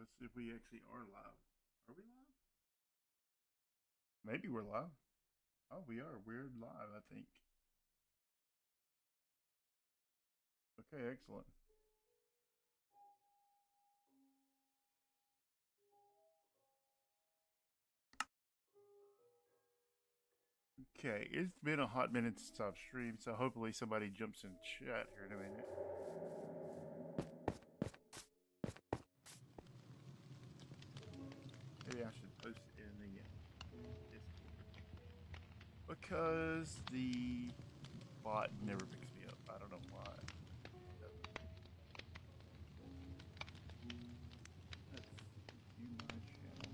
Let's see if we actually are live. Are we live? Maybe we're live. Oh, we are. We're live, I think. Okay, excellent. Okay, it's been a hot minute since I've streamed, so hopefully somebody jumps in chat here in a minute. Maybe I should post it in the Discord. Because the bot never picks me up. I don't know why. Let's view my channel.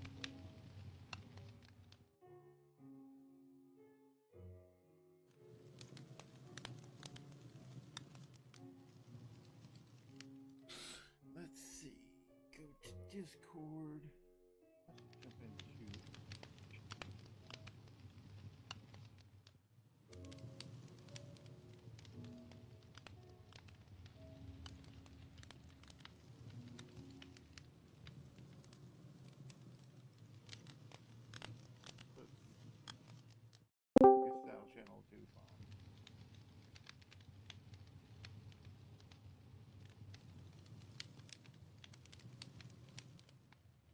Let's see. Go to Discord. Let's jump into. Guess that'll channel do fine.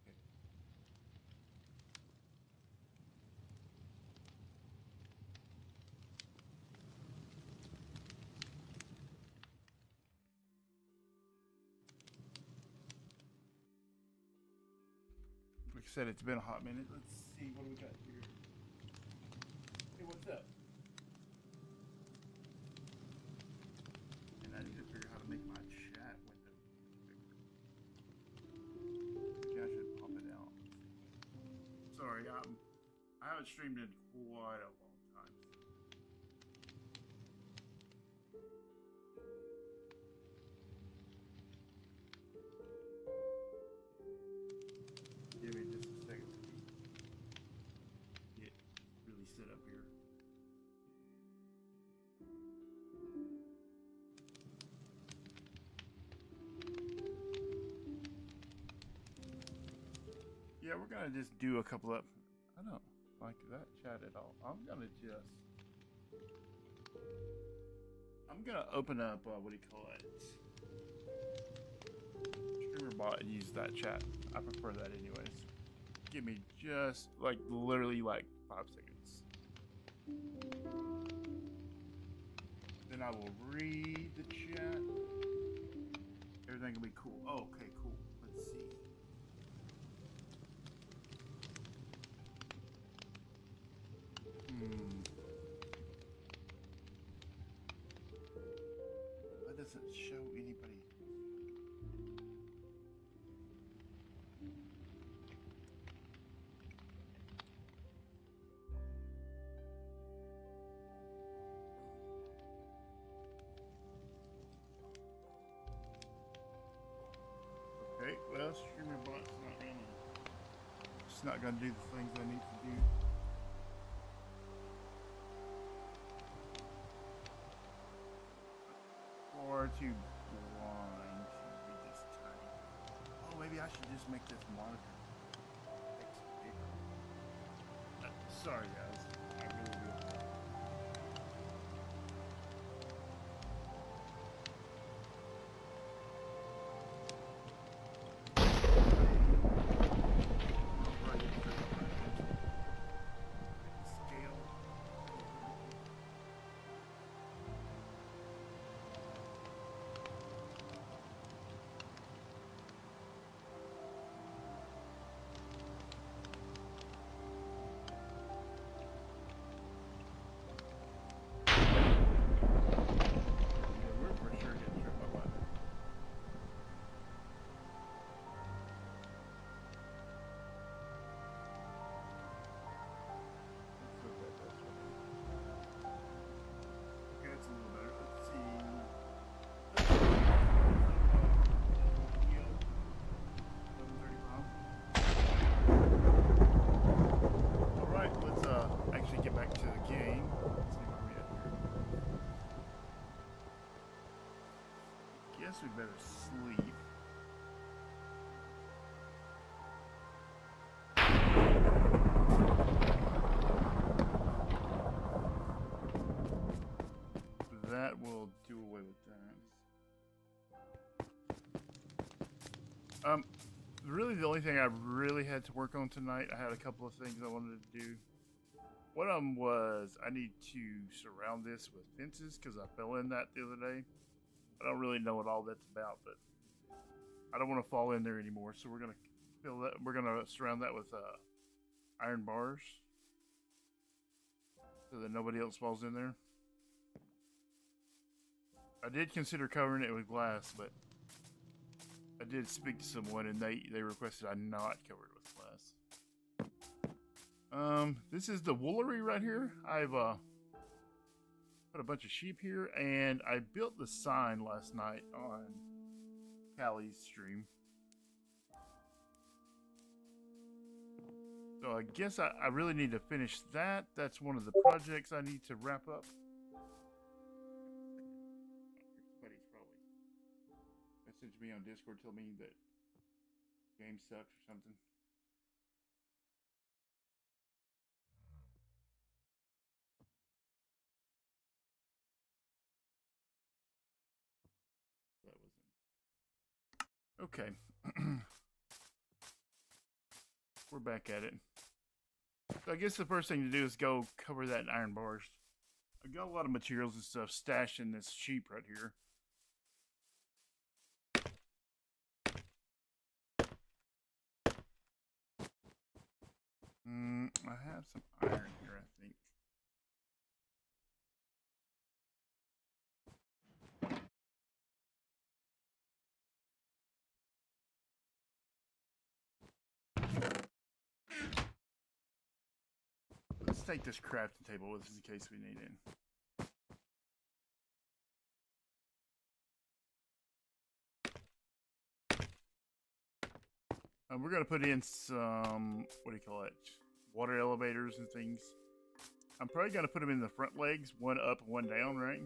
Okay. Like I said, it's been a hot minute. Let's see what do we got here. Hey, what's up? And I need to figure out how to make my chat window bigger. Maybe I should pop it out. Sorry, I haven't streamed in quite a long time. Give me just a second to get really set up here. Yeah, we're gonna just do a couple of. I don't like that chat at all. I'm gonna open up what do you call it? Streamer bot and use that chat. I prefer that anyways. Give me just like literally like 5 seconds. Then I will read the chat. Everything will be cool. Oh, okay, cool. Let's see. That doesn't show anybody. Okay, well, streamer bot's not gonna do the things I need to do. Or too blind to read this tiny. Oh, maybe I should just make this monitor bigger. Sorry, guys. I really do. Guess we better sleep. Really the only thing I really had to work on tonight, I had a couple of things I wanted to do. One of them was I need to surround this with fences because I fell in that the other day. I don't really know what all that's about, but I don't want to fall in there anymore. So we're gonna fill that. We're gonna surround that with iron bars so that nobody else falls in there. I did consider covering it with glass, but I did speak to someone and they requested I not cover it with glass. This is the woolery right here. I've put a bunch of sheep here, and I built the sign last night on Callie's stream. So I guess I really need to finish that. That's one of the projects I need to wrap up. Somebody's probably messaged me on Discord, tell me that game sucks or something. That wasn't okay. We're back at it. So I guess the first thing to do is go cover that in iron bars. I got a lot of materials and stuff stashed in this sheep right here. I have some iron here, I think. Let's take this crafting table with us in case we need it. We're going to put in some, what do you call it, water elevators and things. I'm probably going to put them in the front legs, one up, one down, right?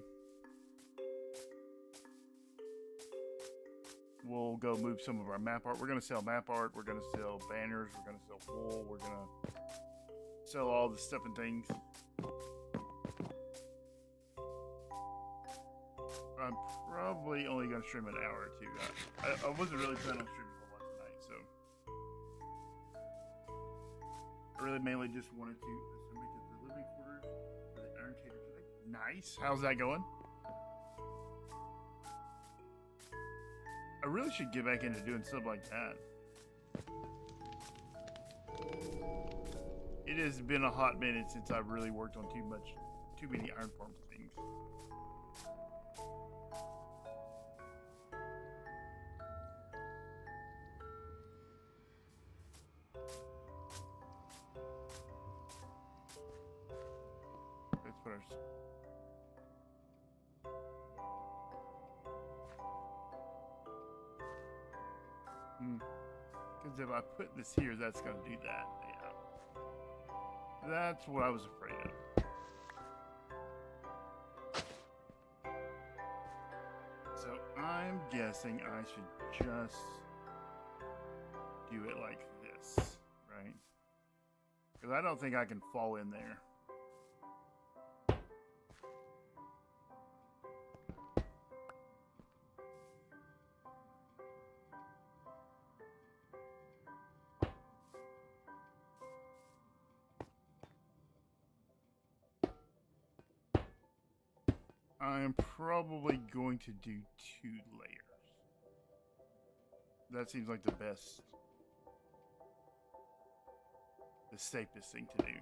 We'll go move some of our map art. We're going to sell map art. We're going to sell banners. We're going to sell wool. We're going to sell all the stuff and things. I'm probably only going to stream an hour or two. I wasn't really planning on streaming a whole lot tonight, so I really mainly just wanted to make the living quarters for the Iron Tater today. Nice. How's that going? I really should get back into doing stuff like that. It has been a hot minute since I've really worked on too many iron farm things. Let's put our because if I put this here, that's going to do that. Yeah. That's what I was afraid of. So I'm guessing I should just do it like this, right? Because I don't think I can fall in there. I'm probably going to do 2 layers. That seems like the safest thing to do.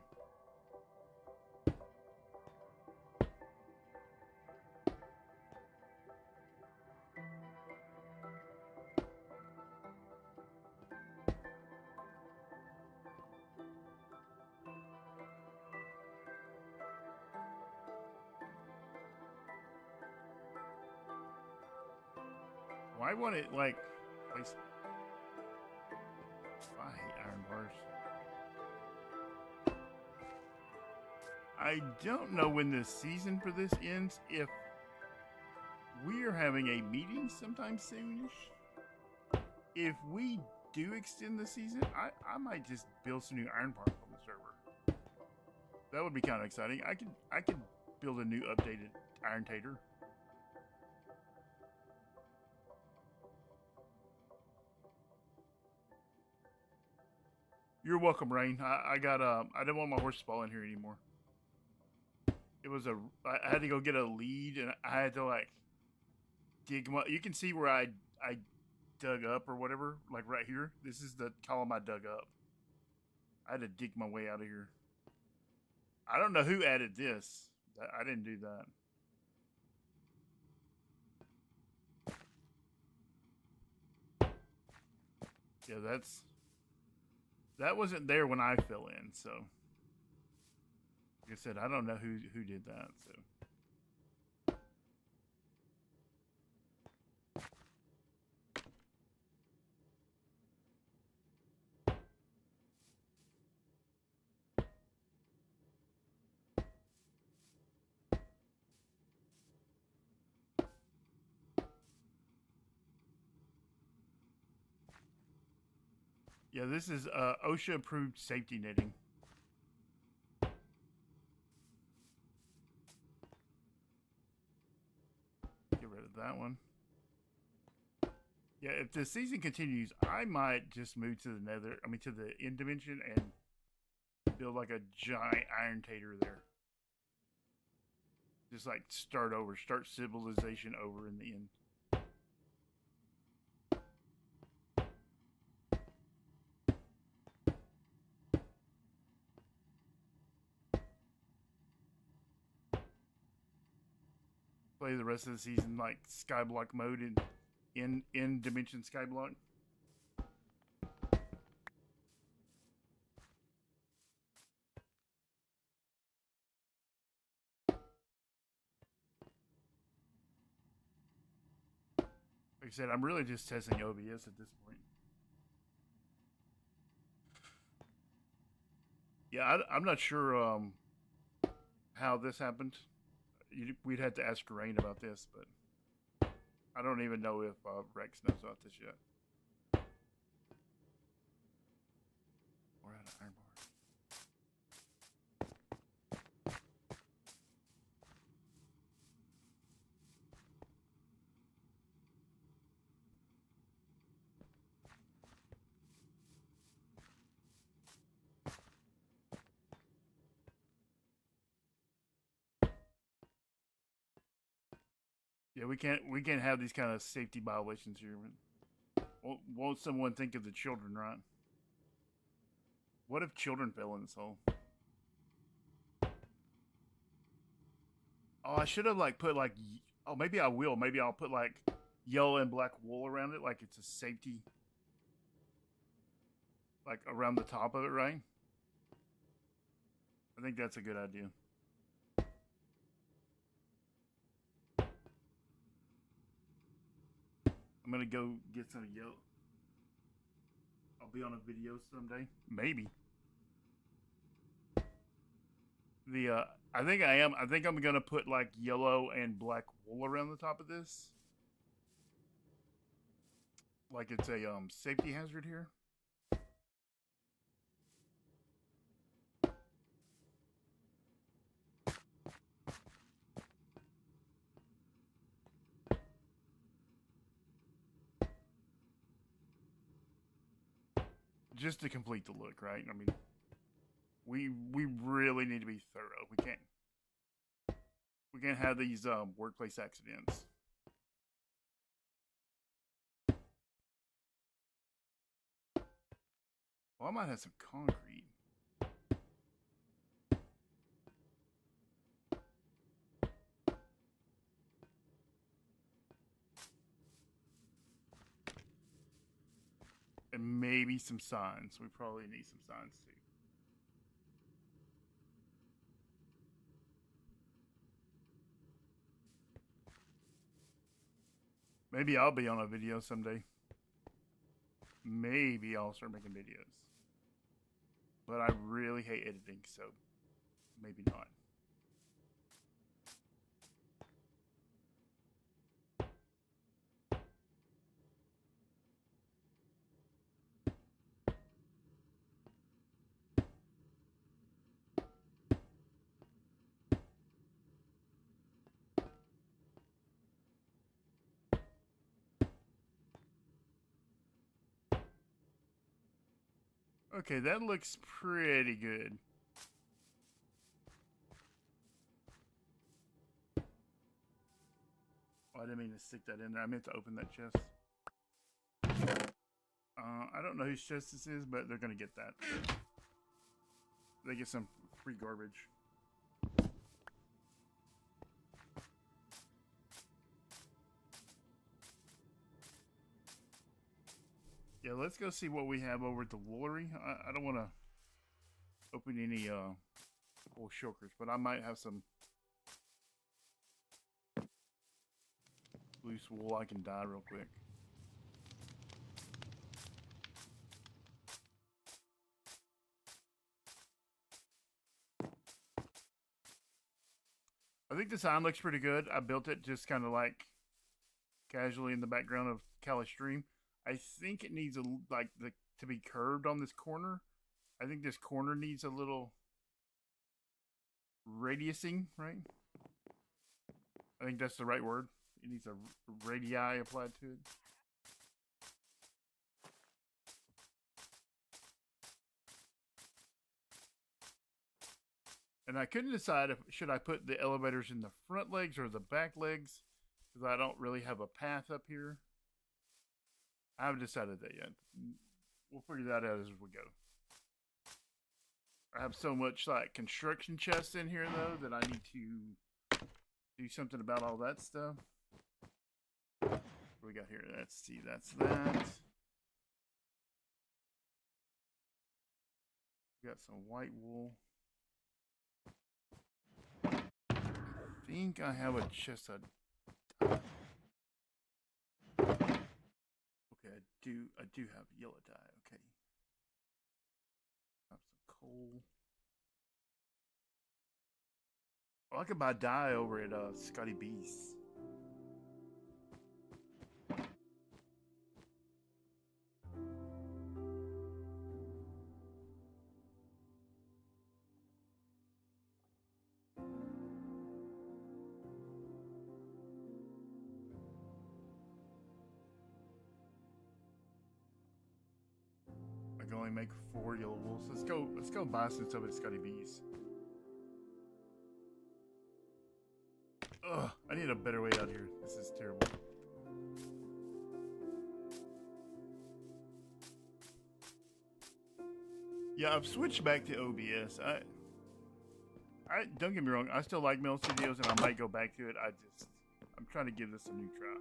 Why won't it like place? I hate iron bars. I don't know when the season for this ends. If we are having a meeting sometime soonish, if we do extend the season, I might just build some new iron farms on the server. That would be kind of exciting. I could build a new updated Iron Tater. You're welcome, Rain. I got I didn't want my horse to fall in here anymore. It was I had to go get a lead, and I had to like dig my. You can see where I dug up or whatever, like right here. This is the column I dug up. I had to dig my way out of here. I don't know who added this. I didn't do that. Yeah, that wasn't there when I fell in. So, like I said, I don't know who did that. So. Yeah, this is OSHA approved safety netting. Get rid of that one. Yeah, if the season continues, I might just move to the nether. I mean, to the end dimension and build like a giant iron tater there. Just like start over, start civilization over in the end. Play the rest of the season like skyblock mode in dimension skyblock. Like I said, I'm really just testing OBS at this point. Yeah, I'm not sure how this happened. We'd have to ask Rain about this, but I don't even know if Rex knows about this yet. We're out of iron bar. Yeah, we can't have these kind of safety violations here. Won't someone think of the children, right? What if children fell in this hole? Oh, I should have like put like. Oh, maybe I will. Maybe I'll put like yellow and black wool around it, like it's a safety, like around the top of it, right? I think that's a good idea. I'm gonna go get some yellow. I'll be on a video someday, maybe. The I think I am. I think I'm gonna put like yellow and black wool around the top of this, like it's a safety hazard here. Just to complete the look, right? I mean, we really need to be thorough. We can't have these workplace accidents. Well, I might have some concrete. And maybe some signs. We probably need some signs too. Maybe I'll be on a video someday. Maybe I'll start making videos. But I really hate editing, so maybe not. Okay, that looks pretty good. Oh, I didn't mean to stick that in there. I meant to open that chest. I don't know whose chest this is, but they're gonna get that. They get some free garbage. Yeah, let's go see what we have over at the woolery. I don't want to open any full shulkers, but I might have some loose wool I can dye real quick. I think the sign looks pretty good. I built it just kind of like casually in the background of Cali Stream. I think it needs to be curved on this corner. I think this corner needs a little radiusing, right? I think that's the right word. It needs a radii applied to it. And I couldn't decide if should I put the elevators in the front legs or the back legs, because I don't really have a path up here. I haven't decided that yet. We'll figure that out as we go. I have so much like construction chests in here though that I need to do something about all that stuff. What do we got here? Let's see, that's that. We got some white wool. I think I have a chest of dye. Okay, I do have yellow dye. Okay. Have some coal. Well, I could buy dye over at Scotty B's. I can only make 4 yellow wools. Let's go buy some stuff at Scotty B's. Ugh, I need a better way out here. This is terrible. Yeah, I've switched back to OBS. I don't get me wrong, I still like Metal Studios and I might go back to it. I'm trying to give this a new try.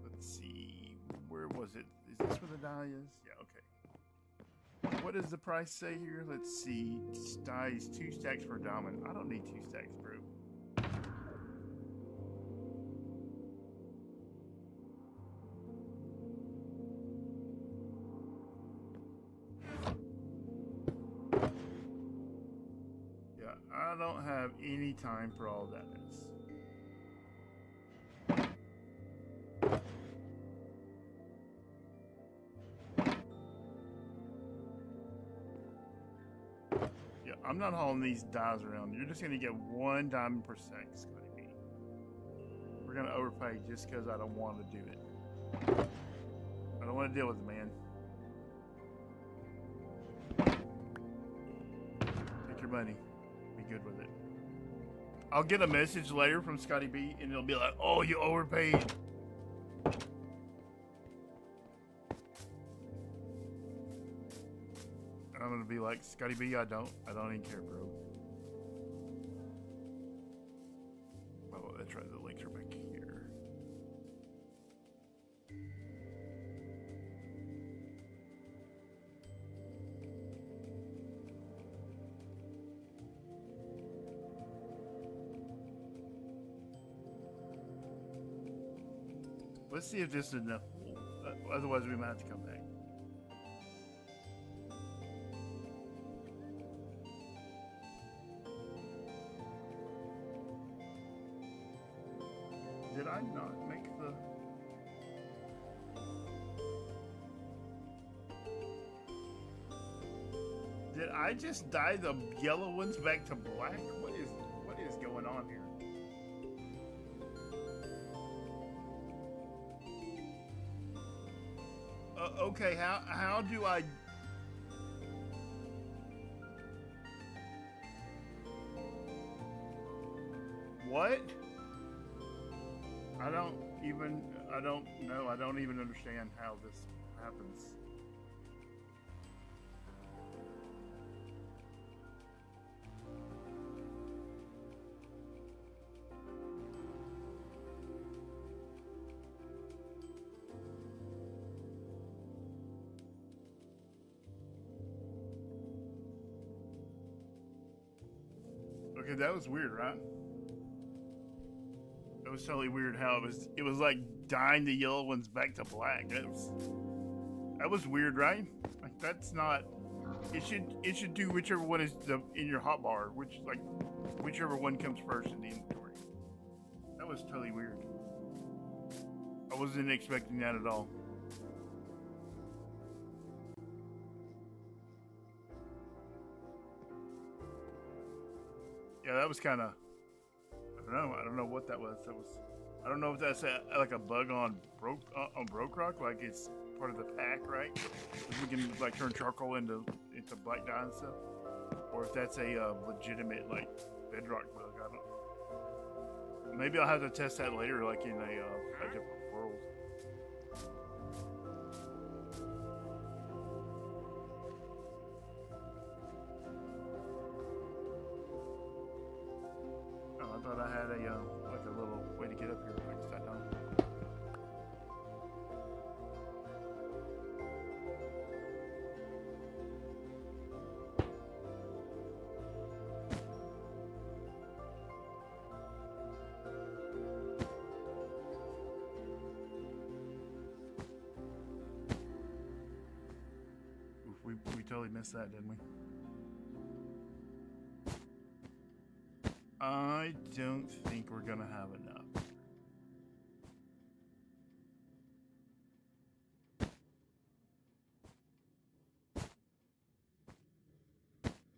Let's see, where was it? Is this where the dye is? Yeah, okay. What does the price say here? Let's see, dye is 2 stacks per diamond. I don't need 2 stacks, bro. I don't have any time for all that mess. Yeah, I'm not hauling these dyes around. You're just going to get 1 diamond per sec, Scotty B. We're going to overpay just because I don't want to do it. I don't want to deal with it, man. Take your money. Good with it. I'll get a message later from Scotty B and it'll be like, oh, you overpaid. And I'm gonna be like, Scotty B, I don't even care, bro. Oh, that's right, the links are back here. Let's see if this is enough. Otherwise, we might have to come back. Did I not make the... Did I just dye the yellow ones back to black? What is going on here? Okay, how do I What? I don't know. I don't even understand how this happens. Okay, that was weird, right? It was totally weird how it was like dyeing the yellow ones back to black. That was weird, right? Like that's not it should do whichever one is in your hotbar, whichever one comes first in the inventory. That was totally weird. I wasn't expecting that at all. Yeah, that was kind of I don't know what that was. I don't know if that's like a bug on BrokeRock, like it's part of the pack, right? We can like turn charcoal into black dye and stuff, or if that's a legitimate like bedrock bug. I don't. Maybe I'll have to test that later, like in a different world. Oh, I thought I had a like a little way to get up here. I guess I don't. We totally missed that, didn't we? I don't think we're gonna have enough.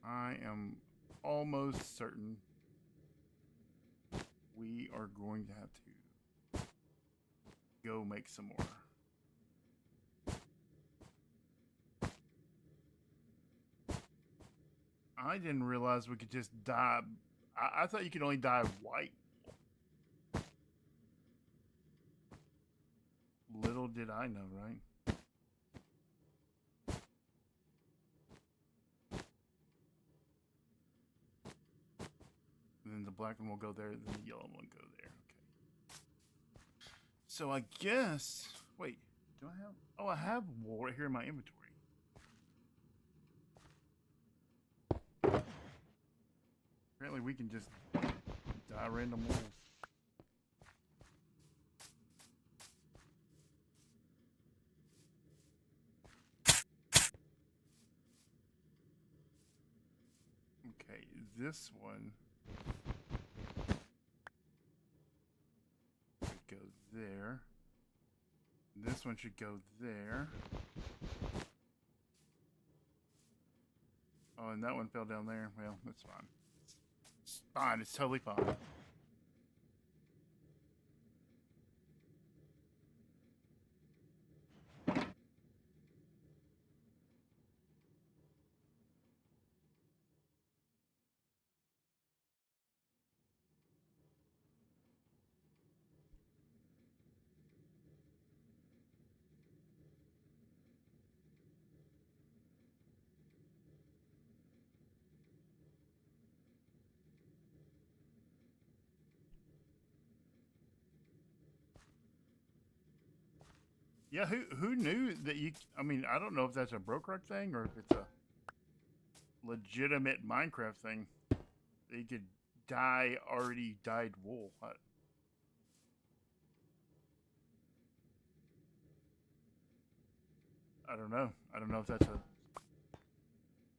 I am almost certain we are going to have to go make some more. I didn't realize we could just dye. I thought you could only dye white. Little did I know, right? And then the black one will go there, then the yellow one will go there. Okay. So I guess. Wait, do I have? Oh, I have wool right here in my inventory. Apparently, we can just dye random wool. Okay, this one should go there. This one should go there. Oh, and that one fell down there. Well, that's fine. It's fine. It's totally fine. Yeah, who knew that you? I mean, I don't know if that's a BrokeRock thing or if it's a legitimate Minecraft thing. That you could dye already dyed wool. I don't know. I don't know if that's a.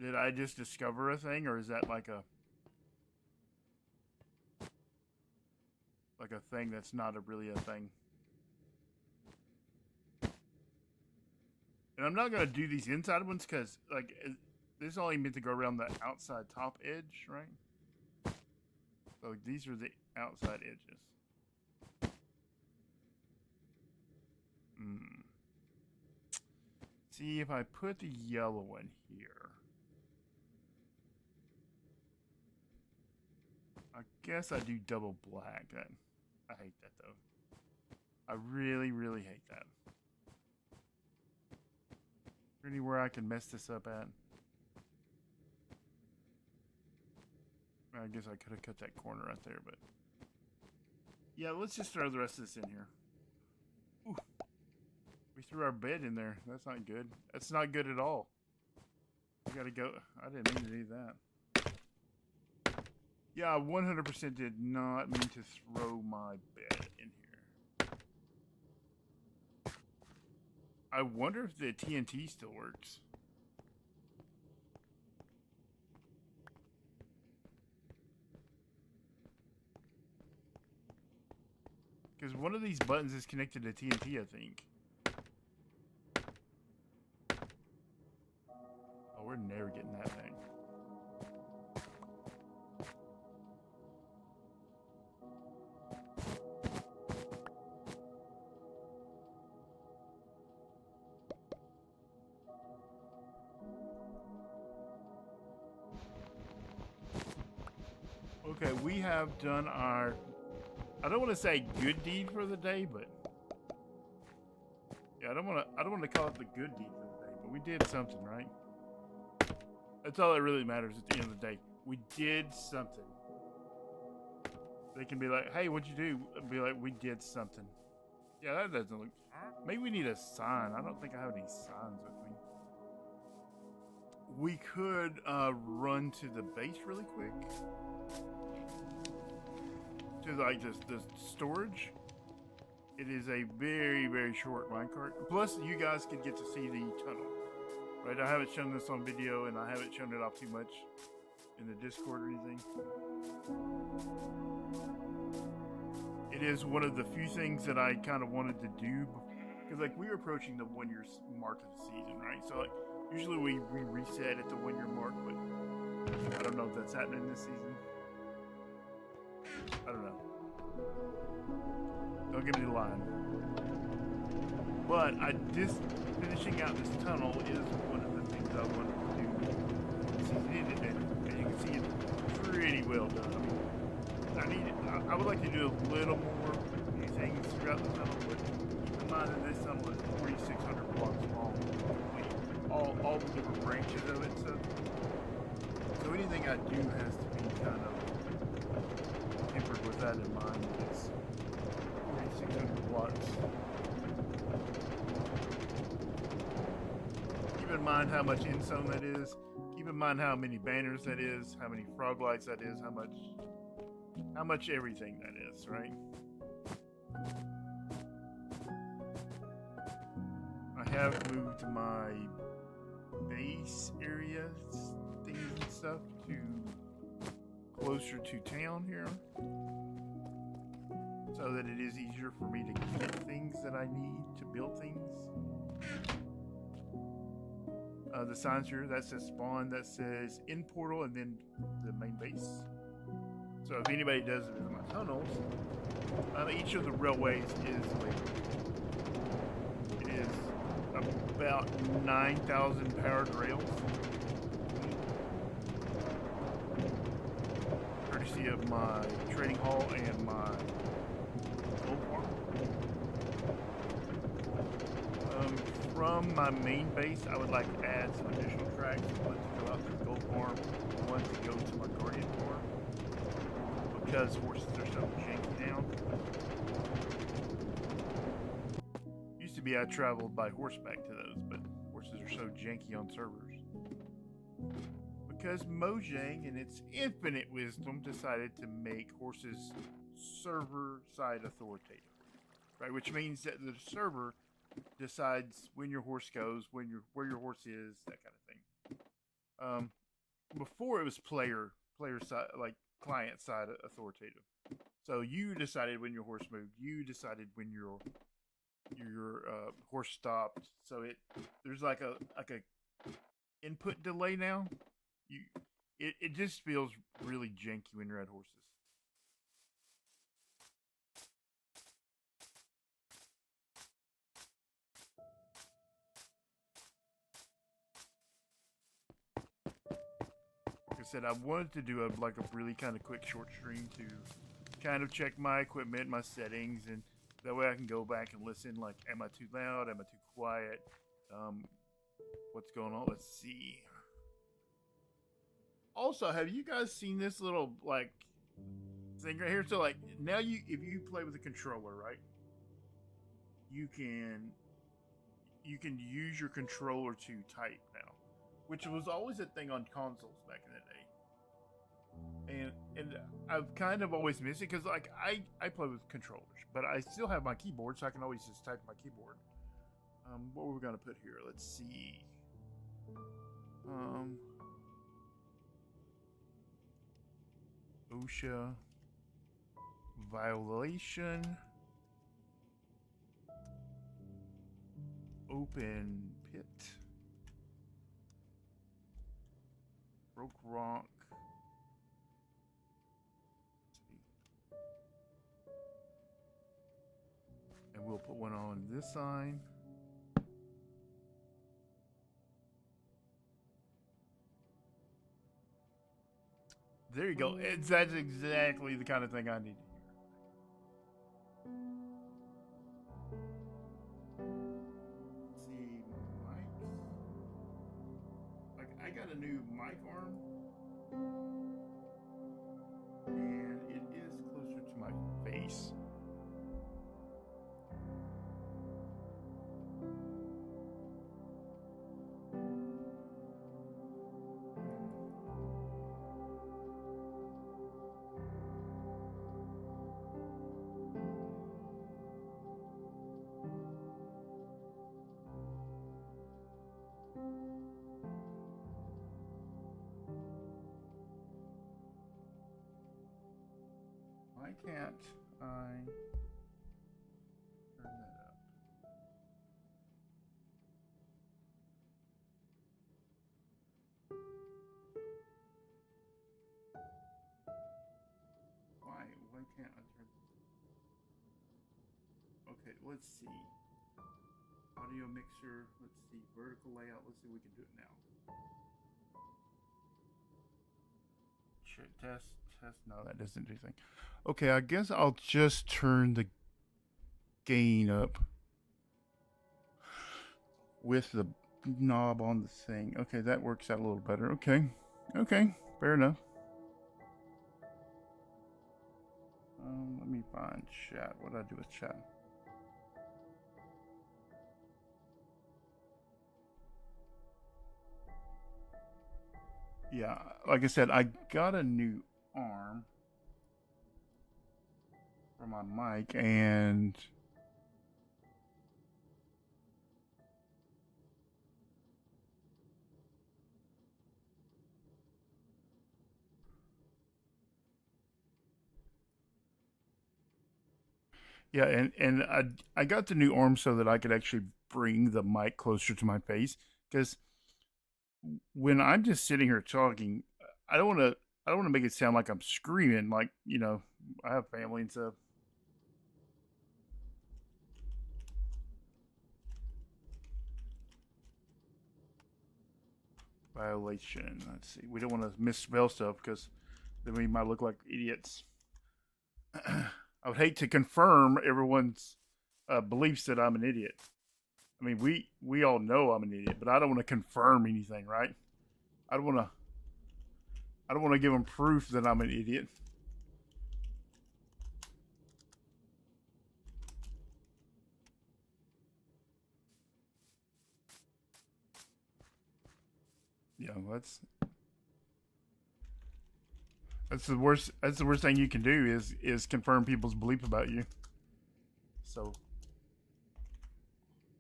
Did I just discover a thing, or is that like a thing that's not really a thing? And I'm not gonna do these inside ones because like this is only meant to go around the outside top edge, right? So these are the outside edges. See if I put the yellow one here. I guess I do double black. I hate that though. I really, really hate that. Anywhere I can mess this up at? I guess I could have cut that corner right there, but yeah, let's just throw the rest of this in here. Ooh. We threw our bed in there. That's not good. That's not good at all. I gotta go. I didn't mean to do that. Yeah, I 100% did not mean to throw my bed in here. I wonder if the TNT still works. Because one of these buttons is connected to TNT, I think. Oh, we're never getting that thing. Okay, we have done our, I don't want to say good deed for the day, but yeah, I don't want to call it the good deed for the day, but we did something, right? That's all that really matters at the end of the day. We did something. They can be like, hey, what'd you do? And be like, we did something. Yeah, that doesn't look... Maybe we need a sign. I don't think I have any signs with me. We could run to the base really quick. To like the storage. It is a very, very short minecart. Plus, you guys could get to see the tunnel. Right, I haven't shown this on video, and I haven't shown it off too much in the Discord or anything. It is one of the few things that I kind of wanted to do, because like we're approaching the 1 year mark of the season, right? So like usually we reset at the 1 year mark, but I don't know if that's happening this season. I don't know. Don't give me the line. But finishing out this tunnel is one of the things I wanted to do this season, and as you can see, it's pretty well done. I mean, I would like to do a little more new things throughout the tunnel, but keep in mind that this tunnel is 4,600 blocks long, complete, all the different branches of it. So anything I do has to be kind of tempered with that in mind. It's 4,600 blocks. Keep in mind how much instone that is. Keep in mind how many banners that is, how many frog lights that is, how much everything that is, right? I have moved my base area things and stuff to closer to town here, so that it is easier for me to get things that I need to build things. The signs here, that says spawn, that says in portal, and then the main base. So if anybody does visit my tunnels, each of the railways is labeled. It is about 9,000 powered rails, courtesy of my trading hall and my gold farm. From my main base, I would like to add some additional tracks. One to go out to the gold farm, one to go to my guardian farm. Because horses are so janky now. Used to be I traveled by horseback to those, but horses are so janky on servers. Because Mojang, in its infinite wisdom, decided to make horses server-side authoritative. Right, which means that the server decides when your horse goes, where your horse is, that kind of thing. Before it was player side, like client side authoritative. So you decided when your horse moved. You decided when your horse stopped. So there's like a input delay now. It just feels really janky when you're at horses. said, I wanted to do like a really kind of quick short stream to kind of check my equipment, my settings, and that way I can go back and listen. Like, am I too loud? Am I too quiet? What's going on? Let's see. Also, have you guys seen this little like thing right here? So like now if you play with a controller, right? You can use your controller to type now, which was always a thing on consoles back in the day. And I've kind of always missed it because like I play with controllers, but I still have my keyboard, so I can always just type my keyboard. What were we gonna put here? Let's see. OSHA violation. Open pit. BrokeRock. And we'll put one on this sign. There you go. That's exactly the kind of thing I need to hear. Let's see, mics. Like I got a new mic arm, and it is closer to my face. Why can't I turn that up? Why can't I turn? Okay, let's see. Audio mixer. Let's see. Vertical layout. Let's see if we can do it now. Test. No, that doesn't do anything. Okay, I guess I'll just turn the gain up with the knob on the thing. Okay, that works out a little better. Okay, fair enough. Let me find chat. What do I do with chat? Yeah, like I said, I got a new arm for my mic, and yeah, and I got the new arm so that I could actually bring the mic closer to my face, because when I'm just sitting here talking, I don't want to make it sound like I'm screaming, like, you know, I have family and stuff. Violation. Let's see. We don't want to misspell stuff because then we might look like idiots. I would hate to confirm everyone's beliefs that I'm an idiot. I mean, we all know I'm an idiot, but I don't want to confirm anything, right? I don't want to give them proof that I'm an idiot. Yeah, that's the worst. That's the worst thing you can do is confirm people's belief about you. So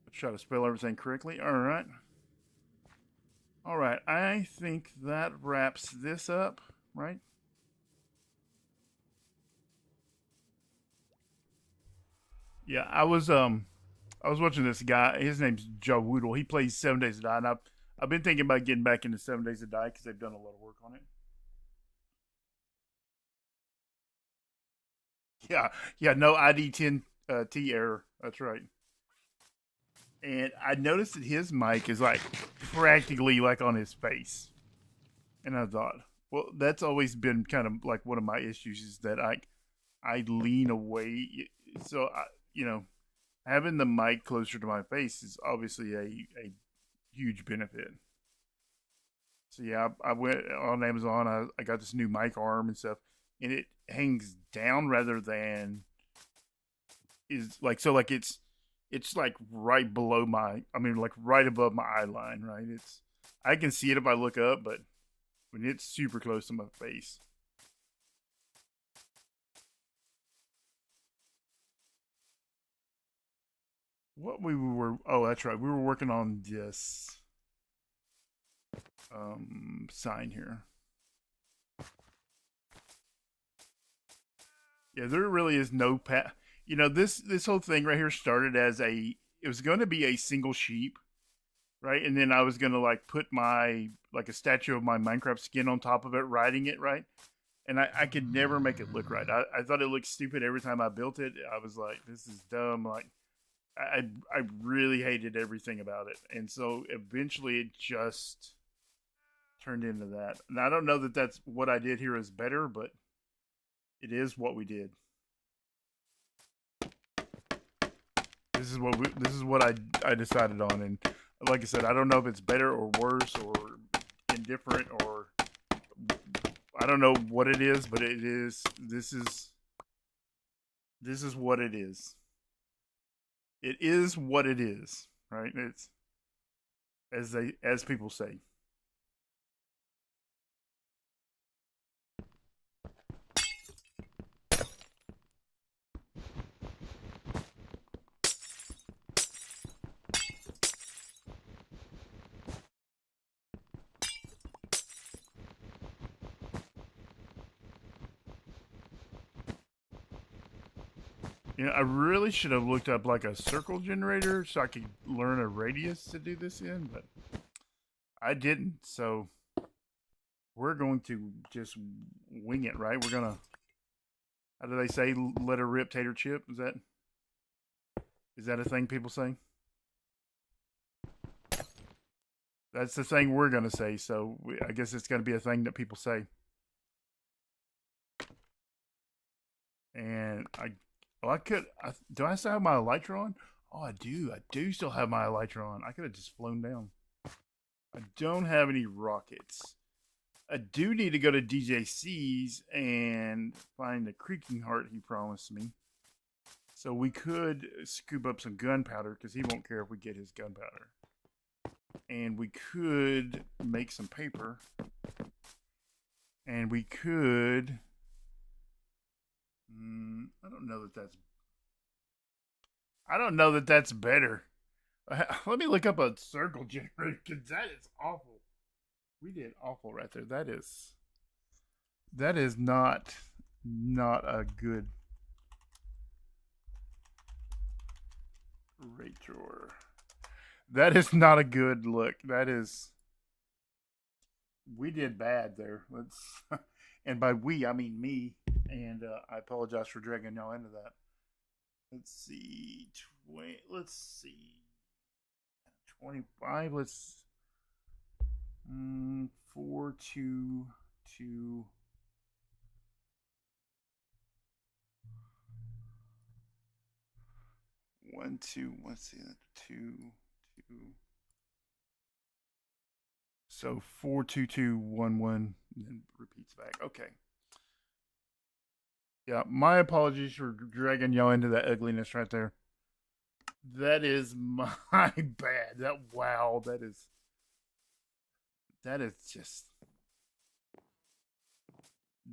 let's try to spell everything correctly. All right. All right. I think that wraps this up, right? Yeah, I was watching this guy. His name's Joe Woodle. He plays 7 Days to Die, and I've been thinking about getting back into 7 Days to Die because they've done a lot of work on it. Yeah, no ID10 T error. That's right. And I noticed that his mic is like practically like on his face, and I thought, Well, that's always been kind of like one of my issues is that I lean away. So you know, having the mic closer to my face is obviously a huge benefit. So yeah, I went on Amazon. I got this new mic arm and stuff, and it hangs down rather than is like so like it's like right below my. I mean, like right above my eye line. Right. It's I can see it if I look up, but when it's super close to my face. What we were oh that's right we were working on this sign here. Yeah, there really is no pat. You know, this whole thing right here started as it was going to be a single sheep, right? And then I was going to like put my like a statue of my Minecraft skin on top of it, riding it, right? And I could never make it look right. I thought it looked stupid every time I built it. I was like, this is dumb. Like I really hated everything about it, and so eventually it just turned into that. And I don't know that that's what I did here is better, but it is what we did. This is what I decided on, and like I said, I don't know if it's better or worse or indifferent or I don't know what it is, but it is. This is what it is. It is what it is, right? It's as people say. You know, I really should have looked up like a circle generator so I could learn a radius to do this in, but I didn't. So we're going to just wing it, right? We're gonna. How do they say? Let her rip, tater chip. Is that a thing people say? That's the thing we're gonna say. So I guess it's gonna be a thing that people say. And oh, I could. Do I still have my elytra on? Oh, I do. I do still have my elytra on. I could have just flown down. I don't have any rockets. I do need to go to DJC's and find the creaking heart he promised me. So we could scoop up some gunpowder because he won't care if we get his gunpowder. And we could make some paper. And we could. I don't know that that's. I don't know that that's better. Let me look up a circle generator because that is awful. We did awful right there. That is not a good Rachor. That is not a good look. That is we did bad there. Let's and by we I mean me. And I apologize for dragging y'all into that. Let's see, let's see, 25. Let's 4 2 2. One, two. Let's see, 2 2. So 4 2 2 1 1, and then repeats back. Okay. Yeah, my apologies for dragging y'all into that ugliness right there. That is my bad. That is just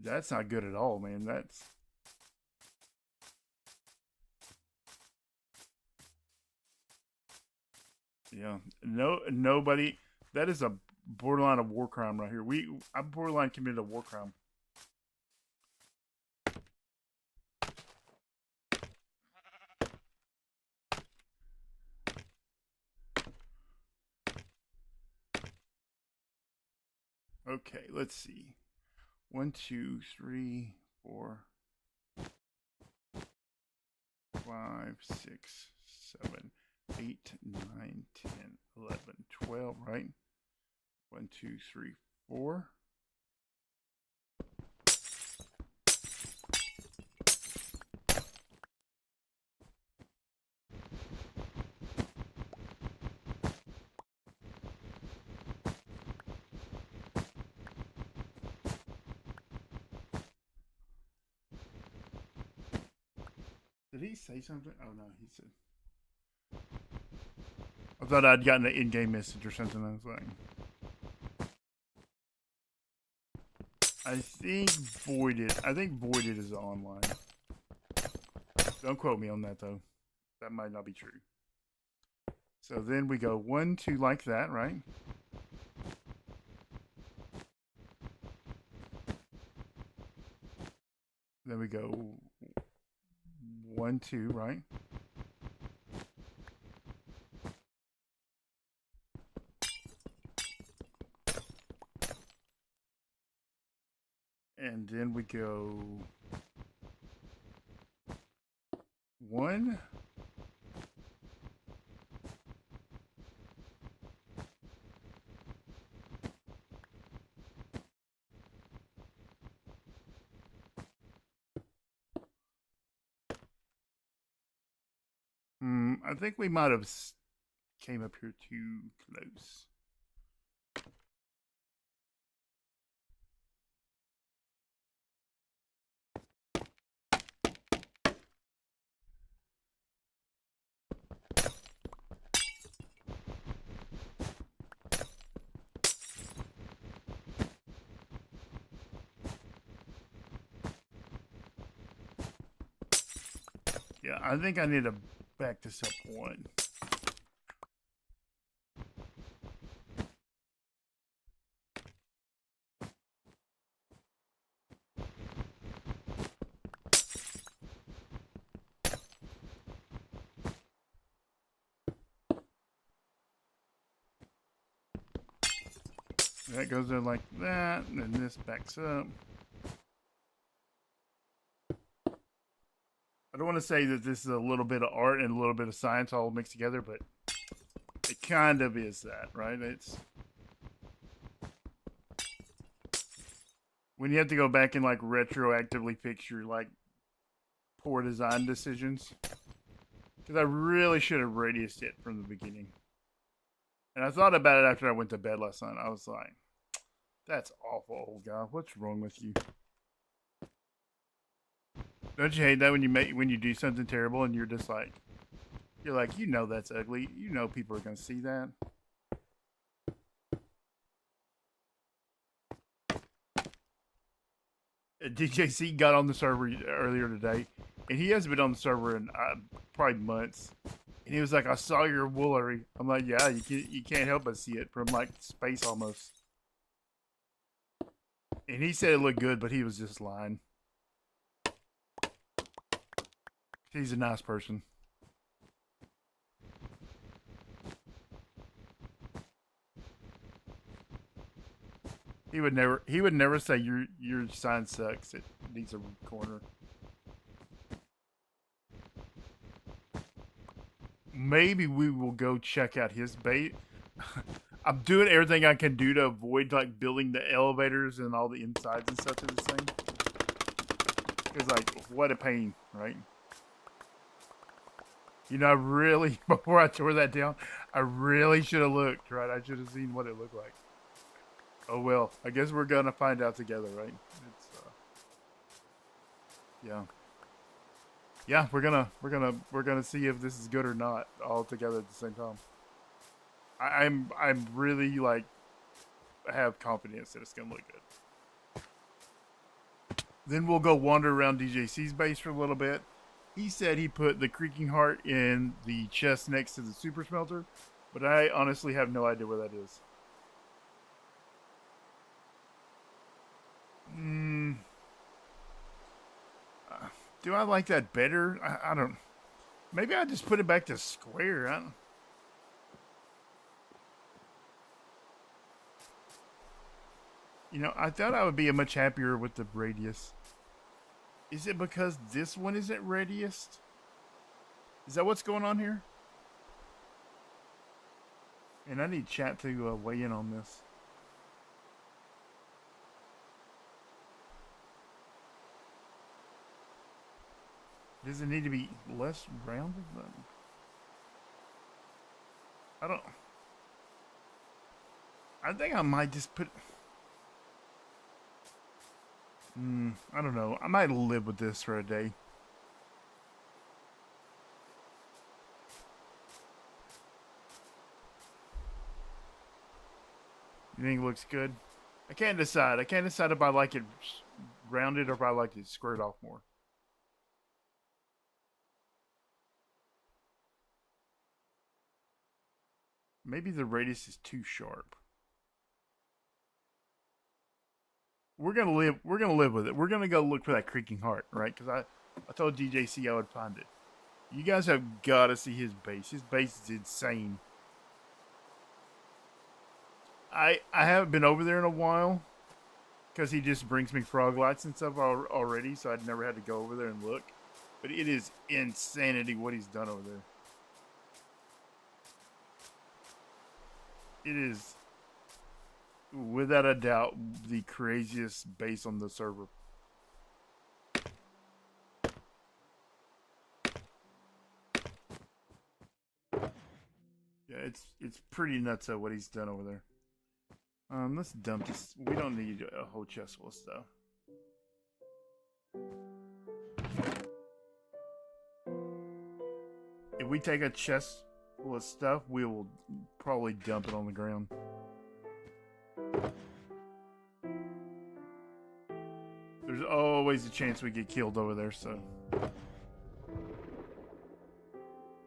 that's not good at all, man. That's yeah. Nobody. That is a borderline of war crime right here. I'm borderline committed a war crime. Okay, let's see. 1 2 3 4 5 6 7 8 9 10 11 12. Right? 1 2 3 4 Did he say something? Oh no, he said. I thought I'd gotten an in-game message or something. I was like, I think Voided is online. Don't quote me on that though. That might not be true. So then we go 1, 2 like that, right? Then we go 1, 2, right? And then we go 1. I think we might have came up here too close. Yeah, I think I need to back this up 1. That goes in like that, and then this backs up. I don't want to say that this is a little bit of art and a little bit of science all mixed together, but it kind of is that, right? It's when you have to go back and like retroactively fix your like poor design decisions. Because I really should have radiused it from the beginning. And I thought about it after I went to bed last night. I was like, that's awful, old guy. What's wrong with you? Don't you hate that when you do something terrible and you're like, you know that's ugly. You know people are gonna see that. DJC got on the server earlier today, and he hasn't been on the server in probably months. And he was like, "I saw your woolery." I'm like, "Yeah, you can't help but see it from like space almost." And he said it looked good, but he was just lying. He's a nice person. He would never say your sign sucks. It needs a corner. Maybe we will go check out his bait. I'm doing everything I can do to avoid like building the elevators and all the insides and stuff to this thing. Because like, what a pain, right? You know, I really, before I tore that down, I really should have looked, right? I should have seen what it looked like. Oh well, I guess we're gonna find out together, right? It's yeah, we're gonna see if this is good or not all together at the same time. I'm really like have confidence that it's gonna look good. Then we'll go wander around DJC's base for a little bit. He said he put the creaking heart in the chest next to the super smelter, but I honestly have no idea where that is. Do I like that better? I don't. Maybe I just put it back to square. You know, I thought I would be much happier with the radius. Is it because this one isn't radiused? Is that what's going on here? And I need chat to weigh in on this. Does it need to be less rounded? I don't. I think I might just put. I don't know. I might live with this for a day. You think it looks good? I can't decide. I can't decide if I like it rounded or if I like it squared off more. Maybe the radius is too sharp. We're gonna live. We're gonna live with it. We're gonna go look for that creaking heart, right? Because I told DJC I would find it. You guys have got to see his base. His base is insane. I haven't been over there in a while because he just brings me frog lights and stuff already, so I'd never had to go over there and look. But it is insanity what he's done over there. It is, without a doubt, the craziest base on the server. Yeah, it's pretty nuts what he's done over there. Let's dump this. We don't need a whole chest full of stuff. If we take a chest full of stuff, we will probably dump it on the ground. There's always a chance we get killed over there, so.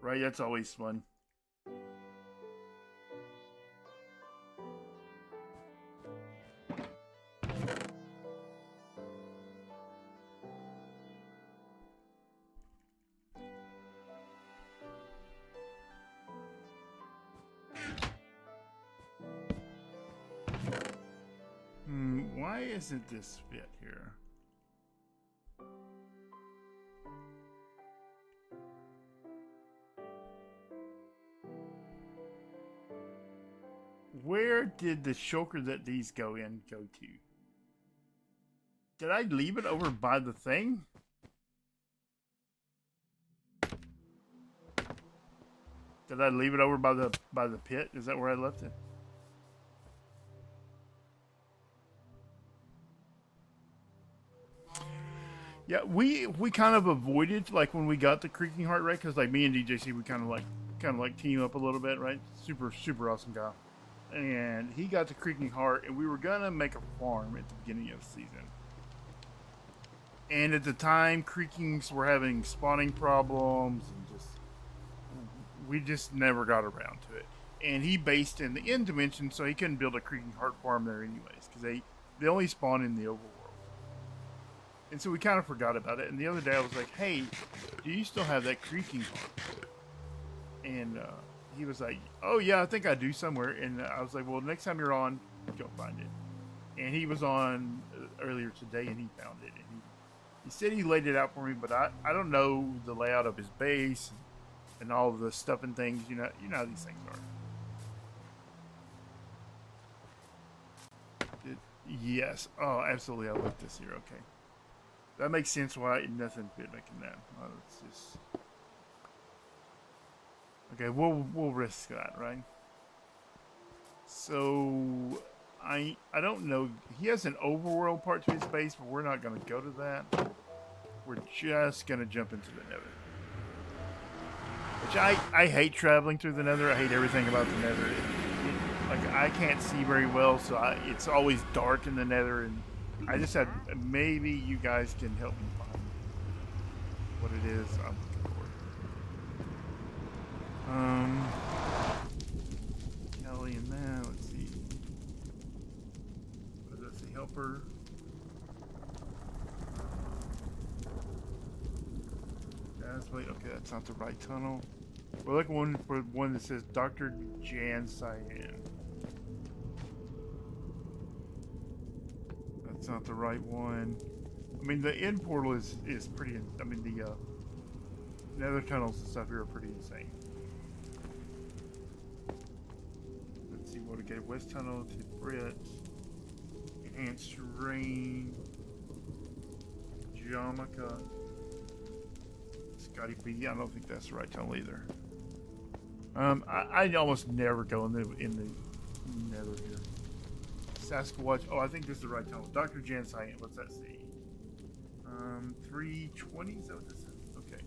Right, that's always fun. Why isn't this fit here? Where did the shulker that these go to? Did I leave it over by the thing? Did I leave it over by the pit? Is that where I left it? Yeah, we kind of avoided like when we got the creaking heart, right? Because like me and DJC, we kind of like team up a little bit, right? Super awesome guy, and he got the creaking heart, and we were gonna make a farm at the beginning of the season. And at the time, creakings were having spawning problems, and we just never got around to it. And he based in the end dimension, so he couldn't build a creaking heart farm there anyways, because they only spawn in the overworld. And so we kind of forgot about it. And the other day I was like, hey, do you still have that creaking heart? And he was like, oh yeah, I think I do somewhere. And I was like, well, next time you're on, go find it. And he was on earlier today and he found it. And he said he laid it out for me, but I don't know the layout of his base and all of the stuff and things. You know how these things are. Yes. Oh, absolutely. I like this here. Okay. That makes sense why nothing fit making that. Oh, it's just... Okay, we'll risk that, right? So I don't know. He has an overworld part to his base, but we're not gonna go to that. We're just gonna jump into the nether. Which I hate traveling through the nether. I hate everything about the nether. Like I can't see very well, so it's always dark in the nether, and I just had, maybe you guys can help me find what it is I'm looking for. Kelly and that, let's see. What does that say? Helper. Okay, that's not the right tunnel. We're looking for one that says Dr. Jan Cyan. That's not the right one. I mean, the end portal is pretty. I mean, the nether tunnels and stuff here are pretty insane. Let's see what we get. West tunnel to Brett. Enhanced terrain. Jamaica. Scotty B. I don't think that's the right tunnel either. I almost never go in the nether here. Sasquatch. Oh, I think this is the right tunnel. Dr. Jan Cyan. What's that say? 320. Is that what this is? Okay.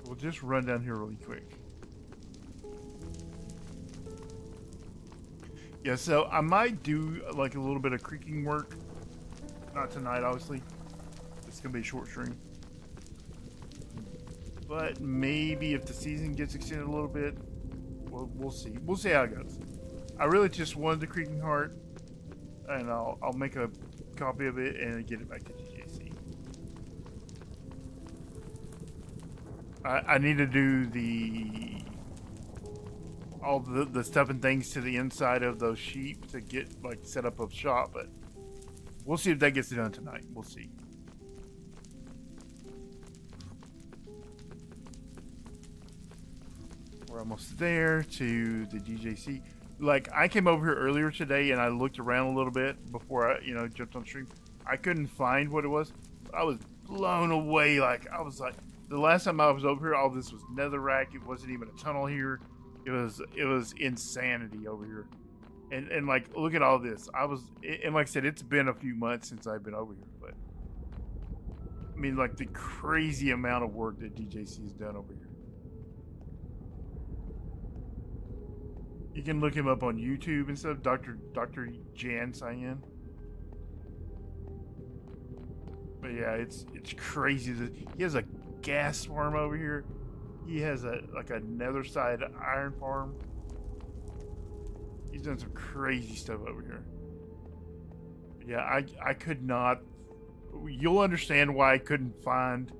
We'll just run down here really quick. Yeah, so I might do like a little bit of creaking work. Not tonight, obviously. It's gonna be a short stream. But maybe if the season gets extended a little bit, we'll see. We'll see how it goes. I really just wanted the creaking heart, and I'll make a copy of it and get it back to DJC. I need to do all the stuff and things to the inside of those sheep to get like set up a shop, but we'll see if that gets done tonight. We'll see. We're almost there to the DJC. Like, I came over here earlier today and I looked around a little bit before I, jumped on stream. I couldn't find what it was. I was blown away. Like, I was like, the last time I was over here, all this was netherrack. It wasn't even a tunnel here. It was insanity over here. And like, look at all this. And like I said, it's been a few months since I've been over here, but I mean, like, the crazy amount of work that DJC has done over here. You can look him up on YouTube and stuff, Dr. Jan Cyan. But yeah, it's crazy. He has a gas farm over here. He has a nether side iron farm. He's done some crazy stuff over here. But yeah, I could not. You'll understand why I couldn't find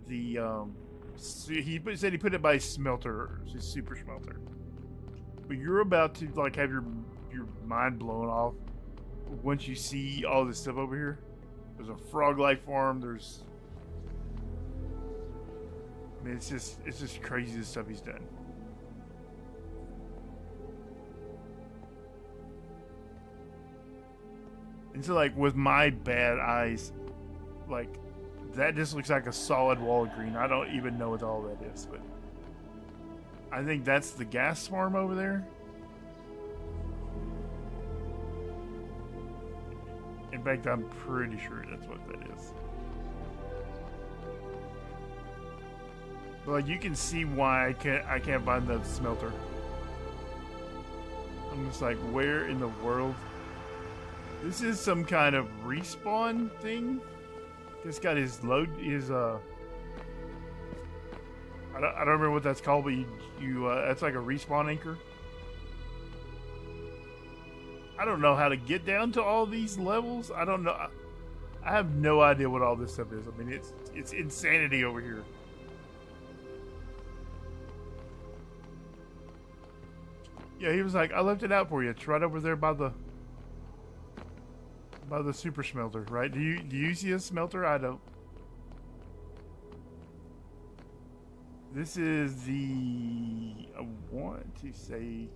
the. He said he put it by smelter, his super smelter. But you're about to like have your mind blown off once you see all this stuff over here. There's a frog life farm. I mean, it's just crazy the stuff he's done. And so, like, with my bad eyes, like, that just looks like a solid wall of green. I don't even know what all that is, but I think that's the gas farm over there. In fact, I'm pretty sure that's what that is. But like, you can see why I can't find the smelter. I'm just like, where in the world? This is some kind of respawn thing. This got his load. I don't remember what that's called, but that's like a respawn anchor. I don't know how to get down to all these levels. I don't know. I have no idea what all this stuff is. I mean, it's insanity over here. Yeah, he was like, I left it out for you. It's right over there by the super smelter, right? Do you see a smelter? I don't. This is I want to say,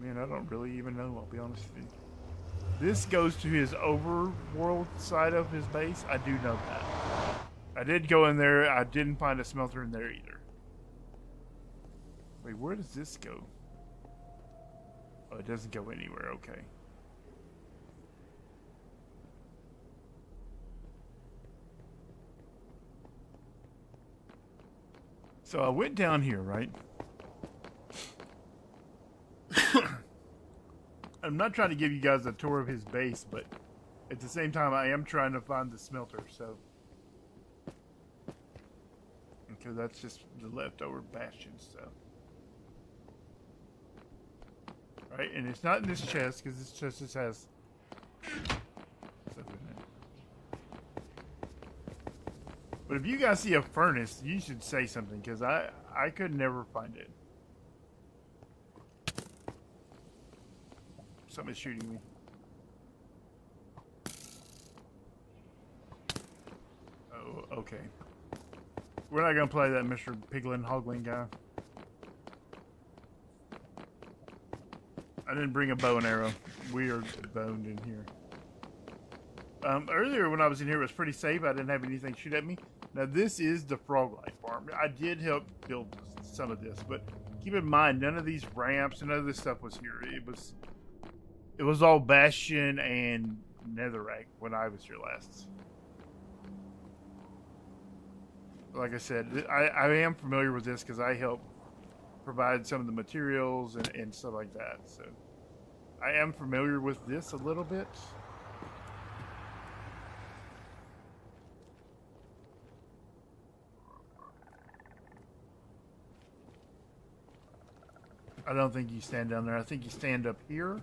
man, I don't really even know, I'll be honest with you. This goes to his overworld side of his base. I do know that. I did go in there. I didn't find a smelter in there either. Wait, where does this go? Oh, it doesn't go anywhere. Okay. So I went down here, right? I'm not trying to give you guys a tour of his base, but at the same time, I am trying to find the smelter, so. Because that's just the leftover bastion stuff. Right, and it's not in this chest, because this chest just has stuff in it. But if you guys see a furnace, you should say something, because I could never find it. Somebody's shooting me. Oh, okay. We're not going to play that Mr. Piglin Hoglin guy. I didn't bring a bow and arrow. We are boned in here. Earlier when I was in here, it was pretty safe. I didn't have anything shoot at me. Now, this is the frog life farm. I did help build some of this, but keep in mind, none of these ramps, none of this stuff was here. It was all bastion and netherrack when I was here last. Like I said, I am familiar with this because I helped provide some of the materials and stuff like that. So I am familiar with this a little bit. I don't think you stand down there. I think you stand up here.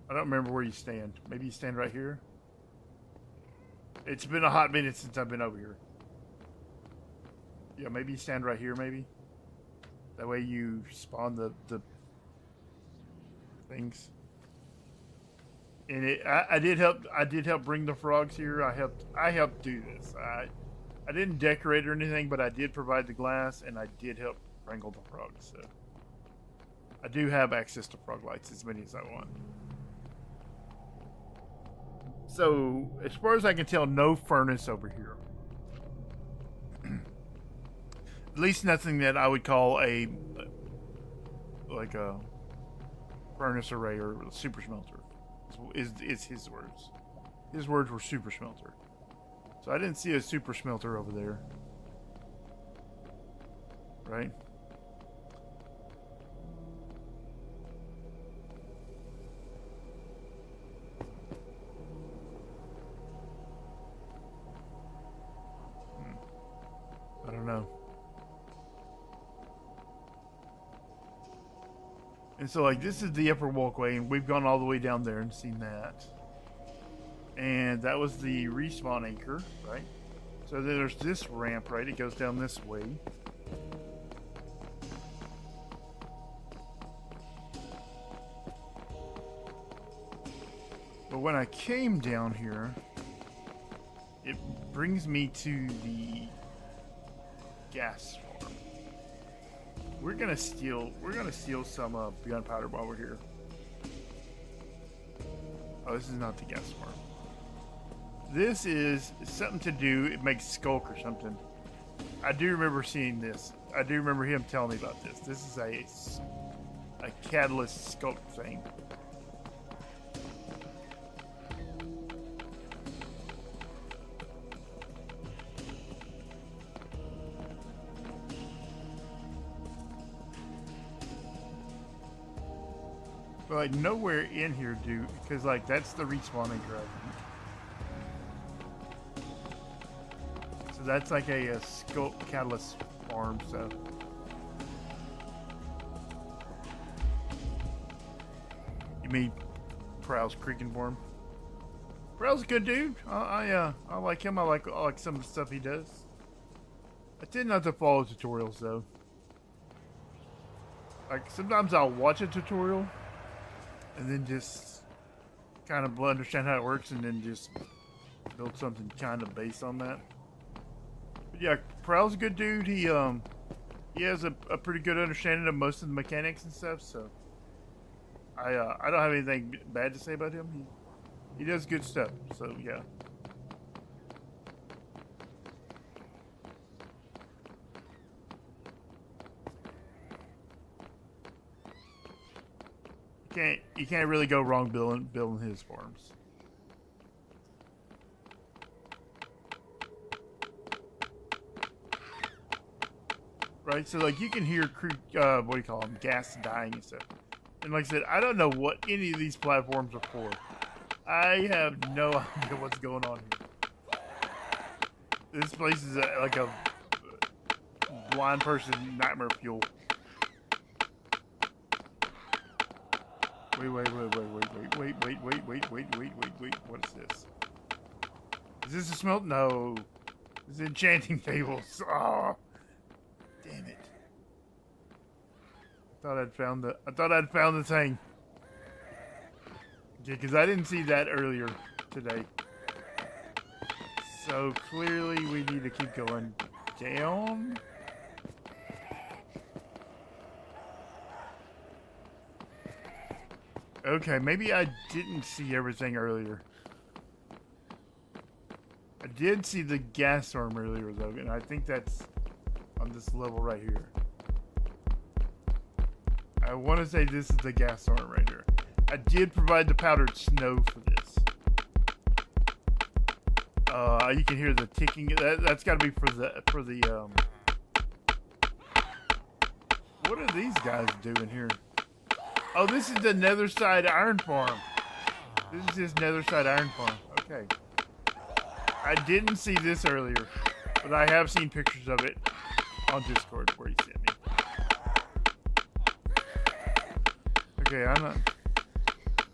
I don't remember where you stand. Maybe you stand right here. It's been a hot minute since I've been over here. Yeah, maybe you stand right here, maybe. That way you spawn the things. And I did help bring the frogs here. I helped do this. I didn't decorate or anything, but I did provide the glass and I did help wrangle the frogs. So I do have access to frog lights, as many as I want. So, as far as I can tell, no furnace over here. At least nothing that I would call like a furnace array or a super smelter. Is his words. His words were super smelter. So I didn't see a super smelter over there. Right? I don't know. And so, like, this is the upper walkway, and we've gone all the way down there and seen that. And that was the respawn anchor, right? So then there's this ramp, right? It goes down this way. But when I came down here, it brings me to the gas farm. We're gonna steal some gunpowder while we're here. Oh, this is not the gas farm. This is something to do. It makes skulk or something. I do remember seeing this. I do remember him telling me about this. This is a catalyst skulk thing. But like nowhere in here because like that's the respawn anchor, I think. So that's like a sculpt catalyst farm, so. You mean Prowl's creaking farm? Prowl's a good dude. I like him. I like some of the stuff he does. I tend not to follow tutorials though. Like sometimes I'll watch a tutorial and then just kind of understand how it works and then just build something kind of based on that. But yeah, Prowl's a good dude. He has a pretty good understanding of most of the mechanics and stuff, so I don't have anything bad to say about him. He does good stuff, so yeah. You can't really go wrong building his farms. Right, so like you can hear what do you call them, gas dying and stuff. And like I said, I don't know what any of these platforms are for. I have no idea what's going on here. This place is like a blind person nightmare fuel. Wait, what is this? Is this a smelt? No. This is enchanting tables. Oh, damn it. I thought I'd found the thing. Okay, because I didn't see that earlier today. So clearly we need to keep going down. Okay, maybe I didn't see everything earlier. I did see the gas arm earlier though, and I think that's on this level right here. I want to say this is the gas arm right here. I did provide the powdered snow for this. You can hear the ticking. That's got to be for the What are these guys doing here? Oh, this is the Netherside Iron Farm. This is his Netherside Iron Farm. Okay. I didn't see this earlier, but I have seen pictures of it on Discord where he sent me. Okay, I'm not...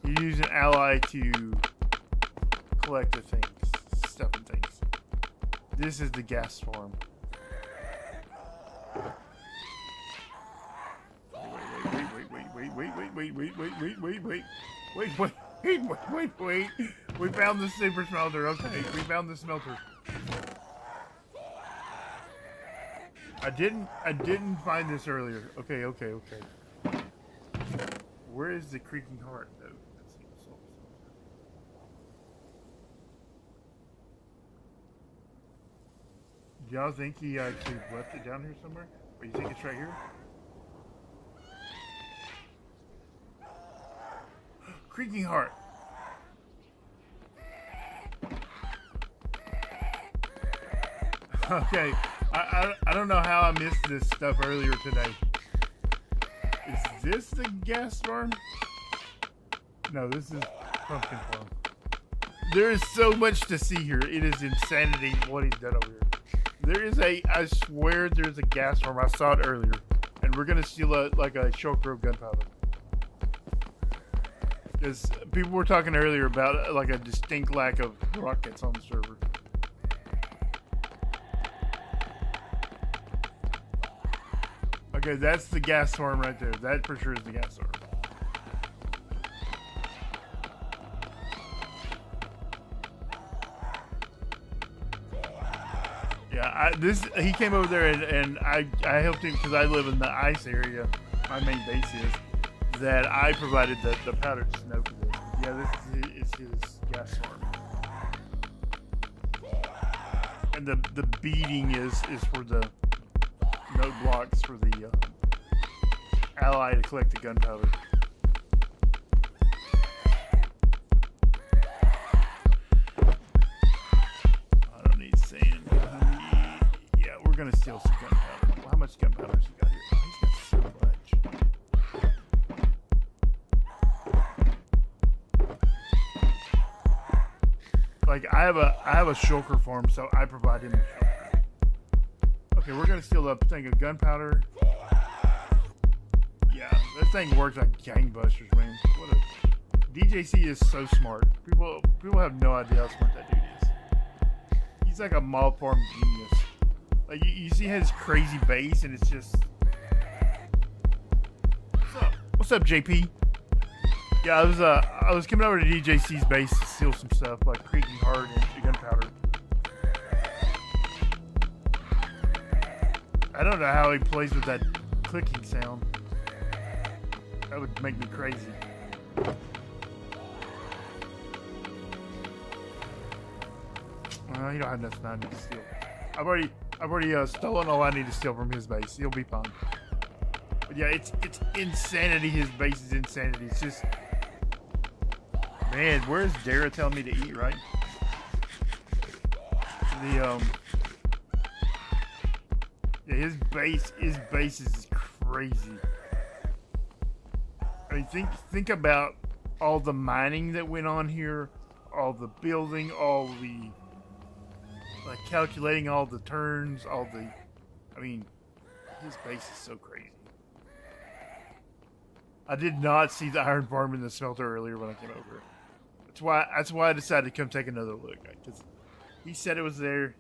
You use an ally to collect the things, stuff and things. This is the gas farm. Wait. We found the super smelter. Okay, we found the smelter. I didn't find this earlier. Okay. Where is the creaking heart though? Do y'all think he actually left it down here somewhere? Or you think it's right here? Creaking heart. Okay, I don't know how I missed this stuff earlier today. Is this the gas farm? No, this is pumpkin farm. There is so much to see here. It is insanity what he's done over here. There is I swear there's a gas farm. I saw it earlier. And we're gonna steal a shulker of gunpowder. Because people were talking earlier about like a distinct lack of rockets on the server. Okay, that's the gas farm right there. That for sure is the gas farm. Yeah, he came over there and I helped him because I live in the ice area. My main base is that I provided the powdered snow for this. Yeah, this is his gas farm. And the beading is for the note blocks for the ally to collect the gunpowder. I don't need sand. Yeah, we're gonna steal some gunpowder. Well, how much gunpowder has he got here? Oh, he's got so much. Like I have a shulker farm, so I provide him the shulker. Okay, we're gonna steal a thing of gunpowder. Yeah, that thing works like gangbusters, man. DJC is so smart. People have no idea how smart that dude is. He's like a mob farm genius. Like you see his crazy base, and it's just. What's up, JP? Yeah, I was coming over to DJC's base to steal some stuff like creaking heart and gunpowder. I don't know how he plays with that clicking sound. That would make me crazy. You don't have nothing I need to steal. I've already stolen all I need to steal from his base. He'll be fine. But yeah, it's insanity. His base is insanity. It's just, man. Where's Dara telling me to eat? Right. Yeah, his base is crazy. I mean, think about all the mining that went on here, all the building, all the calculating all the turns, I mean, his base is so crazy. I did not see the iron farm in the smelter earlier when I came over. That's why I decided to come take another look, because he said it was there.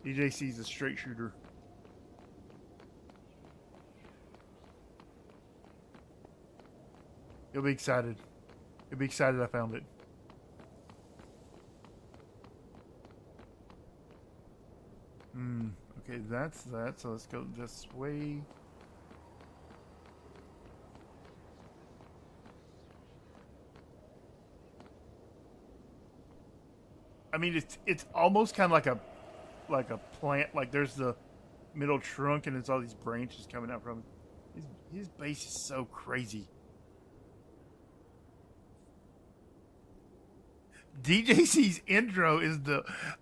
DJC's a straight shooter. He'll be excited. He'll be excited I found it. Okay, that's that. So let's go this way. I mean, it's almost kind of like a plant. Like there's the middle trunk, and it's all these branches coming out from it. His base is so crazy. DJC's intro is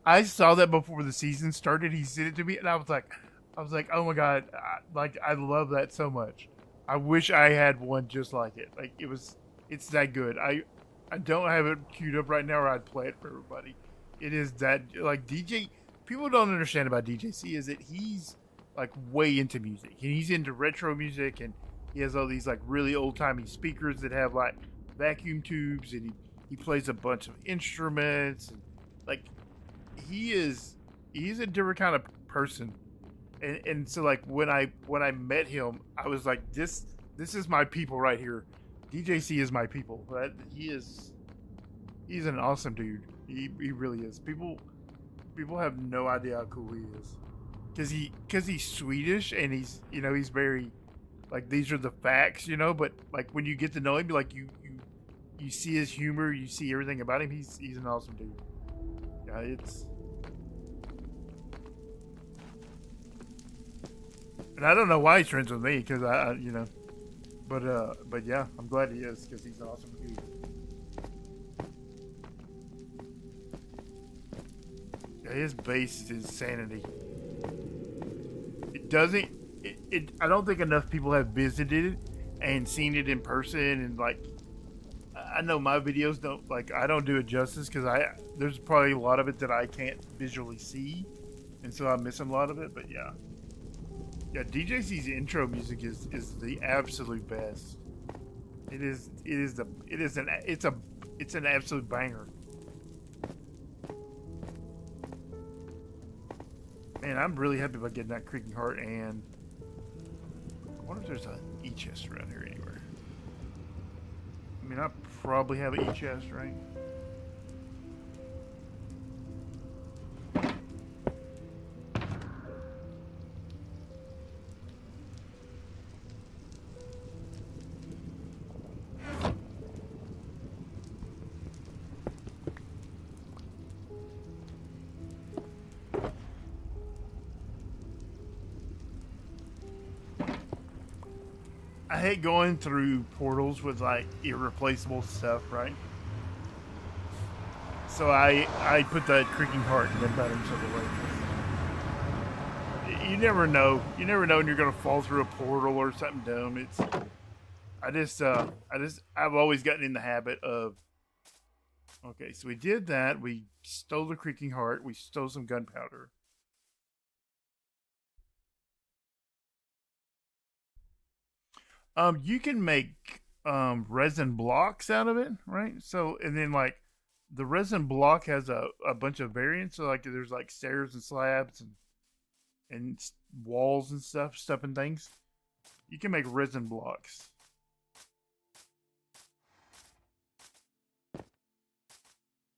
I saw that before the season started. He sent it to me, and I was like, I was like, oh my god, I love that so much. I wish I had one just like it. Like it's that good. I don't have it queued up right now, or I'd play it for everybody. It is that like DJ. People don't understand about DJC is that he's like way into music. And he's into retro music, and he has all these like really old timey speakers that have like vacuum tubes, and he plays a bunch of instruments. And, like he's a different kind of person. And so like when I met him, I was like, this is my people right here. DJC is my people. But he's an awesome dude. He really is. People have no idea how cool he is. Cause he's Swedish, and he's very like, these are the facts, but like when you get to know him, like you see his humor, you see everything about him. He's an awesome dude. Yeah, and I don't know why he's friends with me, because but yeah, I'm glad he is, because he's an awesome dude. Yeah, his bass is insanity. It doesn't. I don't think enough people have visited it and seen it in person, and like, I know my videos don't, like, I don't do it justice, because there's probably a lot of it that I can't visually see, and so I'm missing a lot of it. But yeah. Yeah, DJC's intro music is the absolute best. It's an absolute banger. Man, I'm really happy about getting that Creaking Heart, and I wonder if there's an E-chest around here anywhere. I mean, I probably have an E-chest, right? I hate going through portals with like irreplaceable stuff, right? So I put that Creaking Heart and then bat himself away. You never know. You never know when you're gonna fall through a portal or something dumb. I've always gotten in the habit of. Okay, so we did that. We stole the Creaking Heart. We stole some gunpowder. You can make resin blocks out of it, right? So, and then like the resin block has a bunch of variants. So like there's like stairs and slabs and walls and stuff and things. You can make resin blocks.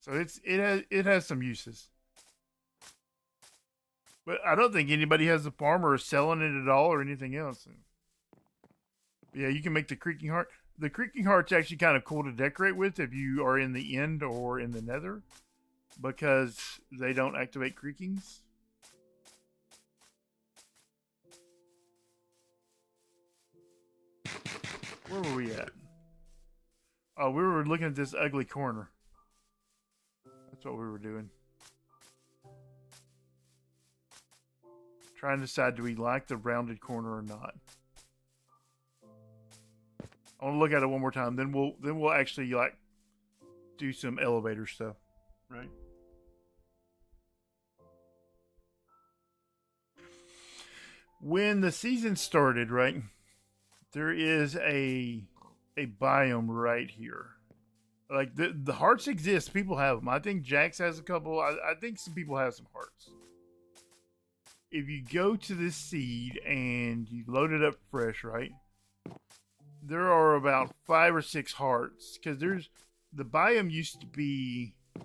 So it has some uses. But I don't think anybody has a farm or is selling it at all or anything else. Yeah, you can make the Creaking Heart. The Creaking Heart's actually kind of cool to decorate with if you are in the End or in the Nether, because they don't activate creakings. Where were we at? Oh, we were looking at this ugly corner. That's what we were doing. Trying to decide, do we like the rounded corner or not? I want to look at it one more time. Then we'll actually like do some elevator stuff, right? When the season started, right, there is a biome right here. Like the hearts exist. People have them. I think Jax has a couple. I think some people have some hearts. If you go to this seed and you load it up fresh, right? There are about 5 or 6 hearts, because the biome used to be, I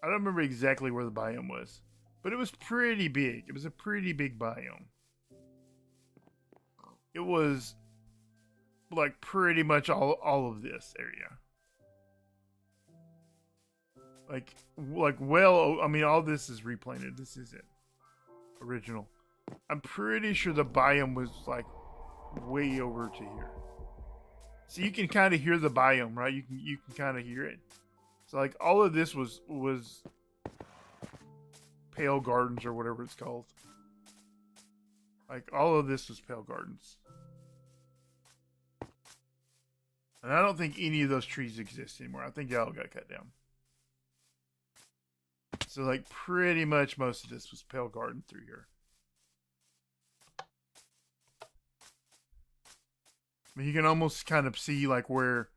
don't remember exactly where the biome was, but it was pretty big. It was a pretty big biome. It was like pretty much all of this area. I mean, all this is replanted. This is it. Original. I'm pretty sure the biome was like way over to here. So you can kind of hear the biome, right? You can kind of hear it. So like all of this was Pale Gardens or whatever it's called. Like, all of this was Pale Gardens. And I don't think any of those trees exist anymore. I think they all got cut down. So, like, pretty much most of this was Pale Garden through here. I mean, you can almost kind of see, like, where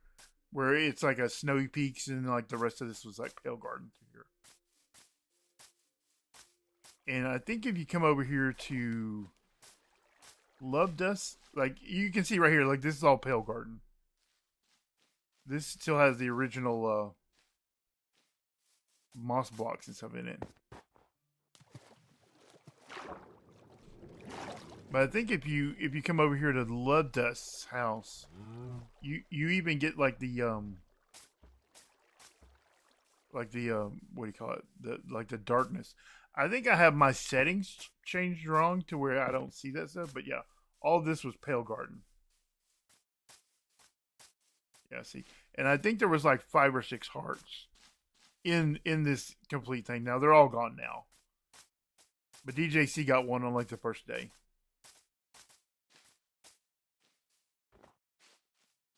it's like a Snowy Peaks and, like, the rest of this was, like, Pale Garden through here. And I think if you come over here to Love Dust, like, you can see right here, like, this is all Pale Garden. This still has the original moss blocks and stuff in it. But I think if you come over here to Love Dust's house, you even get like the what do you call it? The darkness. I think I have my settings changed wrong to where I don't see that stuff. But yeah, all this was Pale Garden. Yeah, see, and I think there was like 5 or 6 hearts in this complete thing. Now they're all gone now, but DJC got one on like the first day.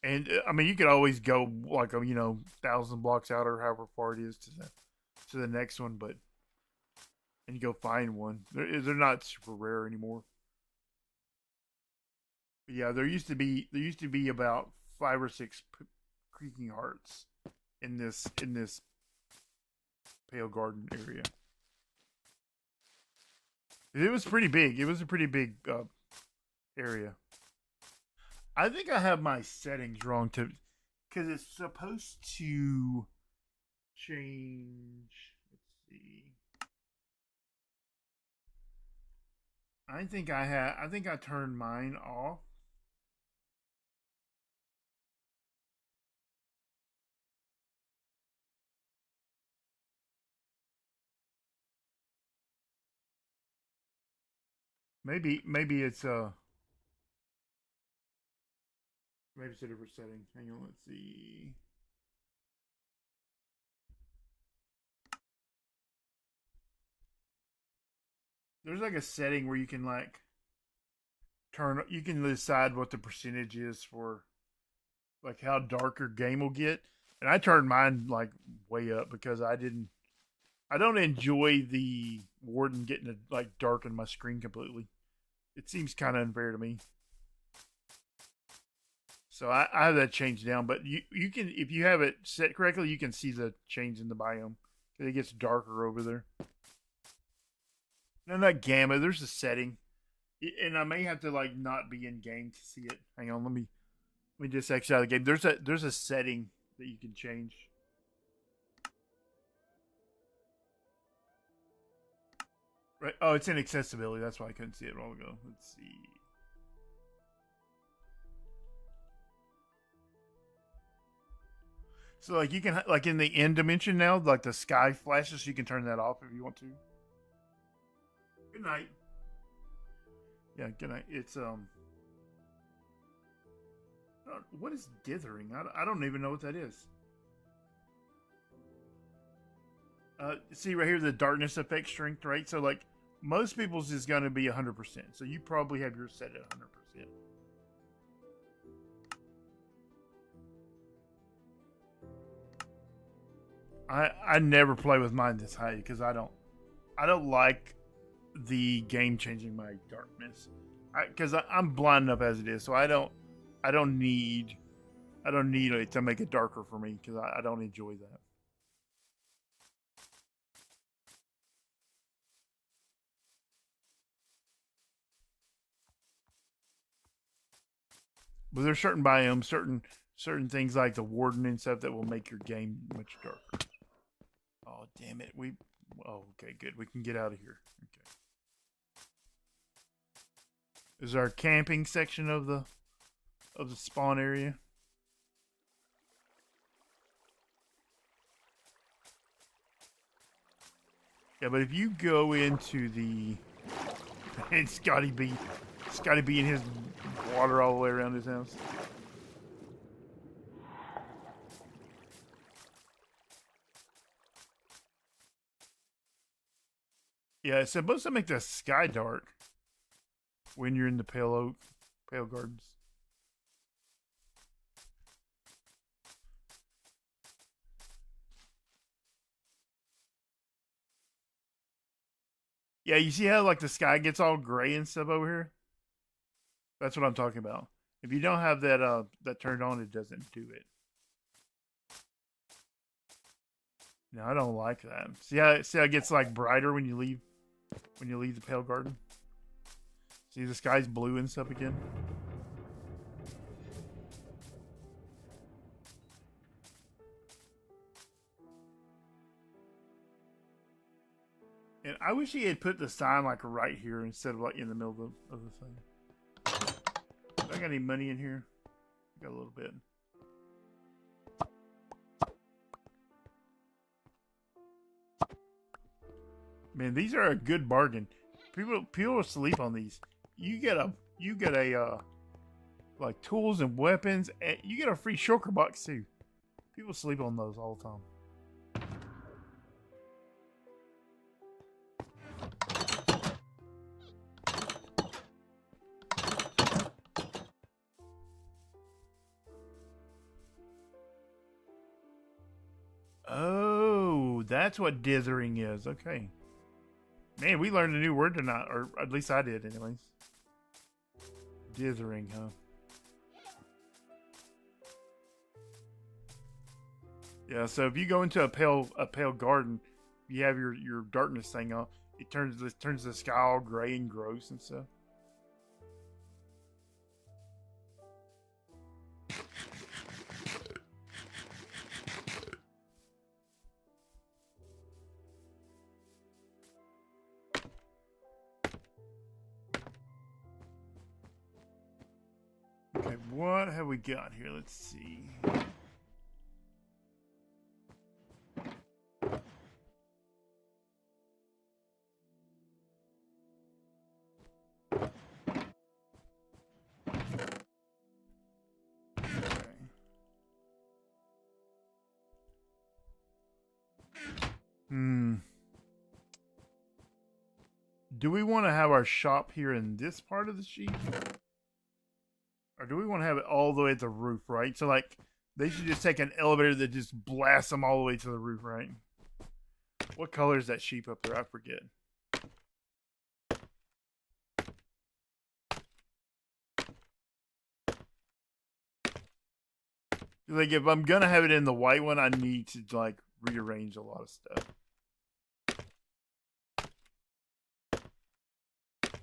And I mean, you could always go like 1,000 blocks out or however far it is to the next one, but and you go find one. They're not super rare anymore. But yeah, there used to be about 5 or 6 creaking hearts in this Pale Garden area. It was pretty big. It was a pretty big area. I think I have my settings wrong because it's supposed to change. Let's see. I think I turned mine off. Maybe it's maybe it's a different setting. Hang on, let's see. There's like a setting where you can like you can decide what the percentage is for like how dark your game will get. And I turned mine like way up because I don't enjoy the warden getting to like darken my screen completely. It seems kind of unfair to me. So I have that changed down, but you can, if you have it set correctly, you can see the change in the biome. It gets darker over there. No, not gamma. There's a setting, and I may have to like not be in game to see it. Hang on, let me just exit out of the game. There's a setting that you can change. Right. Oh, it's in accessibility. That's why I couldn't see it a while ago. Let's see. So like you can like in the end dimension now, like the sky flashes, you can turn that off if you want to. Good night. Yeah, good night. It's what is dithering? I don't even know what that is. See right here, the darkness effect strength, right? So like most people's is going to be 100%. So you probably have yours set at 100%. I never play with mine this high because I don't like the game changing my darkness because I'm blind enough as it is, so I don't need it to make it darker for me because I don't enjoy that. But there's certain biomes, certain things like the warden and stuff that will make your game much darker. Oh damn it! Okay, good. We can get out of here. Okay. This is our camping section of the spawn area. Yeah, but if you go into the and Scotty B in his water all the way around his house. Yeah, it's supposed to make the sky dark when you're in the pale gardens. Yeah, you see how like the sky gets all gray and stuff over here? That's what I'm talking about. If you don't have that turned on, it doesn't do it. No, I don't like that. See how it gets like brighter when you leave the pale garden? See the sky's blue and stuff again? And I wish he had put the sign like right here instead of like in the middle of the thing. Do I got any money in here? I got a little bit. Man, these are a good bargain. People sleep on these. You get a like tools and weapons, and you get a free shulker box too. People sleep on those all the time. Oh, that's what dithering is. Okay. Man, we learned a new word tonight, or at least I did, anyways. Dithering, huh? Yeah. So if you go into a pale garden, you have your darkness thing on. It turns the sky all gray and gross and stuff. Okay, what have we got here? Let's see. Hmm. Do we want to have our shop here in this part of the sheet? Or do we want to have it all the way at the roof, right? So, like, they should just take an elevator that just blasts them all the way to the roof, right? What color is that sheep up there? I forget. Like, if I'm gonna have it in the white one, I need to, like, rearrange a lot of stuff.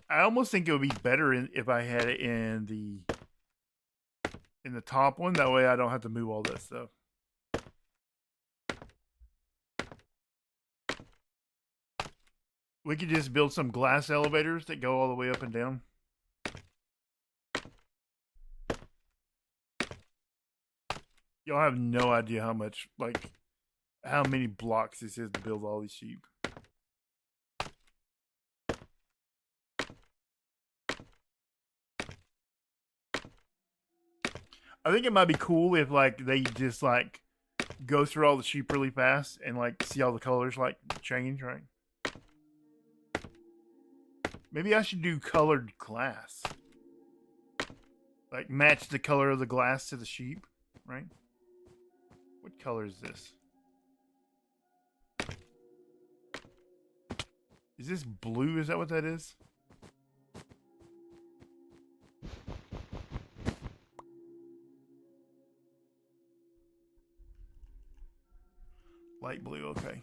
I almost think it would be better if I had it in the top one. That way I don't have to move all that stuff. We could just build some glass elevators that go all the way up and down. Y'all have no idea how much, like, how many blocks this is to build all these sheep. I think it might be cool if, like, they just, like, go through all the sheep really fast and, like, see all the colors, like, change, right? Maybe I should do colored glass. Like, match the color of the glass to the sheep, right? What color is this? Is this blue? Is that what that is? Light blue, okay.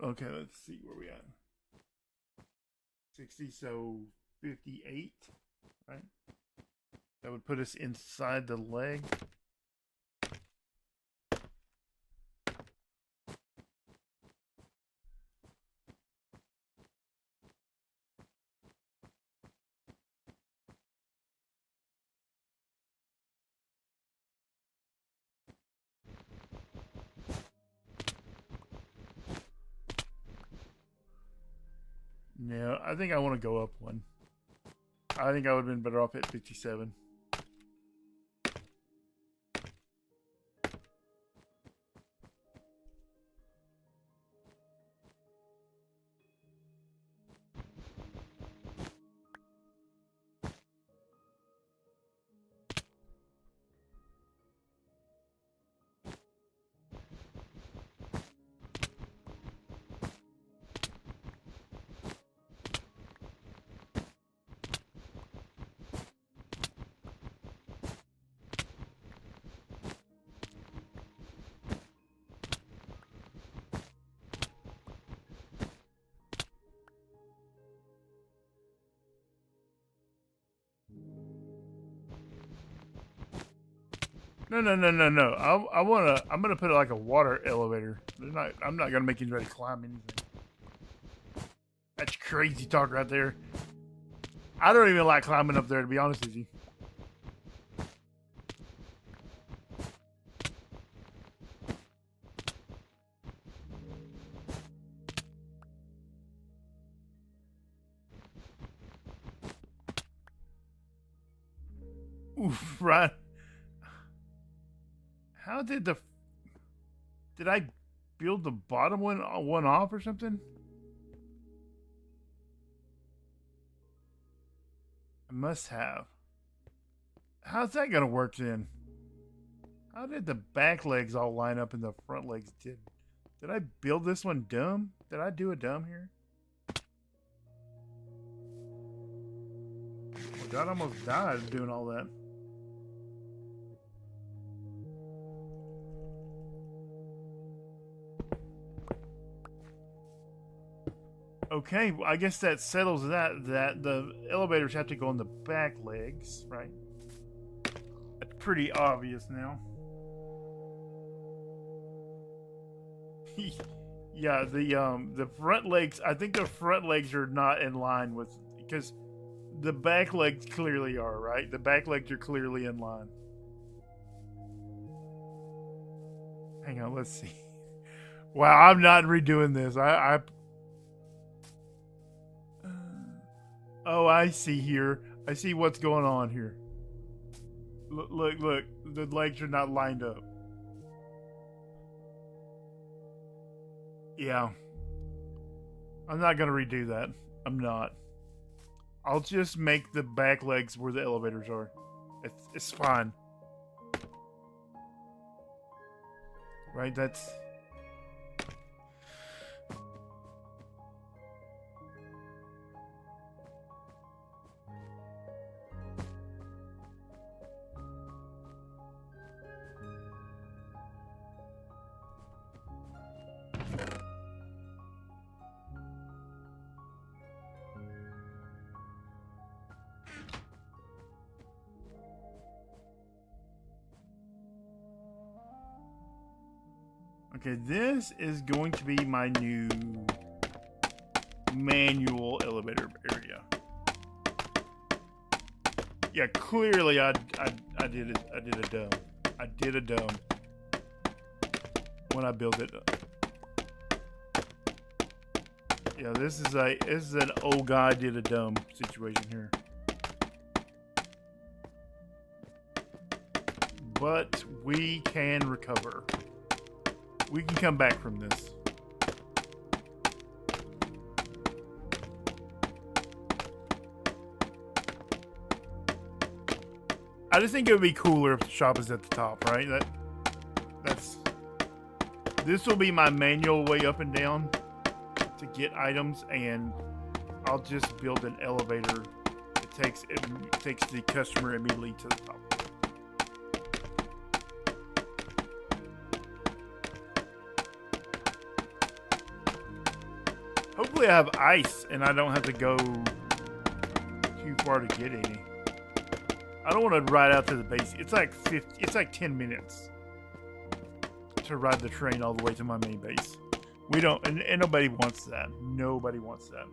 Okay, let's see where we at. 60, so 58, right? That would put us inside the leg. No, I think I want to go up one. I think I would have been better off at 57. No, no, no, no, no. I'm gonna put it like a water elevator. I'm not gonna make anybody climb anything. That's crazy talk right there. I don't even like climbing up there, to be honest with you. Oof, right. How did I build the bottom one off or something? I must have. How's that gonna work then? How did the back legs all line up and the front legs did? Did I build this one dumb? Did I do a dumb here? Oh, God almost died doing all that. Okay, well, I guess that settles that the elevators have to go on the back legs, right? That's pretty obvious now. Yeah, the front legs, I think the front legs are not in line with, because the back legs clearly are, right? The back legs are clearly in line. Hang on, let's see. Wow, I'm not redoing this. Oh, I see here. I see what's going on here. Look, the legs are not lined up. Yeah. I'm not going to redo that. I'm not. I'll just make the back legs where the elevators are. It's fine. Right, that's... Okay, this is going to be my new manual elevator area. Yeah, clearly I did it. I did a dumb. I did a dumb when I built it. Yeah, this is an old guy did a dumb situation here. But we can recover. We can come back from this. I just think it would be cooler if the shop is at the top, right? This will be my manual way up and down to get items, and I'll just build an elevator. It takes the customer immediately to the top. Hopefully I have ice and I don't have to go too far to get any. I don't want to ride out to the base. It's like 10 minutes to ride the train all the way to my main base. We don't, and nobody wants that. Nobody wants that.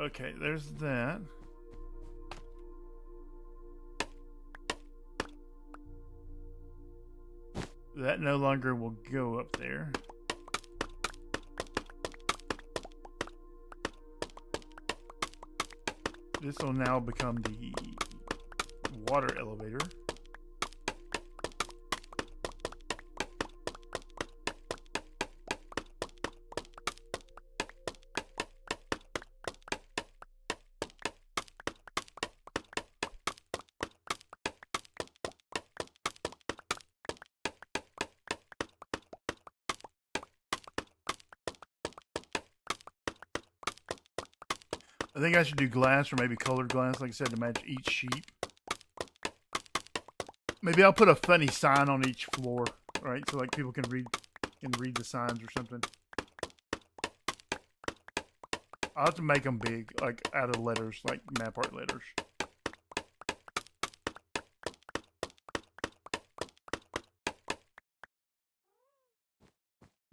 Okay, there's that. That no longer will go up there. This will now become the water elevator. I think I should do glass or maybe colored glass, like I said, to match each sheet. Maybe I'll put a funny sign on each floor, right? So like people can read the signs or something. I'll have to make them big, like out of letters, like map art letters.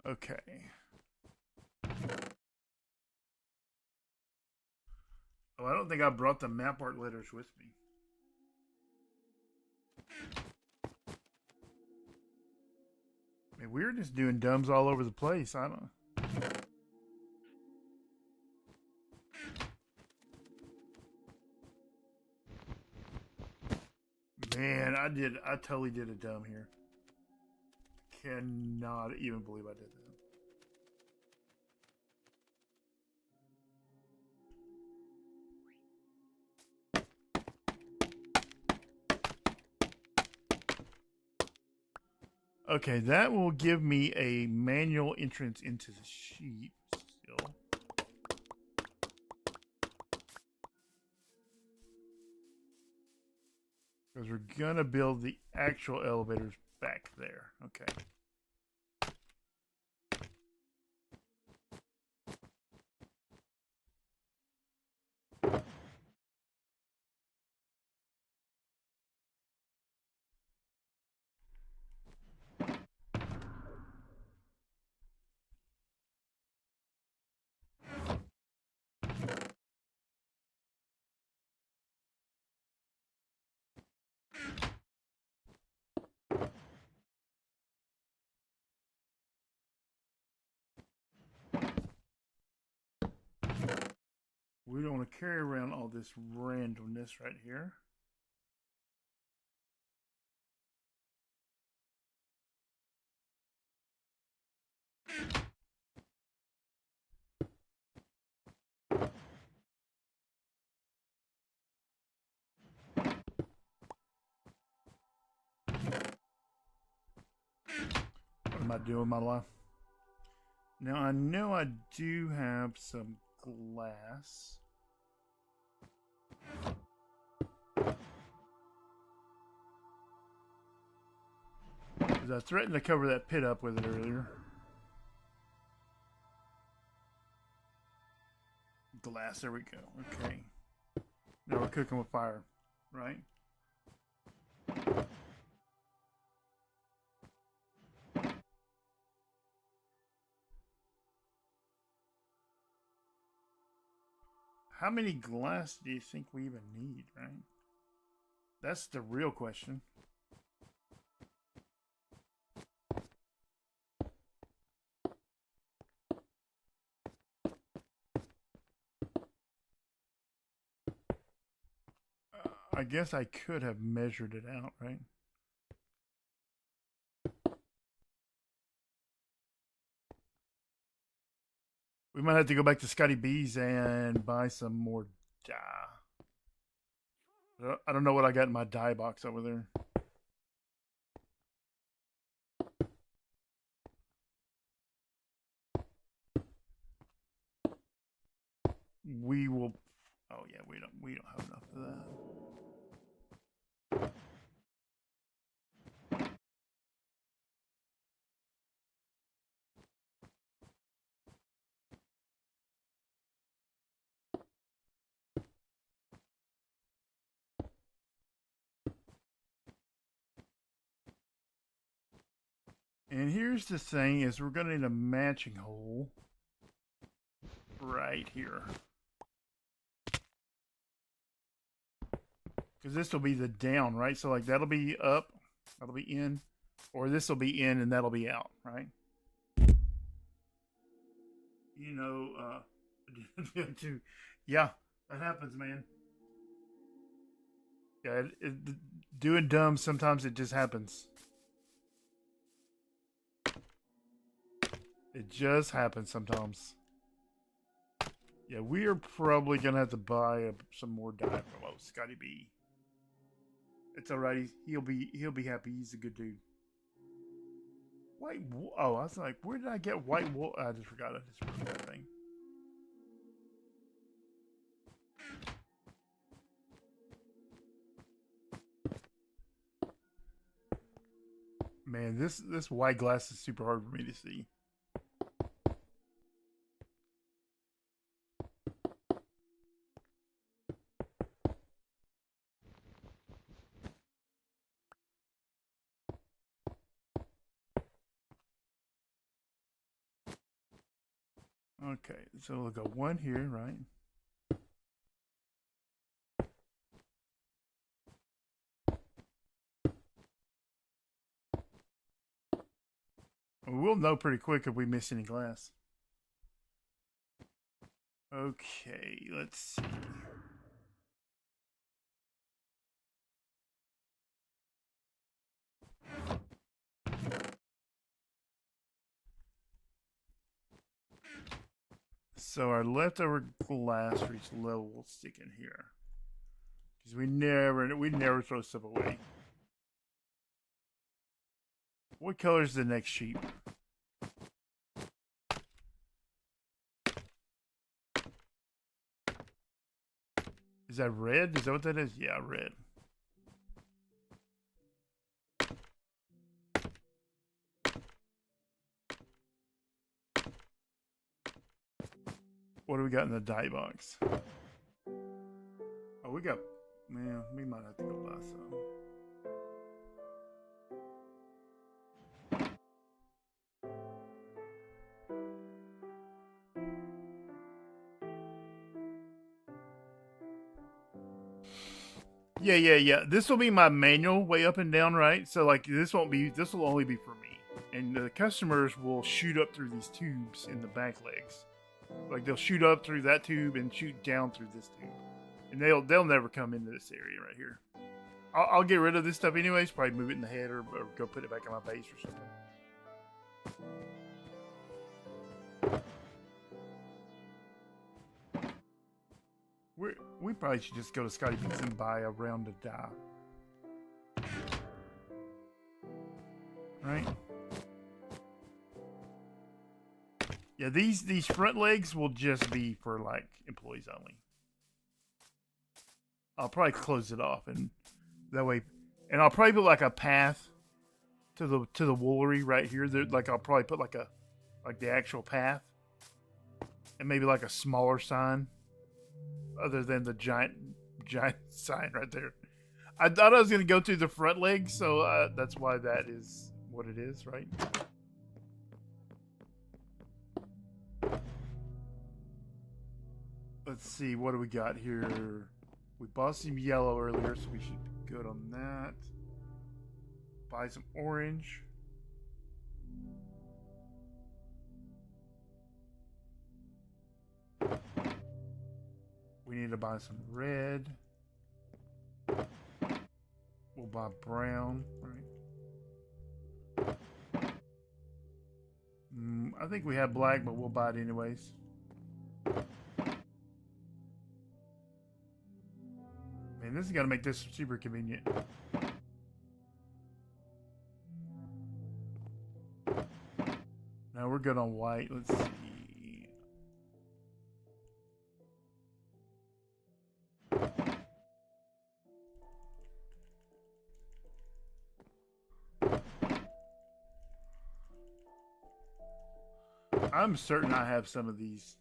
Okay. Oh, I don't think I brought the map art letters with me. I mean, we're just doing dumbs all over the place. I don't. Man, I totally did a dumb here. Cannot even believe I did that. Okay, that will give me a manual entrance into the sheet still. Because we're gonna build the actual elevators back there. Okay. We don't want to carry around all this randomness right here. What am I doing with my life? Now I know I do have some glass. Because I threatened to cover that pit up with it earlier. Glass, there we go. Okay. Now we're cooking with fire, right? How many glass do you think we even need, right? That's the real question. I guess I could have measured it out, right? We might have to go back to Scotty B's and buy some more dye. I don't know what I got in my dye box over there. We will. Oh yeah, we don't have enough of that. And here's the thing: is we're gonna need a matching hole right here. Because this will be the down, right? So like that'll be up, that'll be in, or this will be in and that'll be out, right? You know, yeah, that happens, man. Yeah, doing dumb, sometimes it just happens. It just happens sometimes. Yeah, we are probably gonna have to buy some more dye from Scotty B. It's alright. He'll be happy. He's a good dude. White wool. Oh, I was like, where did I get white wool? I just forgot. I just forgot that thing. Man, this white glass is super hard for me to see. Okay, so we'll go one here, right? We'll know pretty quick if we miss any glass. Okay, let's see. So our leftover glass for each level will stick in here. Because we never throw stuff away. What color is the next sheep? Is that red? Is that what that is? Yeah, red. What do we got in the dye box? Oh, we got... Man, we might have to go buy some. Yeah. This will be my manual way up and down, right? So like this will only be for me. And the customers will shoot up through these tubes in the back legs. Like they'll shoot up through that tube and shoot down through this tube. And they'll never come into this area right here. I'll get rid of this stuff anyways, probably move it in the head or go put it back on my base or something. We probably should just go to Scotty Beats and buy a round of dye. Right? Yeah, these front legs will just be for like employees only. I'll probably close it off and that way, and I'll probably put like a path to the woolery right here. Like I'll probably put like the actual path, and maybe like a smaller sign, other than the giant sign right there. I thought I was gonna go through the front leg, so that's why that is what it is, right? Let's see, what do we got here? We bought some yellow earlier, so we should be good on that. Buy some orange. We need to buy some red. We'll buy brown, right? I think we have black, but we'll buy it anyways. Man, this is gonna make this super convenient. Now we're good on white. Let's see. I'm certain I have some of these.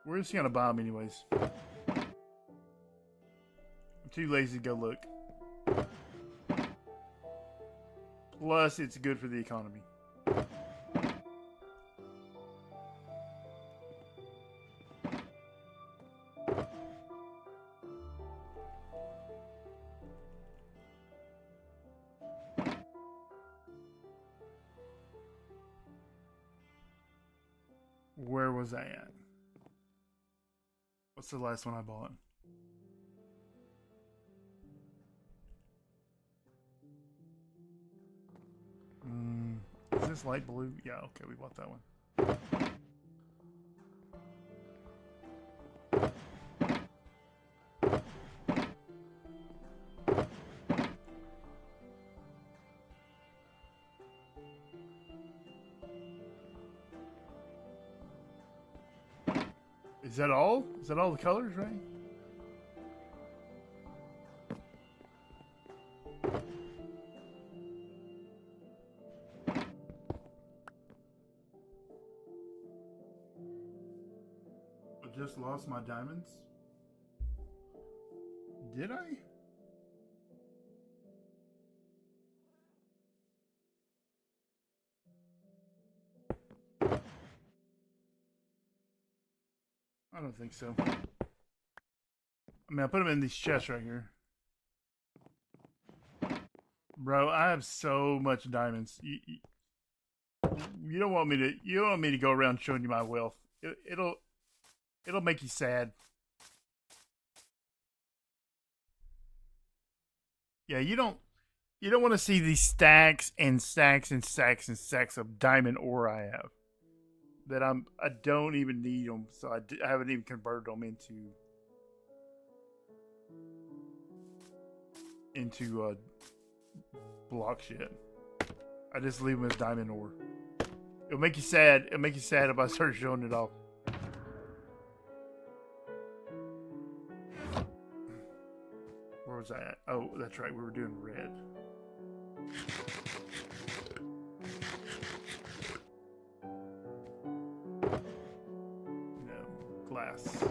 We're just gonna buy them anyways. I'm too lazy to go look. Plus, it's good for the economy. Where was I at? What's the last one I bought? Is this light blue? Yeah, okay, we bought that one. Is that all? Is that all the colors, right? I just lost my diamonds. Did I? I don't think so. I mean, I put them in these chests right here. Bro, I have so much diamonds. You don't want me to. You don't want me to go around showing you my wealth. It'll make you sad. Yeah, you don't want to see these stacks and stacks and stacks and stacks of diamond ore I have. That I don't even need them, so I haven't even converted them into block shit. I just leave them as diamond ore. It'll make you sad. It'll make you sad if I start showing it off. Where was I at? Oh, that's right. We were doing red. No, glass.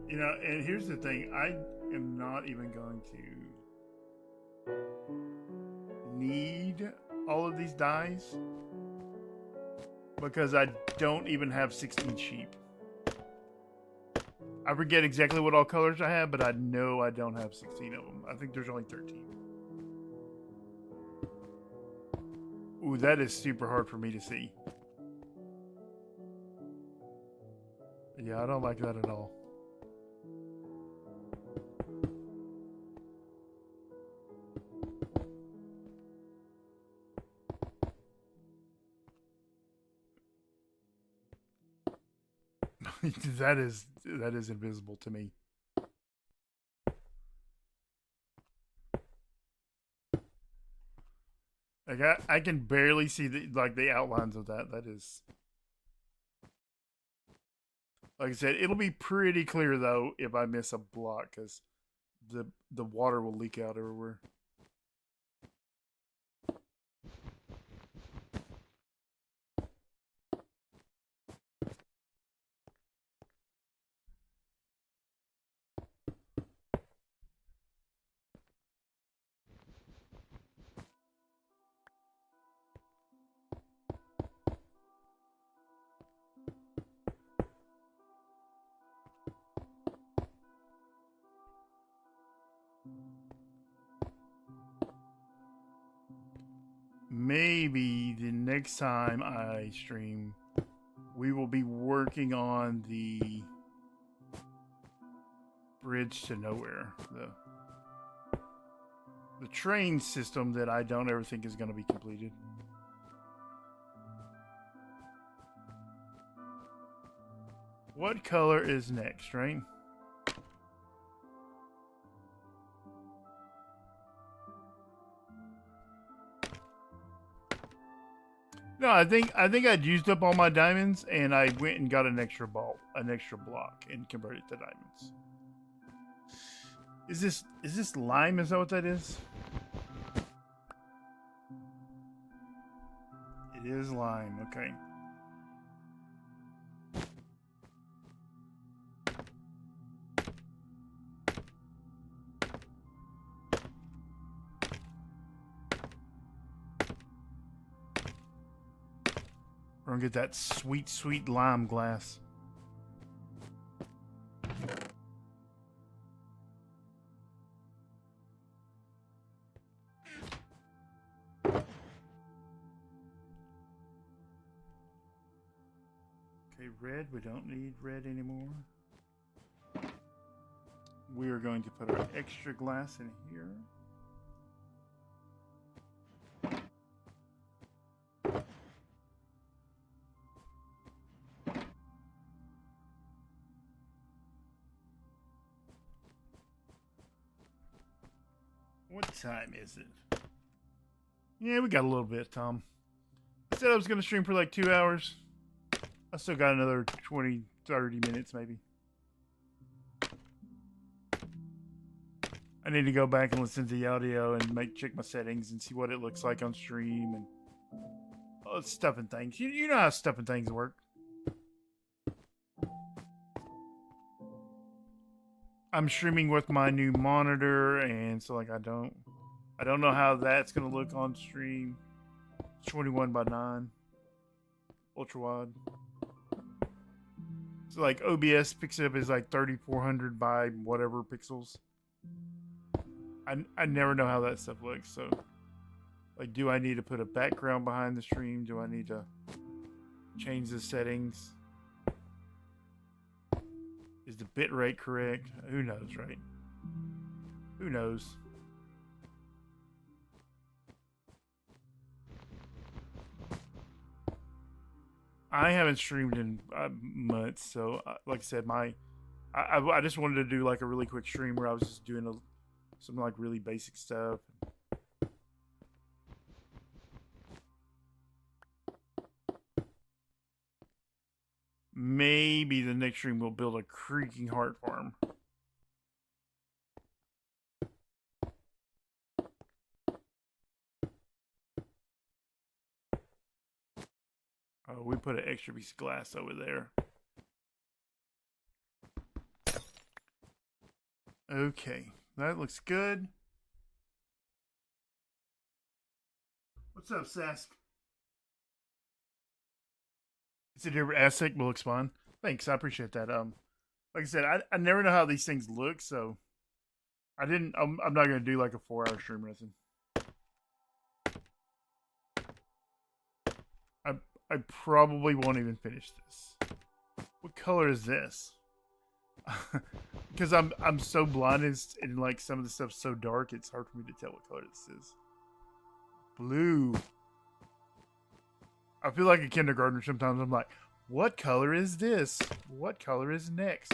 You know, and here's the thing. I am not even going to need all of these dyes because I don't even have 16 sheep. I forget exactly what all colors I have, but I know I don't have 16 of them. I think there's only 13. Ooh, that is super hard for me to see. Yeah, I don't like that at all. that is invisible to me. Like I can barely see the outlines of that. That is, like I said, it'll be pretty clear though if I miss a block because the water will leak out everywhere. Maybe the next time I stream, we will be working on the bridge to nowhere. The train system that I don't ever think is going to be completed. What color is next, right? No, I think I'd used up all my diamonds, and I went and got an extra block, and converted to diamonds. Is this lime? Is that what that is? It is lime. Okay. We're gonna get that sweet, sweet lime glass. Okay, red. We don't need red anymore. We are going to put our extra glass in here. What time is it? Yeah, we got a little bit, Tom. I said I was going to stream for like 2 hours. I still got another 20, 30 minutes maybe. I need to go back and listen to the audio and check my settings and see what it looks like on stream and stuff and things. You know how stuff and things work. I'm streaming with my new monitor, and so like I don't know how that's gonna look on stream. It's 21:9, ultra wide. So like OBS picks it up as like 3400 by whatever pixels. I never know how that stuff looks. So like, do I need to put a background behind the stream? Do I need to change the settings? Is the bitrate correct? Who knows, right? Who knows? I haven't streamed in months, so like I said, I just wanted to do like a really quick stream where I was just doing some like really basic stuff. Maybe the next stream we'll build a creaking heart farm. Oh, we put an extra piece of glass over there. Okay, that looks good. What's up, Sask? It's a different aspect, but looks fun. Thanks, I appreciate that. Like I said, I never know how these things look, so I'm not gonna do like a 4-hour stream or anything. I probably won't even finish this. What color is this? Because I'm so blinded and like some of the stuff's so dark, it's hard for me to tell what color this is. Blue. I feel like a kindergartner sometimes. I'm like, what color is this? What color is next?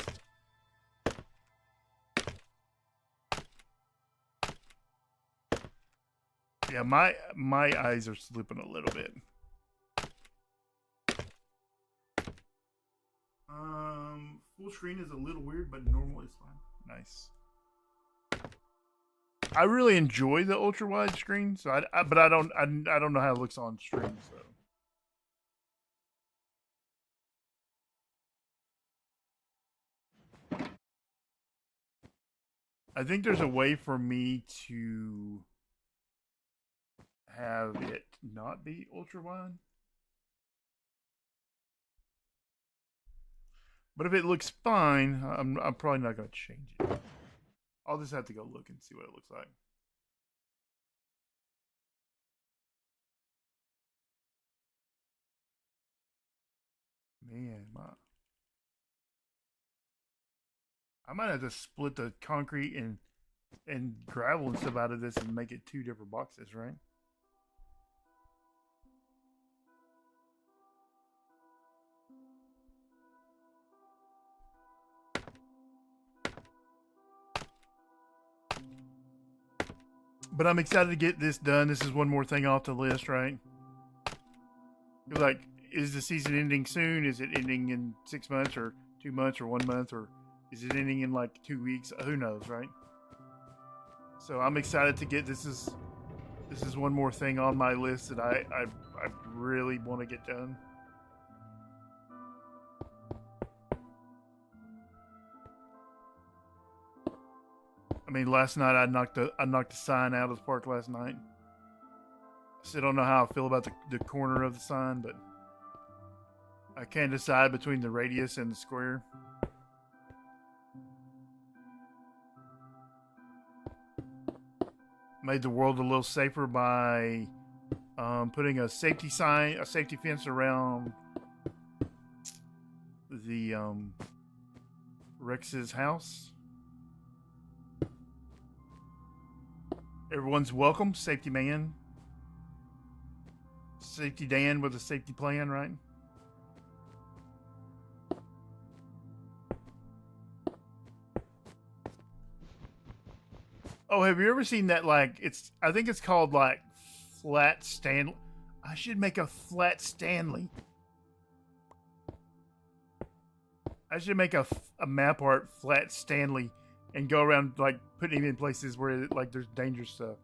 Yeah, my eyes are slipping a little bit. Full screen is a little weird, but normal is fine. Nice. I really enjoy the ultra wide screen, so but I don't know how it looks on stream. So I think there's a way for me to have it not be ultra wide. But if it looks fine, I'm probably not going to change it. I'll just have to go look and see what it looks like. Man, I might have to split the concrete and gravel and stuff out of this and make it 2 different boxes, right? But I'm excited to get this done. This is one more thing off the list, right? Like, is the season ending soon? Is it ending in 6 months or 2 months or 1 month? Or is it ending in like 2 weeks? Who knows, right? So I'm excited to get this is one more thing on my list that I really want to get done. I mean, last night I knocked the sign out of the park last night. I still don't know how I feel about the corner of the sign, but I can't decide between the radius and the square. Made the world a little safer by putting a safety fence around the Rex's house. Everyone's welcome. Safety man. Safety Dan with a safety plan, right? Oh, have you ever seen that? Like, I think it's called like Flat Stanley. I should make a Flat Stanley. I should make a map art Flat Stanley and go around like putting him in places where like there's dangerous stuff.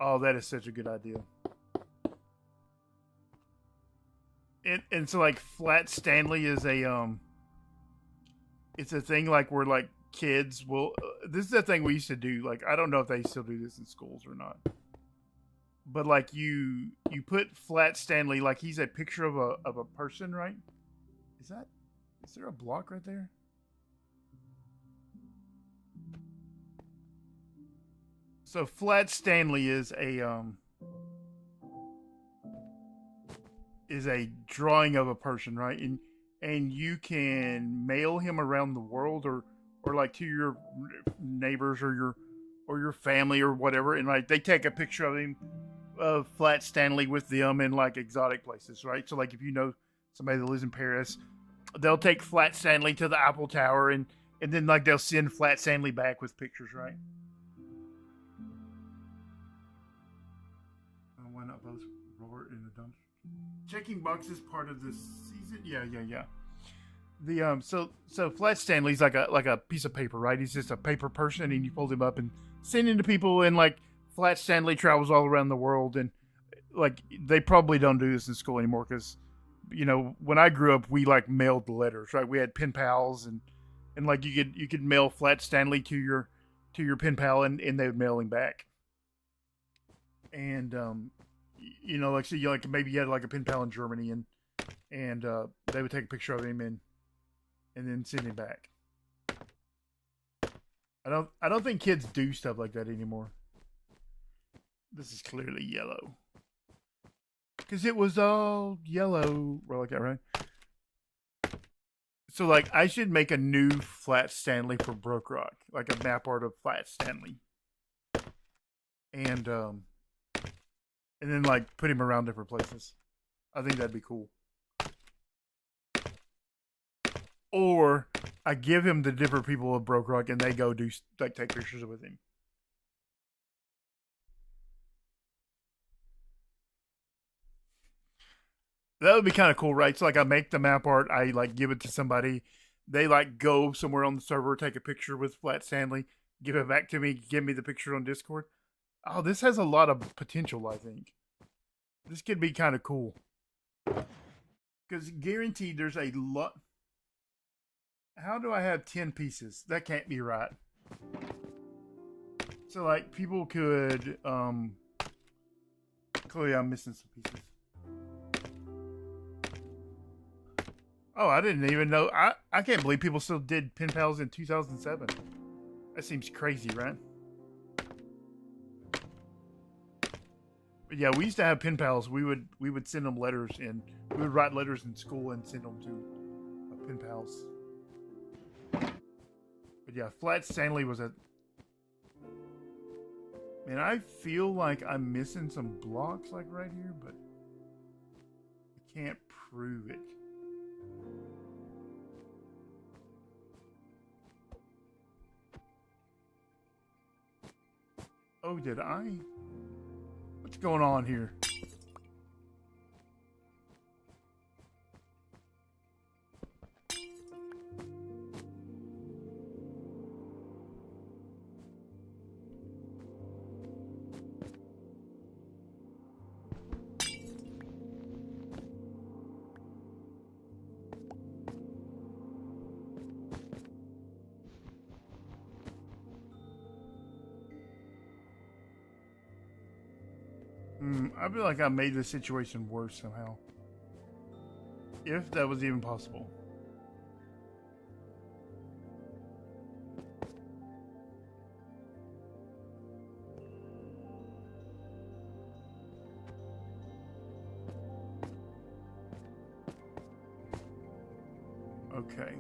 Oh, that is such a good idea. And so like Flat Stanley is it's a thing like where like kids will. This is a thing we used to do. Like I don't know if they still do this in schools or not. But like you put Flat Stanley, like he's a picture of a person, right? Is there a block right there? So Flat Stanley is a drawing of a person, right? And you can mail him around the world or like to your neighbors or your family or whatever, and like they take a picture of him of Flat Stanley with them in like exotic places, right? So like if you know somebody that lives in Paris, they'll take Flat Stanley to the Eiffel Tower and then like they'll send Flat Stanley back with pictures, right? Why not both roar in the dumpster? Checking boxes part of the season? Yeah. The so Flat Stanley's like a piece of paper, right? He's just a paper person, and you fold him up and send him to people, and like Flat Stanley travels all around the world, and like they probably don't do this in school anymore because you know when I grew up we like mailed the letters, right? We had pen pals and like you could mail Flat Stanley to your pen pal and they would mail him back. And you know, like so you like maybe you had like a pen pal in Germany and they would take a picture of him and then send him back. I don't think kids do stuff like that anymore. This is clearly yellow. Because it was all yellow. We're like that, right? So, like, I should make a new Flat Stanley for BrokeRock. Like a map art of Flat Stanley. And then, like, put him around different places. I think that'd be cool. Or I give him the different people of BrokeRock and they go do, like, take pictures with him. That would be kind of cool, right? So, like, I make the map art, I, like, give it to somebody. They, like, go somewhere on the server, take a picture with Flat Stanley, give it back to me, give me the picture on Discord. Oh, this has a lot of potential, I think. This could be kind of cool. Because guaranteed there's a lot. How do I have 10 pieces? That can't be right. So, like, people could, clearly I'm missing some pieces. Oh, I didn't even know. I can't believe people still did pen pals in 2007. That seems crazy, right? But yeah, we used to have pen pals. We would send them letters, and we would write letters in school and send them to pen pals. But yeah, Flat Stanley was a. Man, I feel like I'm missing some blocks, like right here, but I can't prove it. Oh, did I? What's going on here? I feel like I made the situation worse somehow. If that was even possible. Okay.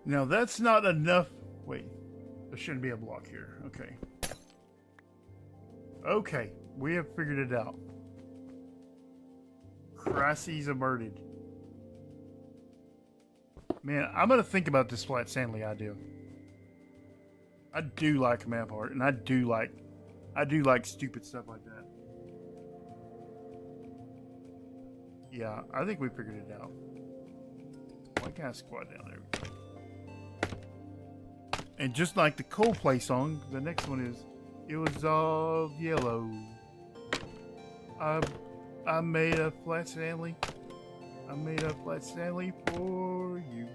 Now that's not enough. Wait, there shouldn't be a block here. Okay. Okay, we have figured it out. Crises averted. Man, I'm gonna think about this flat Stanley idea. I do like map art, and I do like stupid stuff like that. Yeah, I think we figured it out. Why can't I squat down there? And just like the Coldplay song, the next one is, it was all yellow. I made a flat Stanley. I made a flat Stanley for you.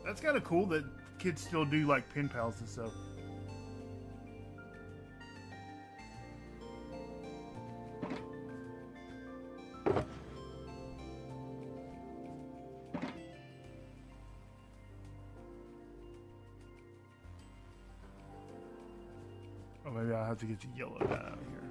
That's kind of cool that kids still do like pen pals and stuff. Oh, maybe I'll have to get the yellow guy out of here.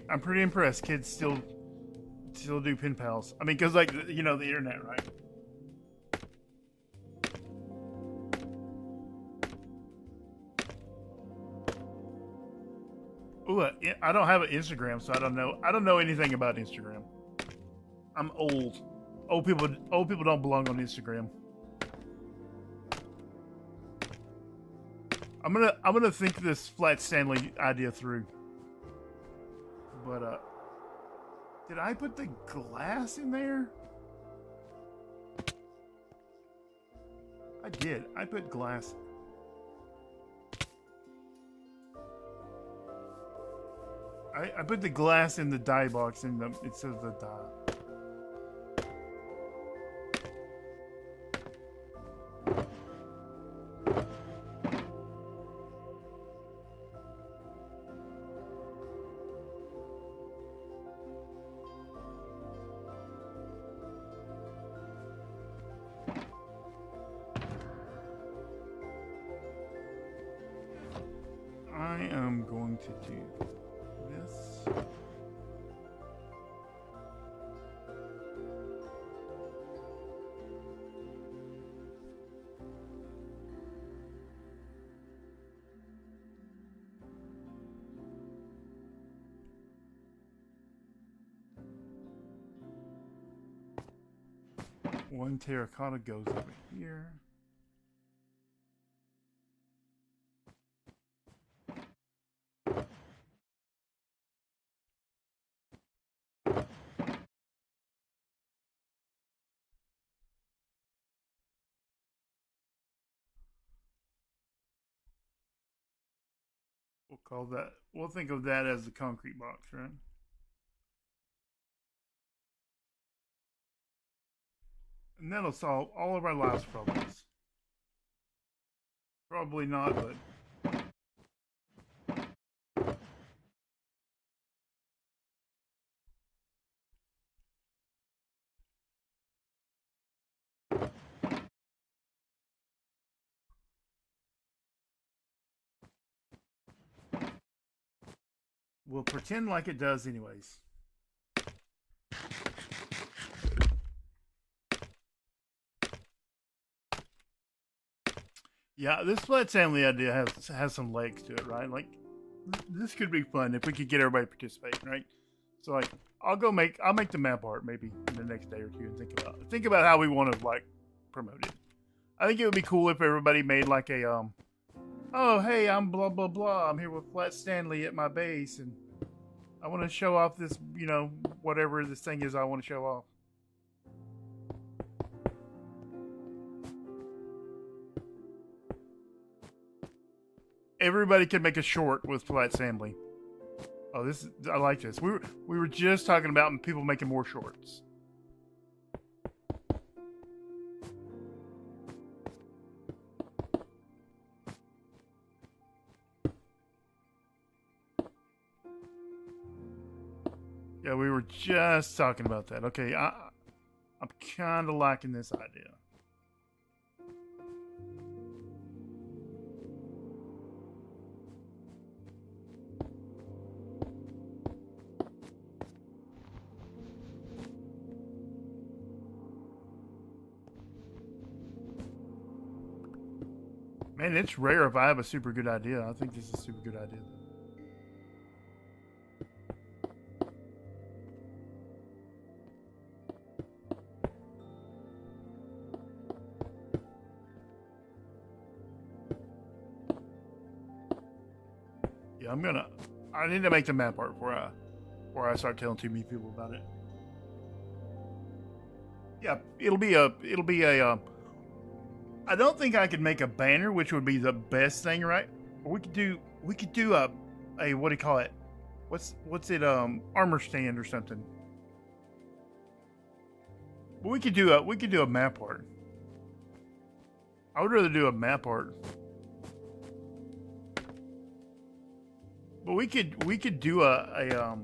I'm pretty impressed. Kids still do pen pals. I mean, cause like you know the internet, right? Ooh, I don't have an Instagram, so I don't know anything about Instagram. I'm old. Old people don't belong on Instagram. I'm gonna think this flat Stanley idea through. But did I put the glass in there? I did. I put glass. I put the glass in the die box in the instead of the die. I am going to do this. One terracotta goes over here. We'll think of that as the concrete box, right? And that'll solve all of our last problems. Probably not, but we'll pretend like it does anyways. Yeah, this flat Stanley idea has some legs to it, right? Like, this could be fun if we could get everybody participating, right? So like, I'll make the map art maybe in the next day or two and think about how we want to like promote it. I think it would be cool if everybody made like a oh hey, I'm blah blah blah. I'm here with Flat Stanley at my base, and I want to show off this, you know, whatever this thing is I want to show off. everybody can make a short with flat assembly. Oh, I like this. We were just talking about people making more shorts. Yeah, we were just talking about that. Okay, I'm kind of liking this idea. Man, it's rare if I have a super good idea. I think this is a super good idea. Yeah, I need to make the map art before I start telling too many people about it. Yeah, it'll be a I don't think I could make a banner, which would be the best thing, right? Or we could do a what do you call it? What's it armor stand or something. But we could do a map art. I would rather do a map art. But we could do a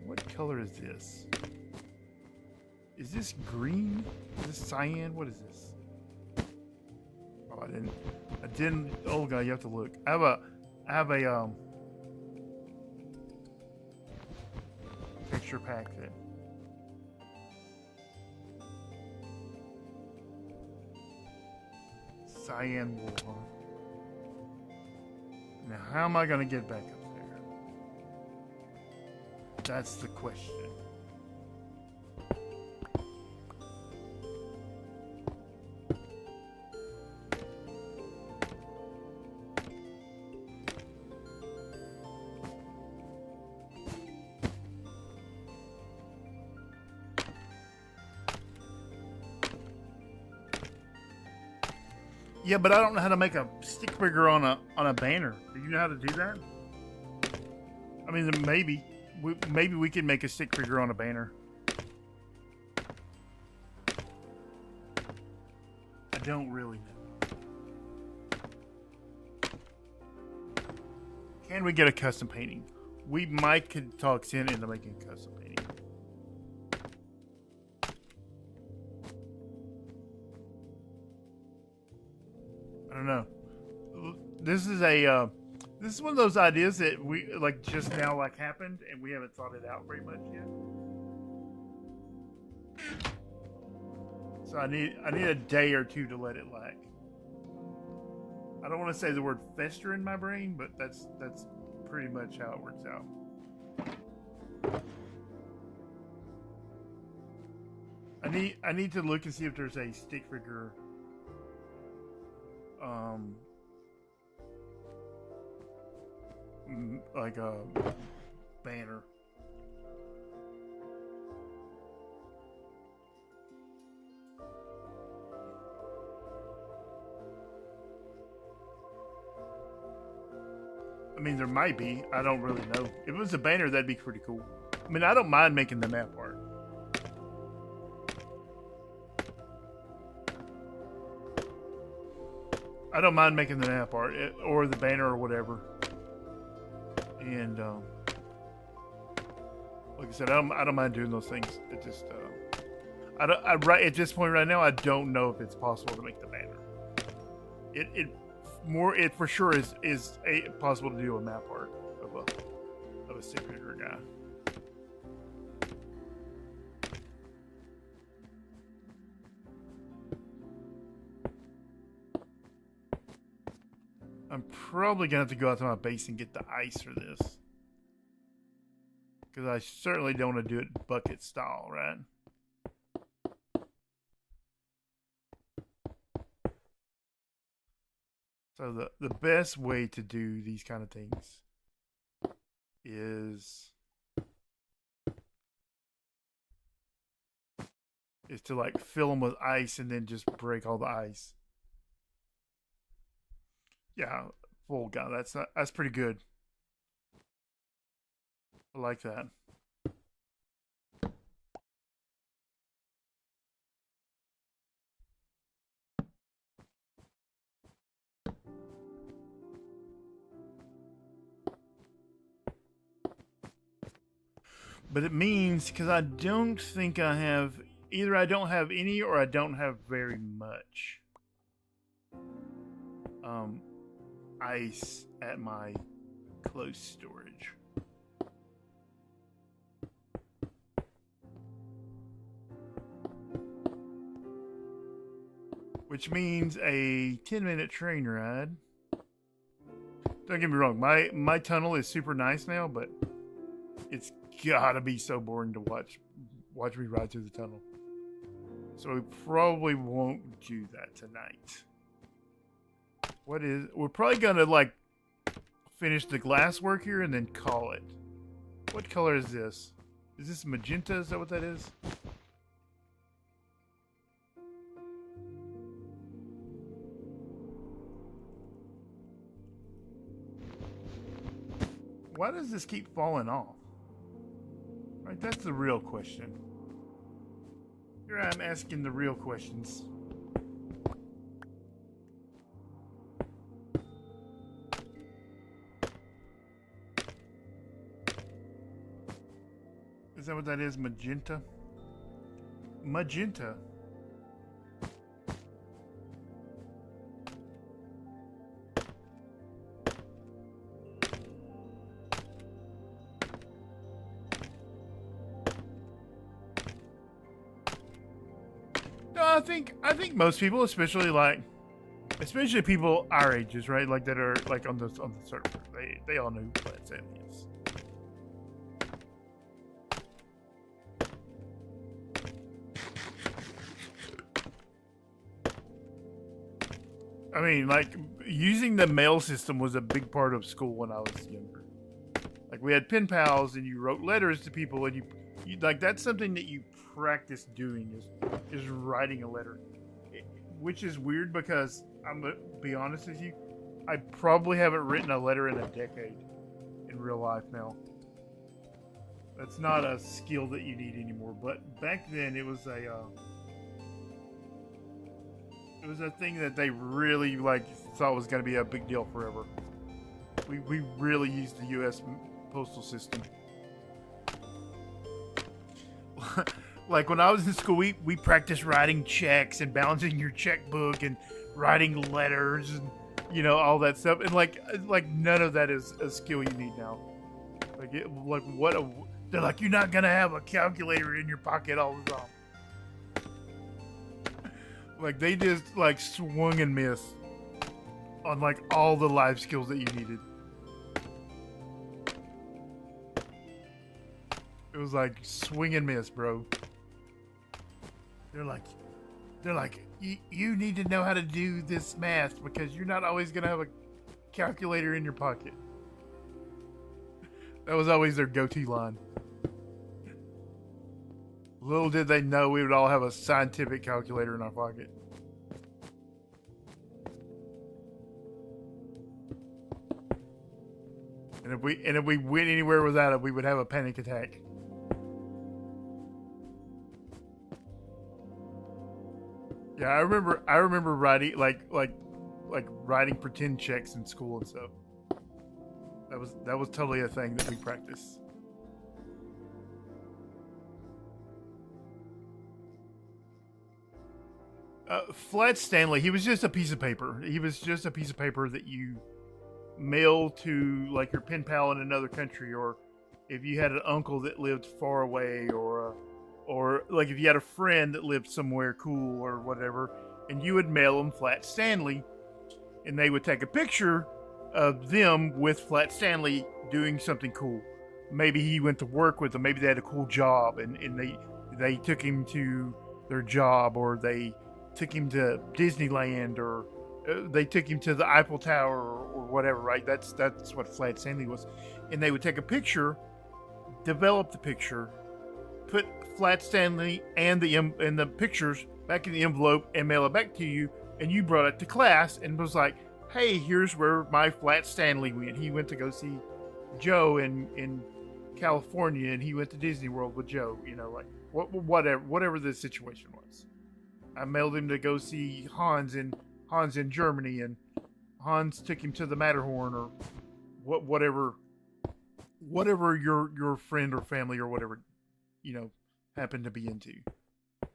what color is this? Is this green? Is this cyan? What is this? Oh, I didn't. Oh god, you have to look. I have a picture pack there. Cyan wool. Huh? Now, how am I gonna get back up there? That's the question. Yeah, but I don't know how to make a stick figure on a banner. Do you know how to do that? I mean, maybe we can make a stick figure on a banner. I don't really know. Can we get a custom painting? We might could talk Sin into making a custom painting. I don't know. This is one of those ideas that we like just now happened and we haven't thought it out very much yet. So I need a day or two to let it I don't want to say the word fester in my brain, but that's pretty much how it works out. I need to look and see if there's a stick figure like a banner. I mean, there might be. I don't really know. If it was a banner, that'd be pretty cool. I mean, I don't mind making the map art. I don't mind making the map art or the banner or whatever. And like I said, I don't mind doing those things. It just right at this point right now, I don't know if it's possible to make the banner. It for sure is possible to do a map art of a stick figure guy. I'm probably gonna have to go out to my base and get the ice for this, because I certainly don't want to do it bucket style, right? So the best way to do these kind of things is to fill them with ice and then just break all the ice. Yeah, full gun. That's pretty good. I like that. But it means because I don't think I have either. I don't have any, or I don't have very much um, ice at my close storage. Which means a 10-minute train ride. Don't get me wrong, my tunnel is super nice now, but it's gotta be so boring to watch me ride through the tunnel. So we probably won't do that tonight. We're probably gonna like finish the glass work here and then call it. What color is this? Is this magenta? Is that what that is? Why does this keep falling off? Right, that's the real question. Here I'm asking the real questions. Is that what that is? Magenta? Magenta. I think most people, especially people our ages, right? Like that are like on the server, they all know who Flat Stanley is. I mean, like using the mail system was a big part of school when I was younger. Like we had pen pals, and you wrote letters to people, and you like that's something that you practice doing is writing a letter, which is weird because I'm gonna be honest with you, I probably haven't written a letter in a decade in real life now. That's not a skill that you need anymore, but back then it was a thing that they really like thought was going to be a big deal forever. We really used the U.S. postal system. Like when I was in school, we practiced writing checks and balancing your checkbook and writing letters and all that stuff. And like none of that is a skill you need now. They're like, you're not gonna have a calculator in your pocket all the time. Like they just like swung and missed on like all the life skills that you needed. It was like swing and miss, bro. They're like, you need to know how to do this math because you're not always gonna have a calculator in your pocket. That was always their go-to line. Little did they know we would all have a scientific calculator in our pocket. And if we went anywhere without it, we would have a panic attack. Yeah, I remember writing like writing pretend checks in school and stuff. That was totally a thing that we practiced. Flat Stanley, he was just a piece of paper. He was just a piece of paper that you mail to like your pen pal in another country, or if you had an uncle that lived far away, or like if you had a friend that lived somewhere cool or whatever, and you would mail them Flat Stanley, and they would take a picture of them with Flat Stanley doing something cool. Maybe he went to work with them. Maybe they had a cool job, and they took him to their job, or they took him to Disneyland, or they took him to the Eiffel Tower, or whatever. Right? That's what Flat Stanley was. And they would take a picture, develop the picture, put Flat Stanley and the pictures back in the envelope, and mail it back to you. And you brought it to class and was like, hey, here's where my Flat Stanley went. He went to go see Joe in California, and he went to Disney World with Joe. You know, like whatever the situation was. I mailed him to go see Hans in Germany, and Hans took him to the Matterhorn, or whatever your friend or family or whatever, you know, happened to be into.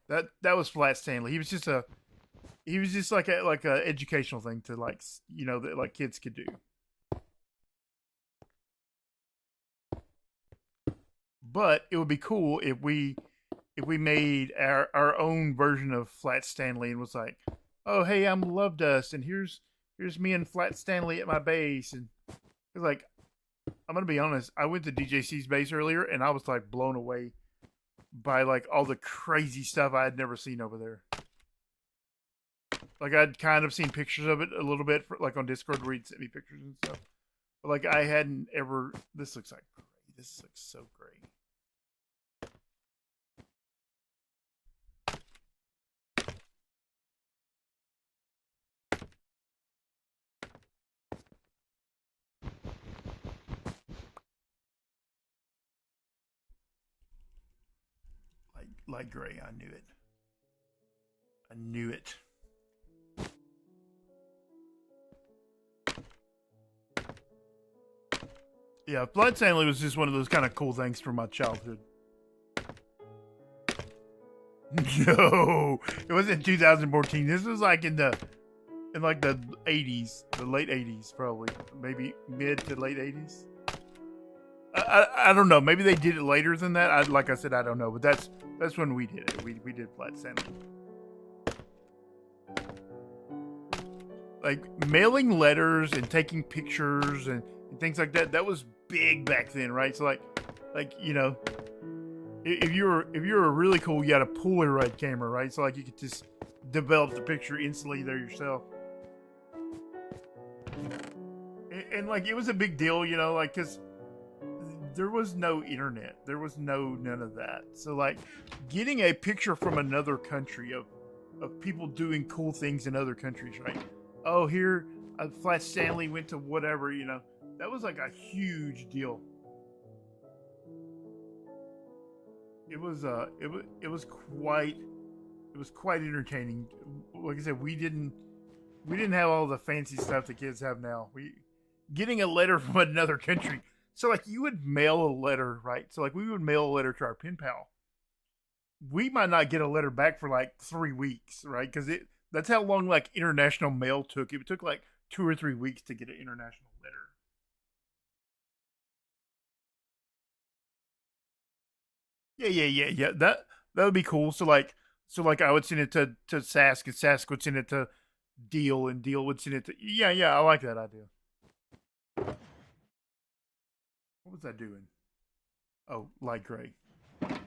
That was Flat Stanley. He was just like a educational thing to, like, you know, that like kids could do. But it would be cool if we made our own version of Flat Stanley and was like, oh hey, I'm Love Dust, and here's me and Flat Stanley at my base. And it's like, I'm gonna be honest, I went to DJC's base earlier and I was like blown away by like all the crazy stuff I had never seen over there. Like, I'd kind of seen pictures of it a little bit, like on Discord where he'd sent me pictures and stuff. But like, I hadn't ever. This looks like great. This looks so great. Light gray. I knew it. I knew it. Yeah, Flat Stanley was just one of those kind of cool things from my childhood. No, it wasn't 2014. This was like in like the 80s, the late 80s, probably, maybe mid to late 80s. I don't know. Maybe they did it later than that. Like I said, I don't know. But that's when we did it. We did Flat Stanley. Like, mailing letters and taking pictures and things like that. That was big back then, right? So like you know, if you're really cool, you had a Polaroid camera, right? So like, you could just develop the picture instantly there yourself. And like, it was a big deal, you know, like, because there was no internet. There was none of that. So like, getting a picture from another country of people doing cool things in other countries, right? Oh, here, Flat Stanley went to whatever, you know. That was like a huge deal. It was quite entertaining. Like I said, we didn't have all the fancy stuff the kids have now. Getting a letter from another country. So like, you would mail a letter, right? So like, we would mail a letter to our pen pal. We might not get a letter back for like 3 weeks, right? Because that's how long like international mail took. It took like 2 or 3 weeks to get an international letter. Yeah. That would be cool. So like, I would send it to Sask, and Sask would send it to Deal, and Deal would send it to. Yeah. I like that idea. What was I doing? Oh, light gray. I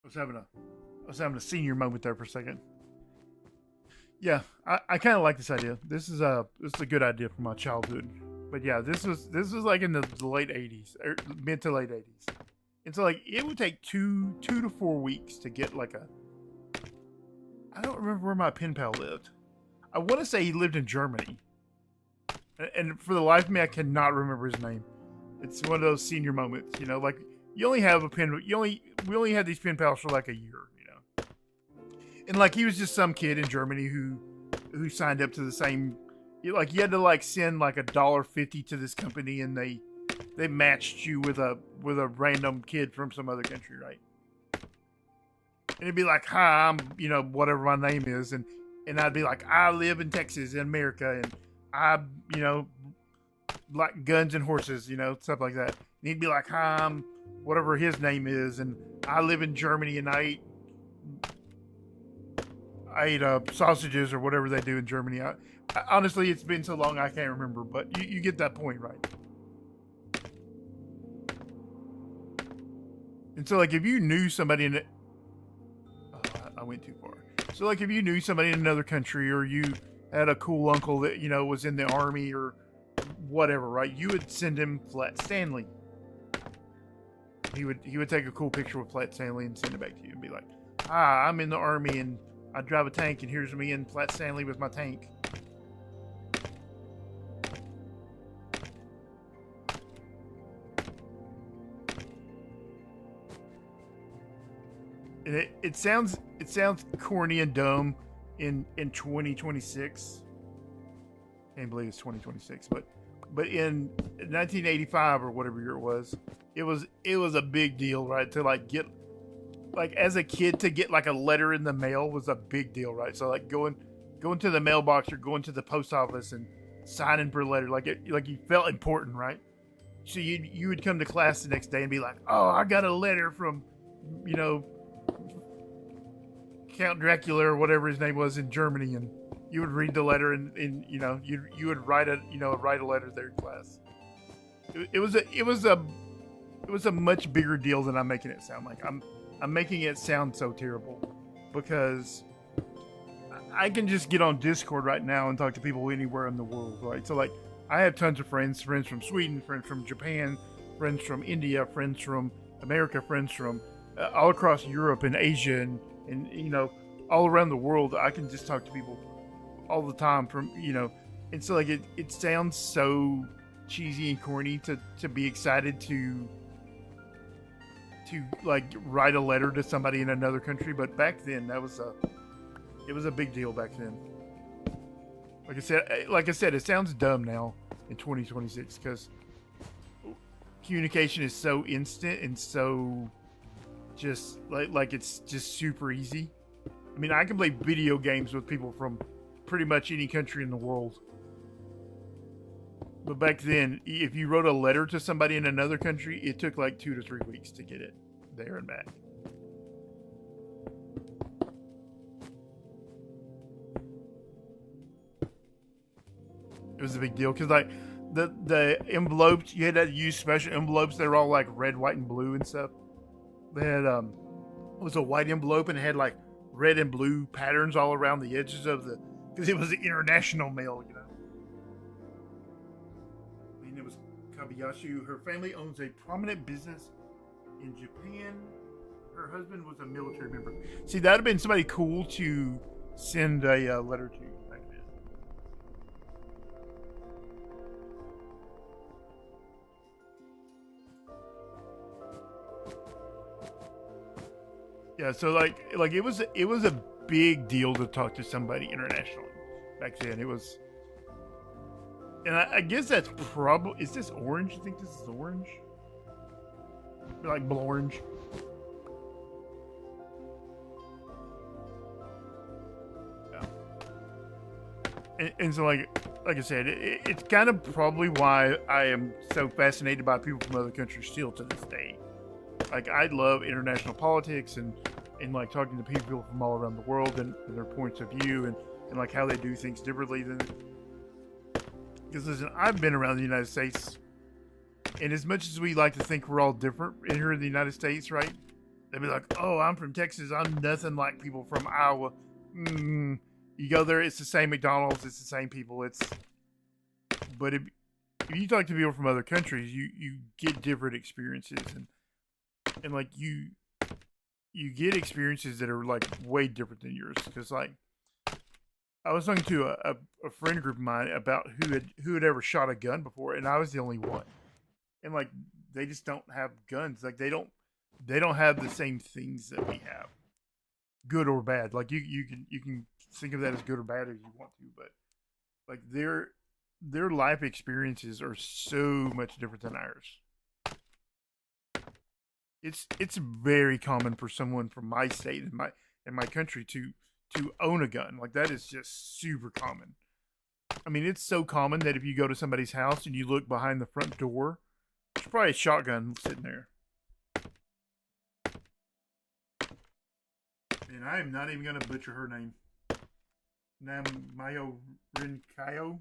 was having a senior moment there for a second. Yeah, I kind of like this idea. This is a good idea from my childhood. But yeah, this was like in the late 80s, or mid to late 80s. And so like, it would take 2 to 4 weeks to get like a. I don't remember where my pen pal lived. I want to say he lived in Germany. And for the life of me, I cannot remember his name. It's one of those senior moments, you know. Like, you only have a pen. We only had these pen pals for like a year, you know. And like, he was just some kid in Germany who signed up to the same. Like, you had to like send like $1.50 to this company, and they matched you with a random kid from some other country, right? And it'd be like, hi, I'm, you know, whatever my name is, and I'd be like, I live in Texas, in America, and I, you know, like guns and horses, you know, stuff like that. And he'd be like, hi, I'm whatever his name is, and I live in Germany, and I ate sausages or whatever they do in Germany. I, honestly, it's been so long I can't remember, but you get that point, right? And so, like, if you knew somebody in it, I went too far. So, like, if you knew somebody in another country, or you had a cool uncle that, you know, was in the army or whatever, right? You would send him Flat Stanley. He would take a cool picture with Flat Stanley and send it back to you and be like, "Hi, I'm in the army and I drive a tank, and here's me in Flat Stanley with my tank." And it sounds corny and dumb in 2026. Can't believe it's 2026, but in 1985 or whatever year it was a big deal, right? To like get like as a kid to get like a letter in the mail was a big deal, right? So like going to the mailbox or going to the post office and signing for a letter, like you felt important, right? So you would come to class the next day and be like, oh, I got a letter from, you know, Count Dracula or whatever his name was in Germany, and you would read the letter and you would write a letter there in class. It was a much bigger deal than I'm making it sound like. I'm making it sound so terrible because I can just get on Discord right now and talk to people anywhere in the world, right? So like I have tons of friends from Sweden, friends from Japan, friends from India, friends from America, friends from all across Europe and Asia and all around the world. I can just talk to people all the time from and so like it sounds so cheesy and corny to be excited to like write a letter to somebody in another country, but back then it was a big deal back then. Like I said, it sounds dumb now in 2026 because communication is so instant and so just like it's just super easy. I mean, I can play video games with people from pretty much any country in the world. But back then, if you wrote a letter to somebody in another country, it took like 2 to 3 weeks to get it there and back. It was a big deal because like the envelopes, you had to use special envelopes that were all like red, white, and blue and stuff. They had it was a white envelope and it had like red and blue patterns all around the edges of because it was an international mail, you know. And it was Kabayashi. Her family owns a prominent business in Japan. Her husband was a military member. See, that'd have been somebody cool to send a letter to back then. Yeah, so like it was a big deal to talk to somebody internationally back then. It was, and I guess that's probably. Is this orange? You think this is orange? Like orange? Yeah. And so like I said, it's kind of probably why I am so fascinated by people from other countries still to this day. Like I love international politics and like talking to people from all around the world and their points of view and like how they do things differently than. Because listen, I've been around the United States, and as much as we like to think we're all different in here in the United States, right? They'd be like, "Oh, I'm from Texas. I'm nothing like people from Iowa." You go there, it's the same McDonald's, it's the same people. But if you talk to people from other countries, you get different experiences and like you get experiences that are like way different than yours. Because like I was talking to a friend group of mine about who had ever shot a gun before, and I was the only one. And like they just don't have guns. Like they don't have the same things that we have, good or bad. Like you can think of that as good or bad if you want to, but like their life experiences are so much different than ours. It's very common for someone from my state and my country to own a gun. Like that is just super common. I mean, it's so common that if you go to somebody's house and you look behind the front door, there's probably a shotgun sitting there. And I am not even gonna butcher her name. Namayo Rinkayo.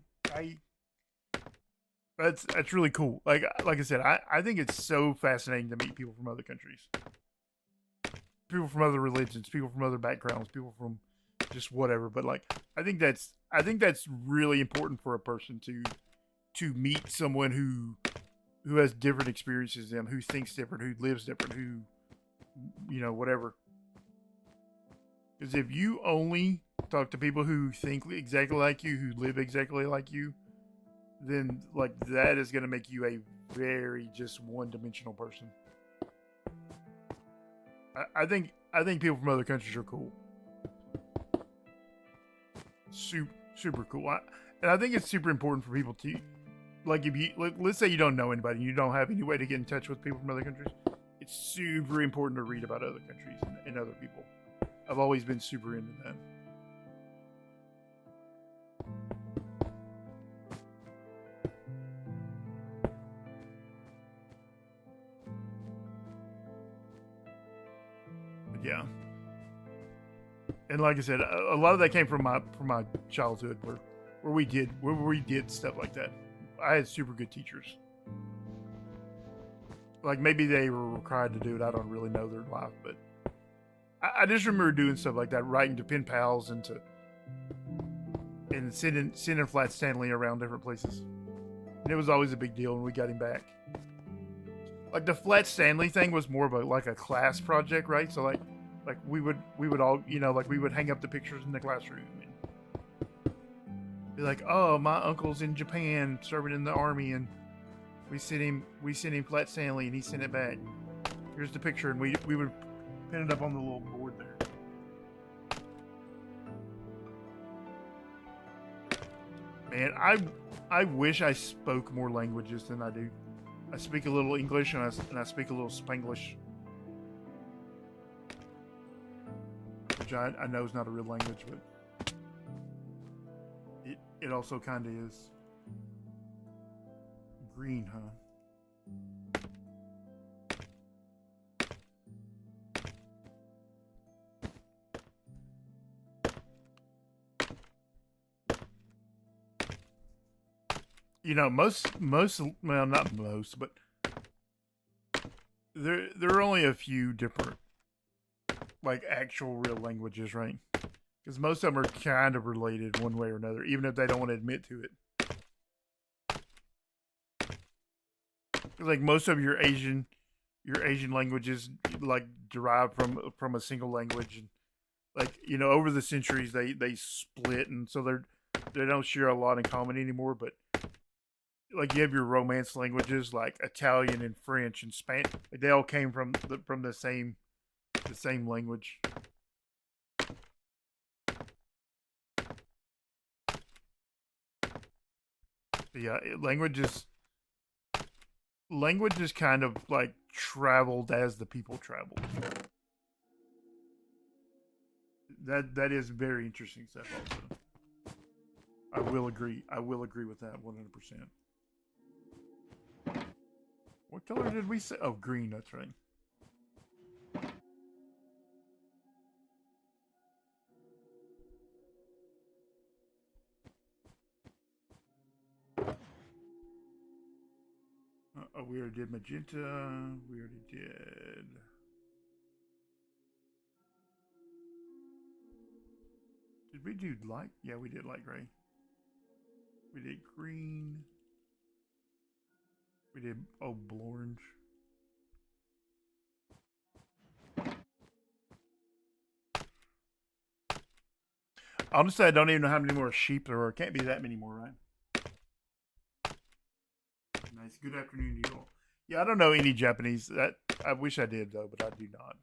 That's really cool. Like I said, I think it's so fascinating to meet people from other countries, people from other religions, people from other backgrounds, people from just whatever. But like, I think that's really important for a person to meet someone who has different experiences than them, who thinks different, who lives different, who whatever. Because if you only talk to people who think exactly like you, who live exactly like you, then like that is going to make you a very just one-dimensional person. I think I think people from other countries are cool. Super cool. And I think it's super important for people to, like, if you, let's say you don't know anybody, and you don't have any way to get in touch with people from other countries. It's super important to read about other countries and other people. I've always been super into that. But yeah. And like I said, a lot of that came from my childhood, where we did stuff like that. I had super good teachers. Like, maybe they were required to do it. I don't really know their life, but I just remember doing stuff like that, writing to pen pals and sending Flat Stanley around different places. And it was always a big deal when we got him back. Like, the Flat Stanley thing was more of a class project, right? So like we would all, like, we would hang up the pictures in the classroom and be like, oh, my uncle's in Japan serving in the army, and we sent him Flat Stanley, and he sent it back. Here's the picture, and we would pin it up on the little board there. Man, I wish I spoke more languages than I do. I speak a little English, and I speak a little Spanglish, which I know is not a real language, but it also kind of is. Green, huh? Well, not most, but there are only a few different, like, actual real languages, right? Because most of them are kind of related one way or another, even if they don't want to admit to it. Like, most of your Asian languages, like, derive from a single language, and, like, over the centuries they split, and so they don't share a lot in common anymore. But, like, you have your Romance languages, like Italian and French and Spanish. Like, they all came from the same language. But yeah, languages kind of, like, traveled as the people traveled. That is very interesting stuff also. I will agree with that 100%. What color did we say? Oh, green, that's right. Oh, we already did magenta. We already did. Did we do light? Yeah, we did light gray. We did green. We did, orange. Honestly, I don't even know how many more sheep there are. It can't be that many more, right? Nice. Good afternoon to you all. Yeah, I don't know any Japanese. I wish I did, though, but I do not.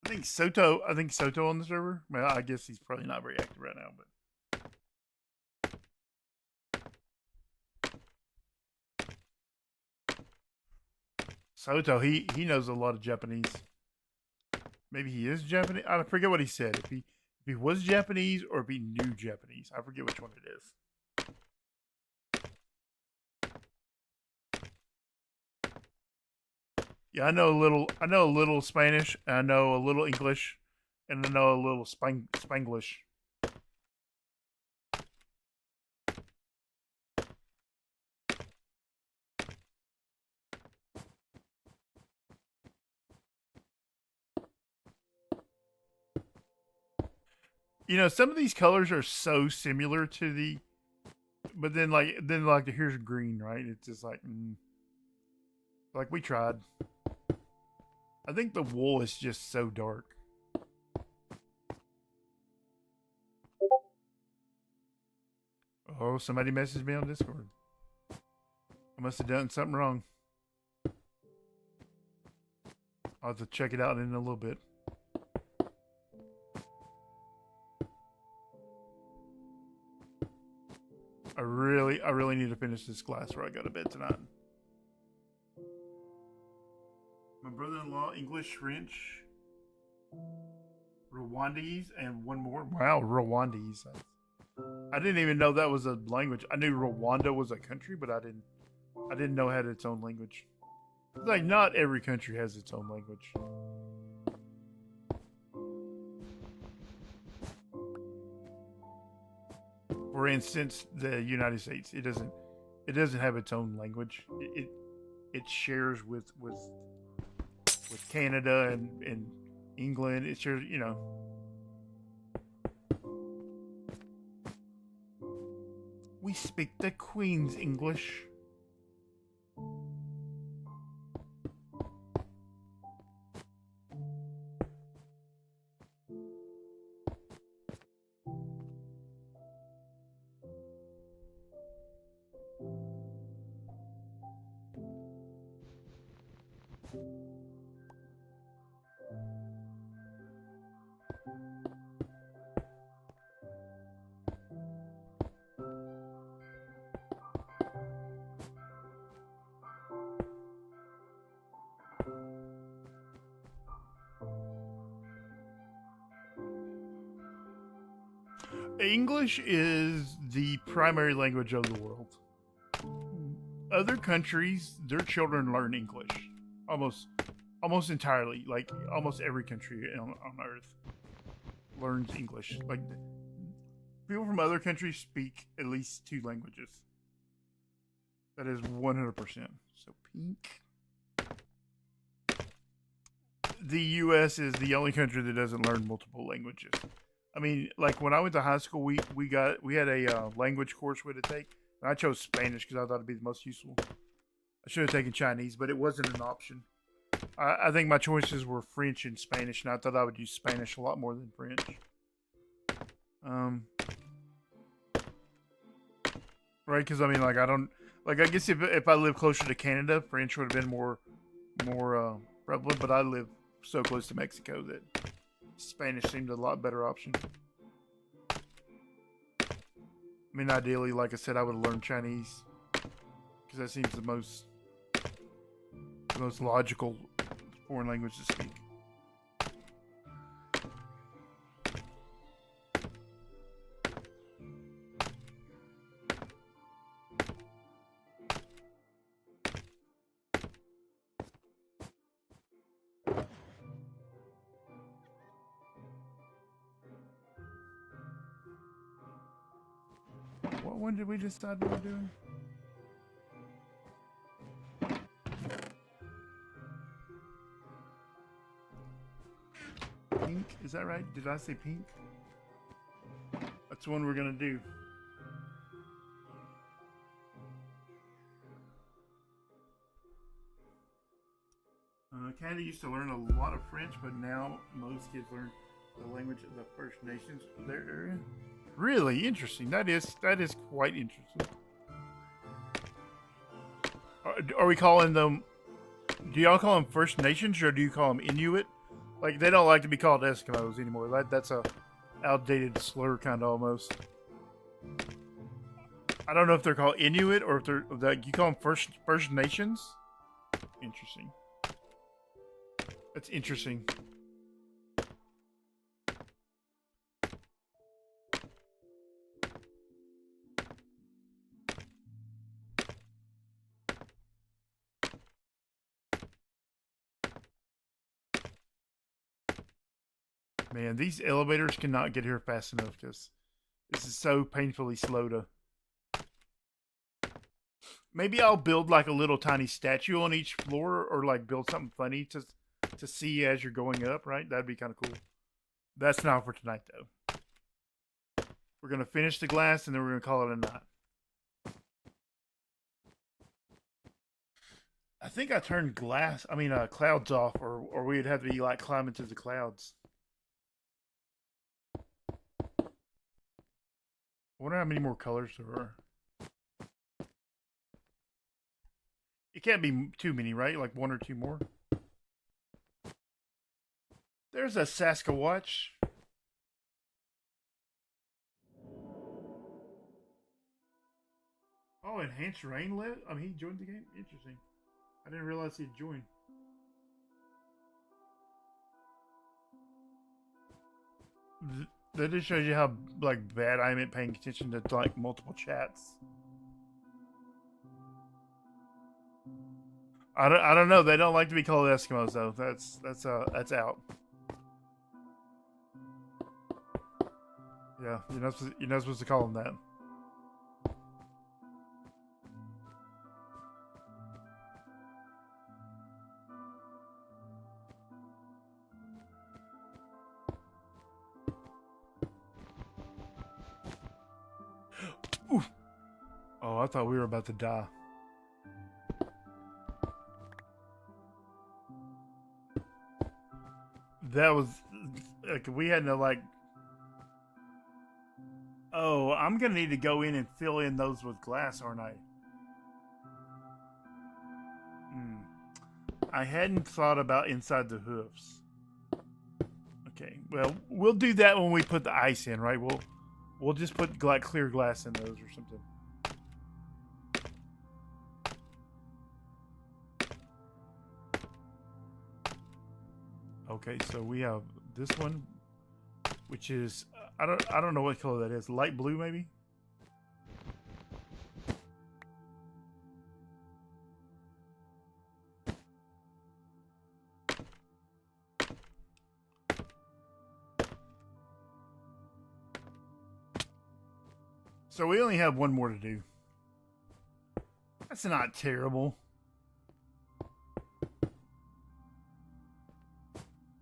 I think Soto on the server. Well, I guess he's probably not very active right now, but. Soto, he knows a lot of Japanese. Maybe he is Japanese. I forget what he said. If he was Japanese or if he knew Japanese, I forget which one it is. Yeah, I know a little Spanish. I know a little English, and I know a little Spanglish. Some of these colors are so similar to the, but then here's green, right? It's just like, like, we tried. I think the wool is just so dark. Oh, somebody messaged me on Discord. I must have done something wrong. I'll have to check it out in a little bit. I really need to finish this class where I go to bed tonight. My brother-in-law, English, French, Rwandese, and one more. Wow, Rwandese. I didn't even know that was a language. I knew Rwanda was a country, but I didn't know it had its own language. Like, not every country has its own language. For instance, the United States, it doesn't have its own language. It shares with Canada and England. It shares, you know. We speak the Queen's English. English is the primary language of the world. Other countries, their children learn English almost entirely. Like almost every country on Earth learns English. Like people from other countries speak at least 2 languages. That is 100%. So pink. The U.S. is the only country that doesn't learn multiple languages. I mean, like when I went to high school, we had a language course we had to take. And I chose Spanish because I thought it'd be the most useful. I should have taken Chinese, but it wasn't an option. I think my choices were French and Spanish, and I thought I would use Spanish a lot more than French. Right? Because I mean, like I guess if I lived closer to Canada, French would have been more prevalent. But I live so close to Mexico that Spanish seemed a lot better option. I mean, ideally, like I said, I would have learned Chinese because that seems the most logical foreign language to speak. What one did we decide we were doing? Pink? Is that right? Did I say pink? That's the one we're gonna do. Canada used to learn a lot of French, but now most kids learn the language of the First Nations of their area. Really interesting. That is quite interesting. Are we calling them? Do y'all call them First Nations or do you call them Inuit? Like they don't like to be called Eskimos anymore. That's a outdated slur, kind of almost. I don't know if they're called Inuit or if they're like you call them First Nations. Interesting. That's interesting. Man, these elevators cannot get here fast enough because this is so painfully slow to... Maybe I'll build like a little tiny statue on each floor or like build something funny to see as you're going up, right? That'd be kind of cool. That's not for tonight, though. We're going to finish the glass and then we're going to call it a night. I think I turned clouds off or we'd have to be like climbing to the clouds. I wonder how many more colors there are. It can't be too many, right? Like 1 or 2 more. There's a Sasquatch. Oh, enhanced rain lit? I mean, he joined the game? Interesting. I didn't realize he'd joined. That just shows you how like bad I'm at paying attention to like multiple chats. I don't know. They don't like to be called Eskimos though. That's out. Yeah, you're not supposed to call them that. Oof. Oh, I thought we were about to die. That was like we had to like. Oh, I'm gonna need to go in and fill in those with glass, aren't I? I hadn't thought about inside the hoofs. Okay, well, we'll do that when we put the ice in, right? We'll just put clear glass in those or something. Okay, so we have this one, which is I don't know what color that is. Light blue, maybe. So we only have one more to do. That's not terrible.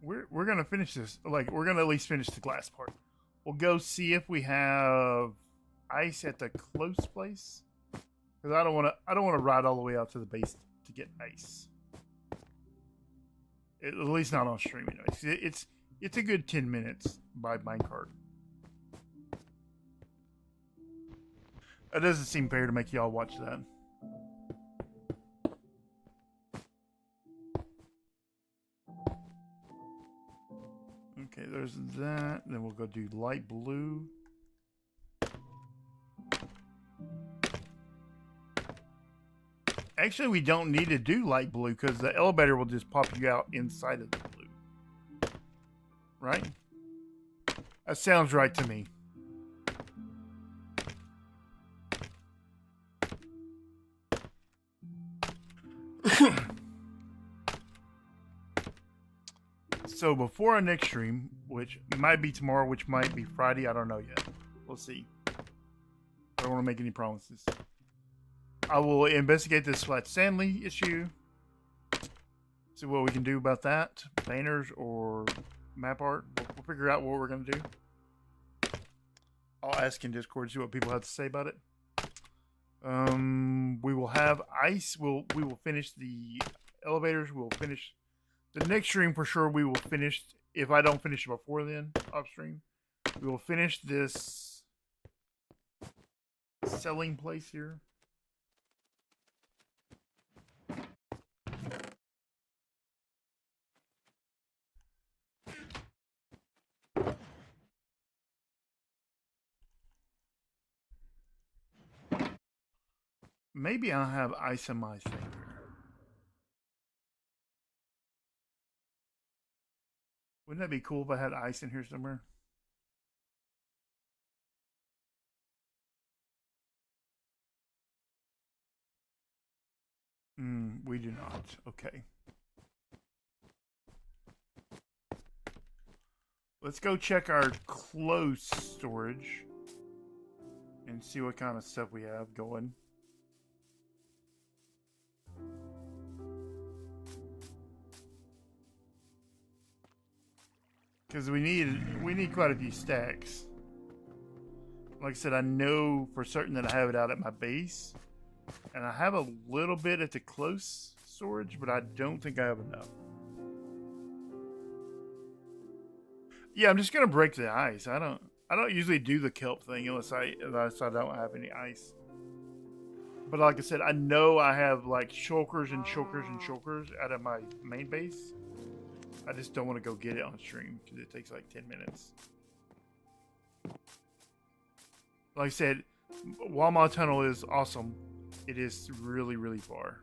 We're gonna finish this. Like we're gonna at least finish the glass part. We'll go see if we have ice at the close place. Because I don't wanna ride all the way out to the base to get ice. At least not on stream anyway. It's a good 10 minutes by minecart. It doesn't seem fair to make y'all watch that. Okay, there's that. Then we'll go do light blue. Actually, we don't need to do light blue because the elevator will just pop you out inside of the blue. Right? That sounds right to me. So before our next stream, which might be tomorrow, which might be Friday, I don't know yet. We'll see. I don't want to make any promises. I will investigate this Flat Stanley issue. See what we can do about that. Banners or map art. We'll figure out what we're going to do. I'll ask in Discord, see what people have to say about it. We will have ice. We will finish the elevators. We'll finish the next stream for sure. We will finish. If I don't finish it before then, off stream, we will finish this selling place here. Maybe I'll have ice in my thing here. Wouldn't that be cool if I had ice in here somewhere? We do not. Okay. Let's go check our close storage and see what kind of stuff we have going. Because we need quite a few stacks. Like I said, I know for certain that I have it out at my base. And I have a little bit at the close storage, but I don't think I have enough. Yeah, I'm just gonna break the ice. I don't usually do the kelp thing unless I don't have any ice. But like I said, I know I have like shulkers and shulkers and shulkers out of my main base. I just don't want to go get it on stream because it takes like 10 minutes. Like I said, Walmart Tunnel is awesome. It is really, really far.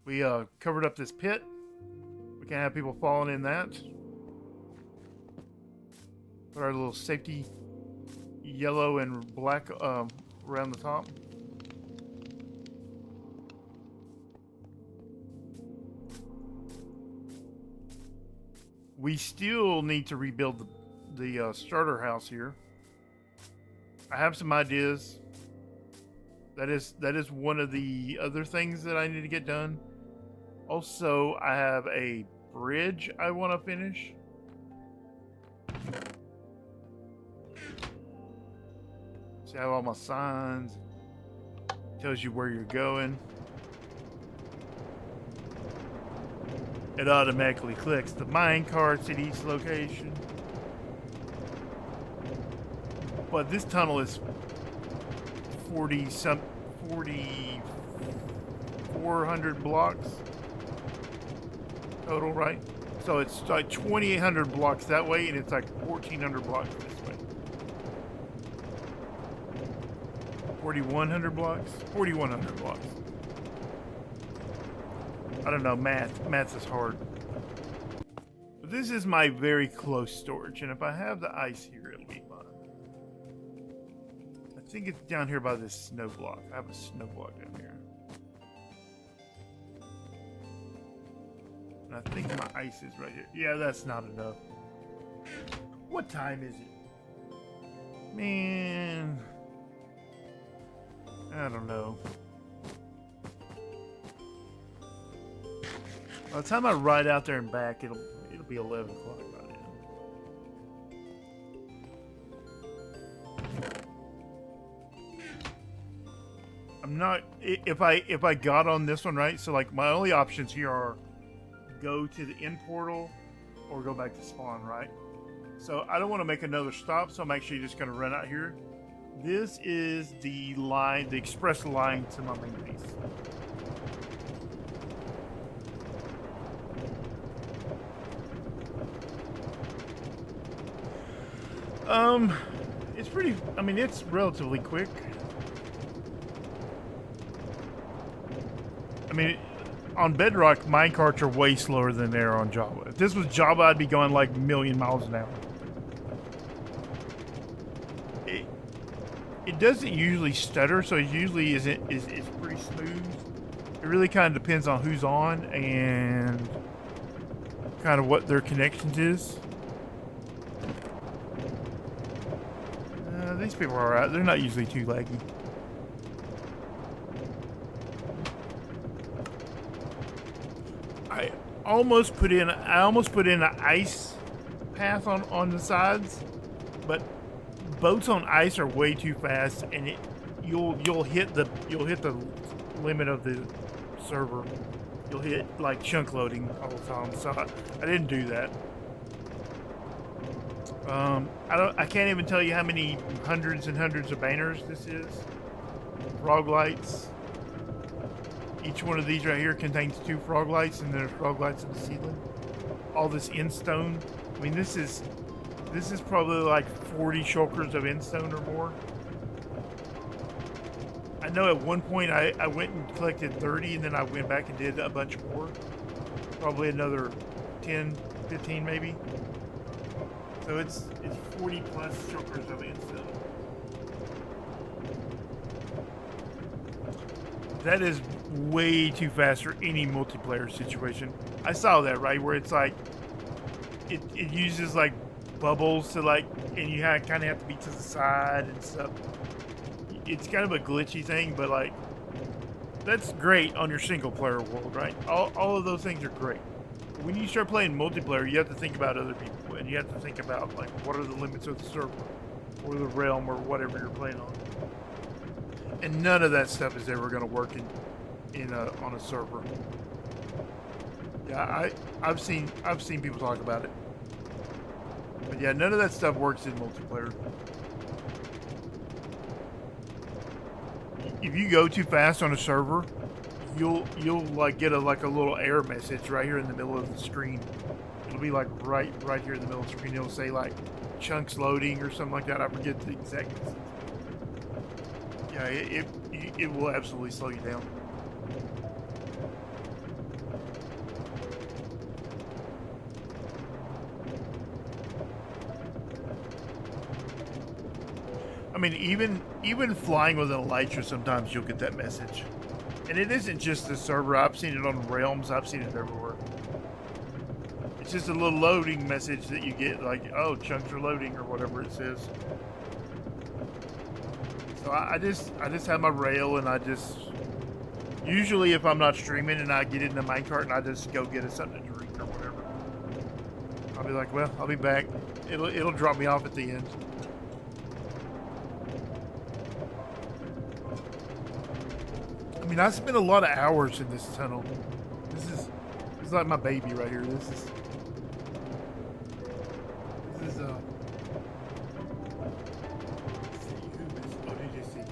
We covered up this pit. We can't have people falling in that. Put our little safety yellow and black around the top. We still need to rebuild the starter house here. I have some ideas. That is one of the other things that I need to get done. Also, I have a bridge I want to finish. See, I have all my signs. Tells you where you're going. It automatically clicks the mine carts at each location. But this tunnel is 4,400 blocks total, right? So it's like 2,800 blocks that way, and it's like 1,400 blocks this way. 4,100 blocks? 4,100 blocks. I don't know, math is hard. But this is my very close storage, and if I have the ice here, it'll be fine. I think it's down here by this snow block. I have a snow block down here. And I think my ice is right here. Yeah, that's not enough. What time is it? Man, I don't know. By the time I ride out there and back, it'll be 11 o'clock by then. I'm not if I got on this one right. So like my only options here are go to the end portal or go back to spawn, right? So I don't want to make another stop, so I'm actually just going to run out here. This is the line, the express line to my main base. It's pretty, I mean, it's relatively quick. I mean, on Bedrock, minecarts are way slower than they are on Java. If this was Java, I'd be going like a million miles an hour. It doesn't usually stutter, so it usually is pretty smooth. It really kind of depends on who's on and kind of what their connections is. These people are alright. They're not usually too laggy. I almost put in an ice path on the sides, but boats on ice are way too fast, and you'll hit the limit of the server. You'll hit like chunk loading all the time. So I didn't do that. I can't even tell you how many hundreds and hundreds of banners this is. Frog lights. Each one of these right here contains 2 frog lights, and there's frog lights in the ceiling. All this endstone. I mean, this is probably like 40 shulkers of endstone or more. I know at one point I went and collected 30, and then I went back and did a bunch more. Probably another 10, 15 maybe. So it's 40 plus shulkers of endstone. That is way too fast for any multiplayer situation. I saw that, right, where it's like it uses like bubbles to like, and you kind of have to be to the side and stuff. It's kind of a glitchy thing, but like that's great on your single player world, right? All of those things are great. But when you start playing multiplayer, you have to think about other people, and you have to think about like what are the limits of the server or the realm or whatever you're playing on. And none of that stuff is ever going to work on a server. Yeah, I've seen people talk about it. But yeah, none of that stuff works in multiplayer. If you go too fast on a server, you'll like get a little error message right here in the middle of the screen. It'll be like right here in the middle of the screen. It'll say like chunks loading or something like that. I forget the exact message. Yeah, it will absolutely slow you down. I mean, even flying with an elytra, sometimes you'll get that message. And it isn't just the server. I've seen it on Realms. I've seen it everywhere. It's just a little loading message that you get, like, oh, chunks are loading or whatever it says. So I just have my rail, and I just usually if I'm not streaming and I get in the minecart and I just go get us something to drink or whatever, I'll be like, well, I'll be back. It'll drop me off at the end. I mean, I spent a lot of hours in this tunnel. This is like my baby right here. This is let's see, who is, oh, did you see?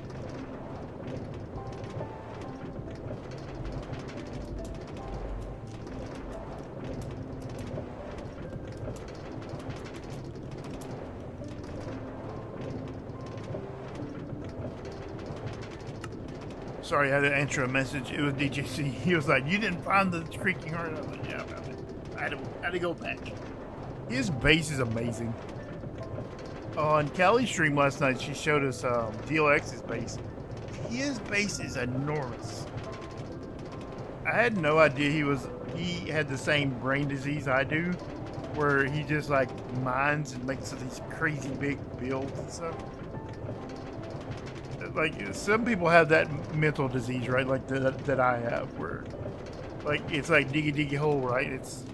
Sorry, I had to answer a message. It was DJC. He was like, "You didn't find the creaking heart?" I was like, "Yeah, I found it. I had to go back." His base is amazing. On Callie's stream last night, she showed us DLX's base. His base is enormous. I had no idea he had the same brain disease I do, where he just like mines and makes these crazy big builds and stuff. Like, some people have that mental disease, right? Like that I have, where like it's like diggy hole, right? It's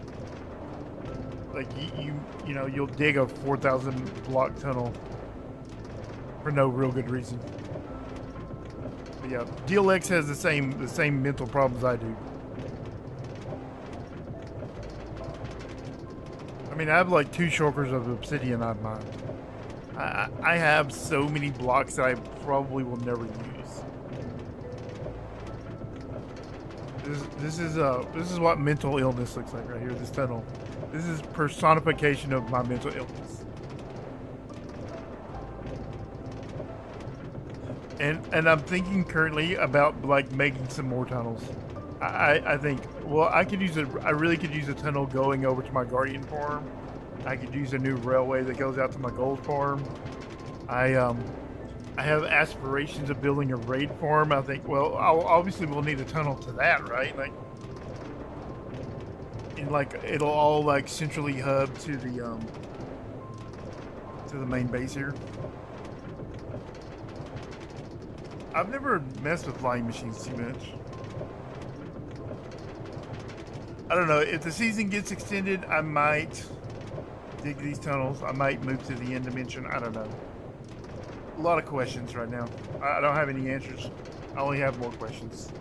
like you know, you'll dig a 4,000 block tunnel for no real good reason. But yeah, DLX has the same mental problems I do. I mean, I have like 2 shulkers of obsidian I've mined. I have so many blocks that I probably will never use. This is what mental illness looks like right here. This tunnel. This is personification of my mental illness. And I'm thinking currently about like making some more tunnels. I think, well, I really could use a tunnel going over to my guardian farm. I could use a new railway that goes out to my gold farm. I have aspirations of building a raid farm. I think, well, obviously we'll need a tunnel to that, right? Like, and like it'll all like centrally hub to the main base here. I've never messed with flying machines too much. I don't know, if the season gets extended, I might dig these tunnels. I might move to the end dimension. I don't know. A lot of questions right now. I don't have any answers. I only have more questions.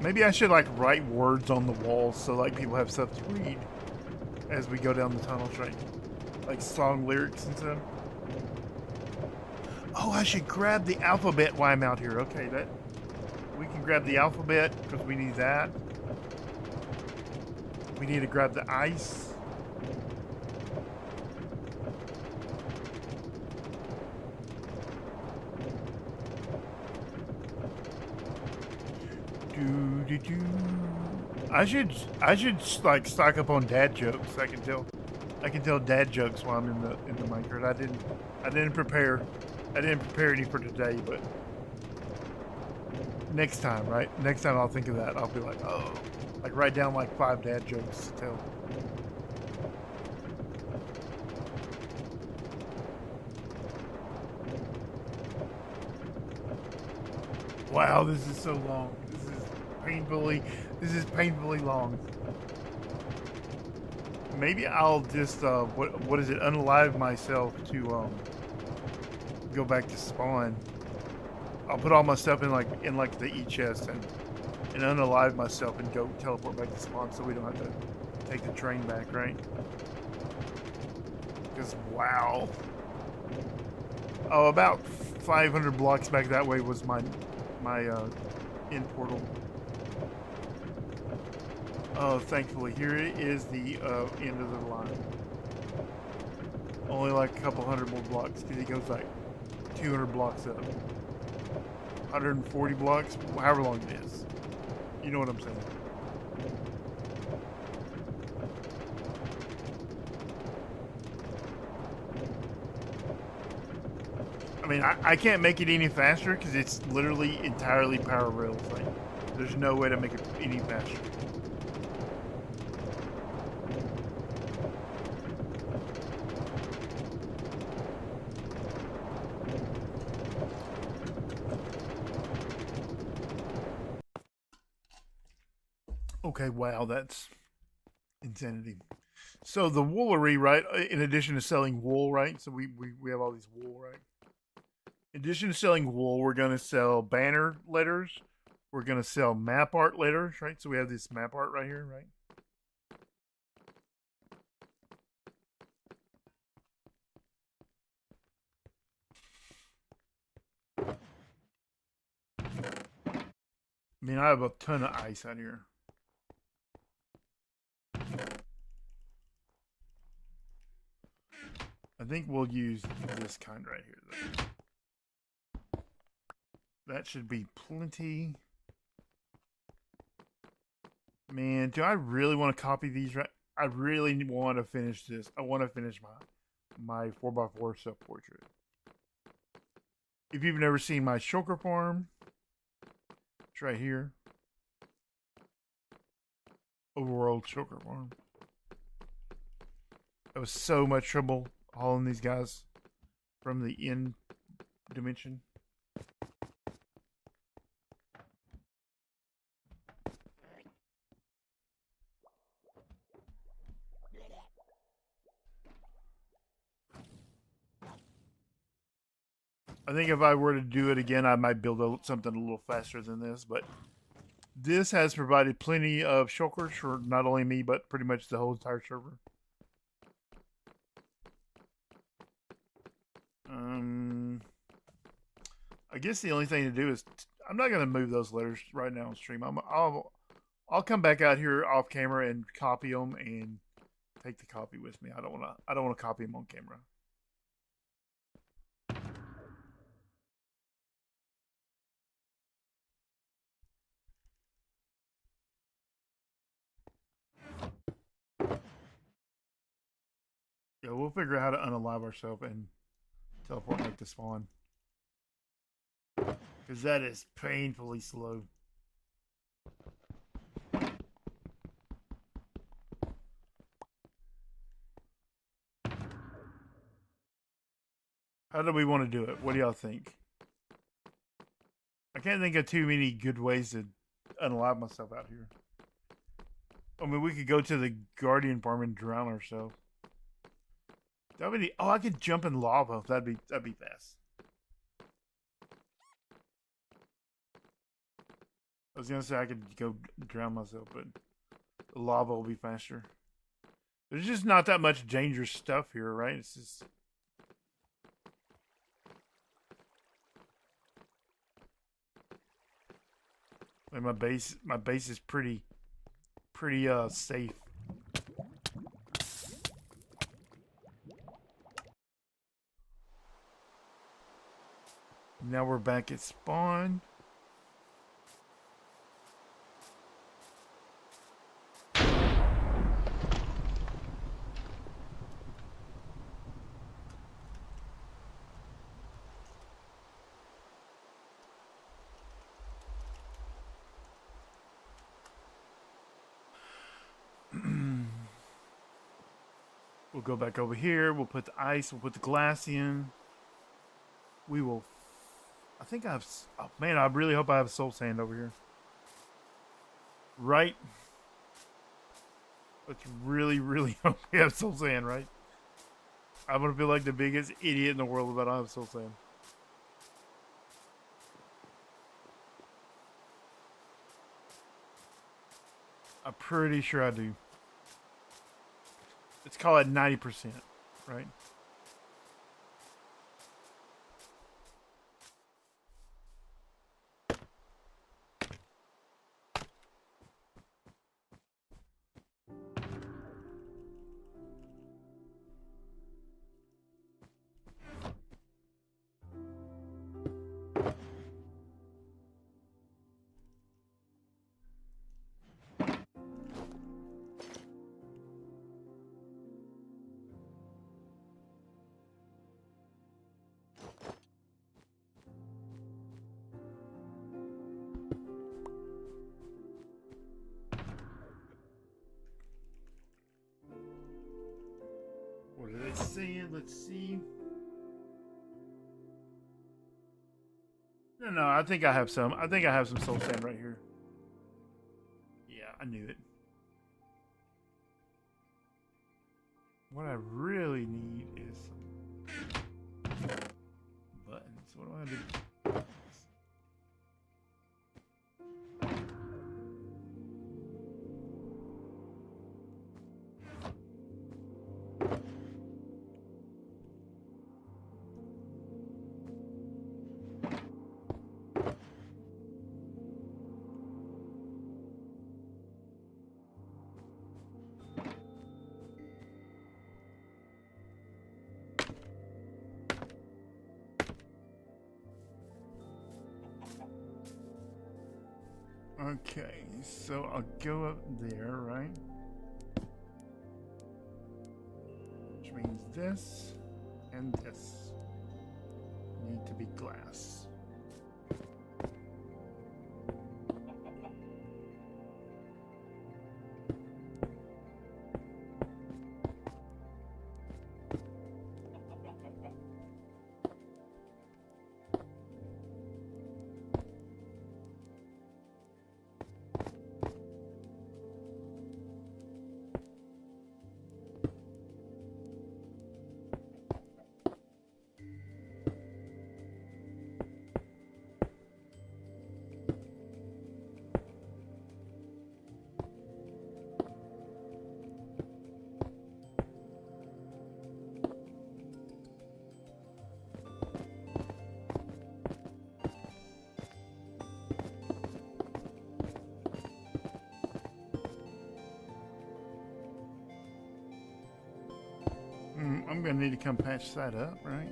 Maybe I should like write words on the walls so like people have stuff to read as we go down the tunnels, right? Like song lyrics and stuff. Oh, I should grab the alphabet while I'm out here. Okay, that we can grab the alphabet because we need that. We need to grab the ice. I should like stock up on dad jokes. I can tell dad jokes while I'm in the minecart. I didn't prepare any for today, but next time, right? Next time I'll think of that. I'll be like, oh, like write down like 5 dad jokes to tell. Wow, this is so long. This is painfully long. Maybe I'll just what is it? Unalive myself to go back to spawn. I'll put all my stuff in like the e-chest and unalive myself and go teleport back to spawn so we don't have to take the train back, right? Because wow. Oh, about 500 blocks back that way was my end portal. Oh, thankfully, here is the end of the line. Only like a couple hundred more blocks because he goes like 200 blocks up. 140 blocks, however long it is. You know what I'm saying. I mean, I can't make it any faster because it's literally entirely power rails. Like, there's no way to make it any faster. Okay, wow, that's insanity. So the woolery, right? In addition to selling wool, right? So we have all these wool, right? In addition to selling wool, we're gonna sell banner letters. We're gonna sell map art letters, right? So we have this map art right here, right? I mean, I have a ton of ice out here. I think we'll use this kind right here, though. That should be plenty. Man, do I really want to copy these right? I really want to finish this. I want to finish my 4x4 self-portrait. If you've never seen my shulker farm, it's right here. Overworld shulker farm. It was so much trouble hauling these guys from the end dimension. I think if I were to do it again, I might build something a little faster than this, but this has provided plenty of shulkers for not only me, but pretty much the whole entire server. I guess the only thing to do is I'm not going to move those letters right now on stream. I'll come back out here off camera and copy them and take the copy with me. I don't want to copy them on camera. Yeah, we'll figure out how to unalive ourselves and teleport back to spawn. Because that is painfully slow. How do we want to do it? What do y'all think? I can't think of too many good ways to unalive myself out here. I mean, we could go to the Guardian farm and drown ourselves. That'd be I could jump in lava. That'd be fast. I was gonna say I could go drown myself, but the lava will be faster. There's just not that much dangerous stuff here, right? It's just like my base is pretty safe. Now we're back at spawn. We'll go back over here. We'll put the ice. We'll put the glass in. We will. I think I have. Oh man, I really hope I have soul sand over here. Right. Let's really hope we have soul sand, right? I'm gonna feel like the biggest idiot in the world about I have soul sand. I'm pretty sure I do. Let's call it 90%, right? sand. Let's see. No, I think I have some. I think I have some soul sand right here. Yeah, I knew it. What I really need is some buttons. What do I do? Okay, so I'll go up there, right? Which means this and this need to be glass. I'm gonna need to come patch that up, right?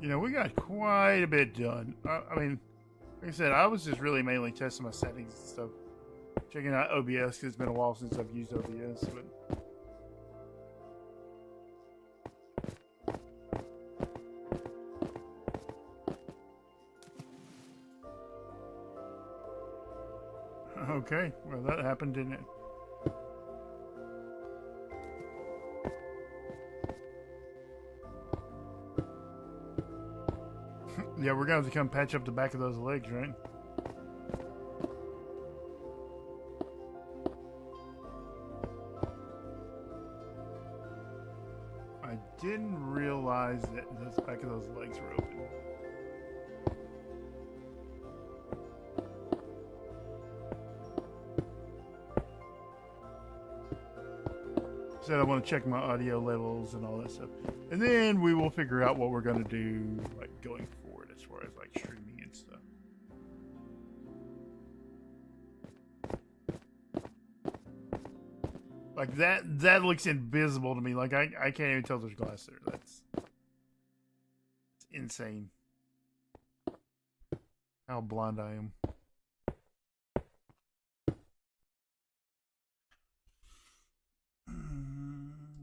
You know, we got quite a bit done. I mean, like I said, I was just really mainly testing my settings and stuff. Checking out OBS because it's been a while since I've used OBS. But okay, well that happened, didn't it? Yeah, we're gonna have to come patch up the back of those legs, right? I didn't realize that the back of those legs were open. Said I want to check my audio levels and all that stuff, and then we will figure out what we're gonna do, like going forward, as far as like streaming and stuff. Like that looks invisible to me. Like I can't even tell there's glass there. That's insane. How blind I am.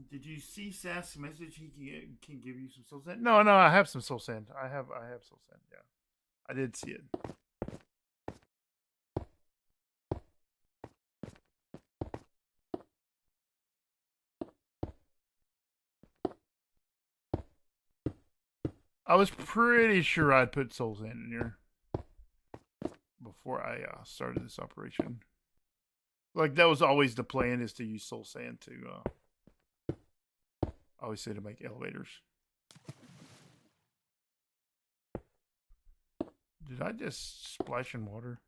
Did you see Sass's message? He can give you some soul sand. No, I have some soul sand. I have soul sand. Yeah, I did see it. I was pretty sure I'd put soul sand in here before I started this operation. Like, that was always the plan, is to use soul sand to, I always say, to make elevators. Did I just splash in water?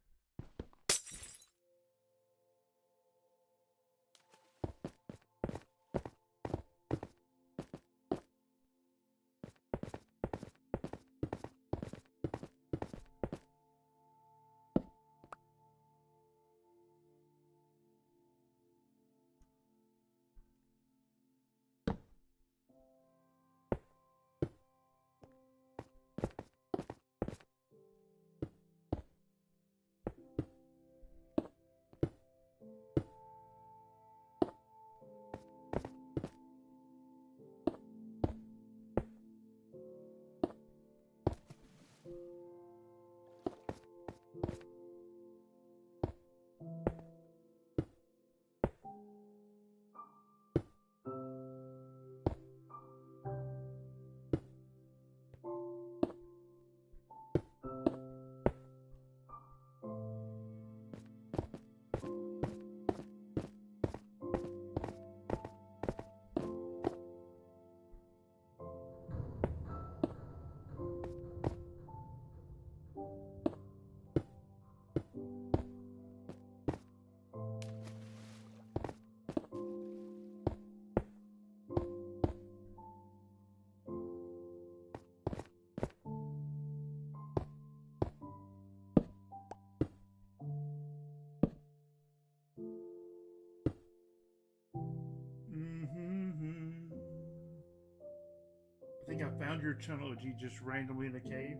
I think I found your tunnel. Did you just randomly in a cave?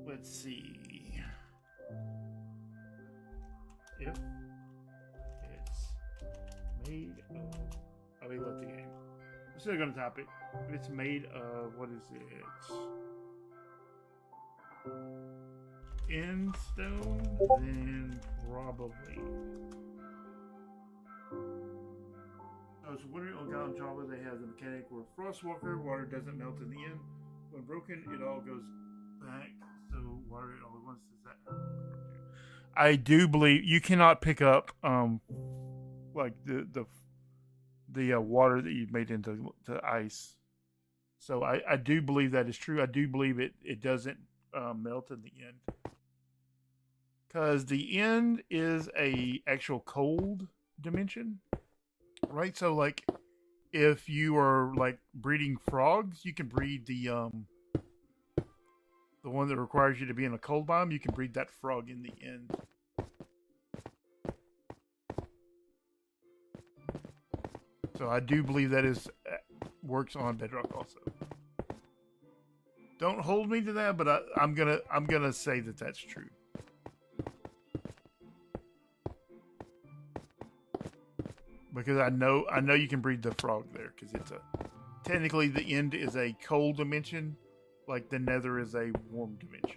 Let's see. If it's made of... Oh, we left the game. I'm still going to type it. If it's made of... What is it? End stone? Then probably... I was wondering on Java they have the mechanic where Frostwalker, water doesn't melt in the end. When broken, it all goes back. So water it all at once. Does that? I do believe you cannot pick up like the water that you've made into ice. So I do believe that is true. I do believe it doesn't melt in the end, because the end is a actual cold dimension. Right, so like, if you are like breeding frogs, you can breed the one that requires you to be in a cold biome. You can breed that frog in the end. So I do believe that is works on Bedrock also. Don't hold me to that, but I'm gonna say that that's true. Because I know you can breed the frog there, because it's technically the end is a cold dimension, like the nether is a warm dimension.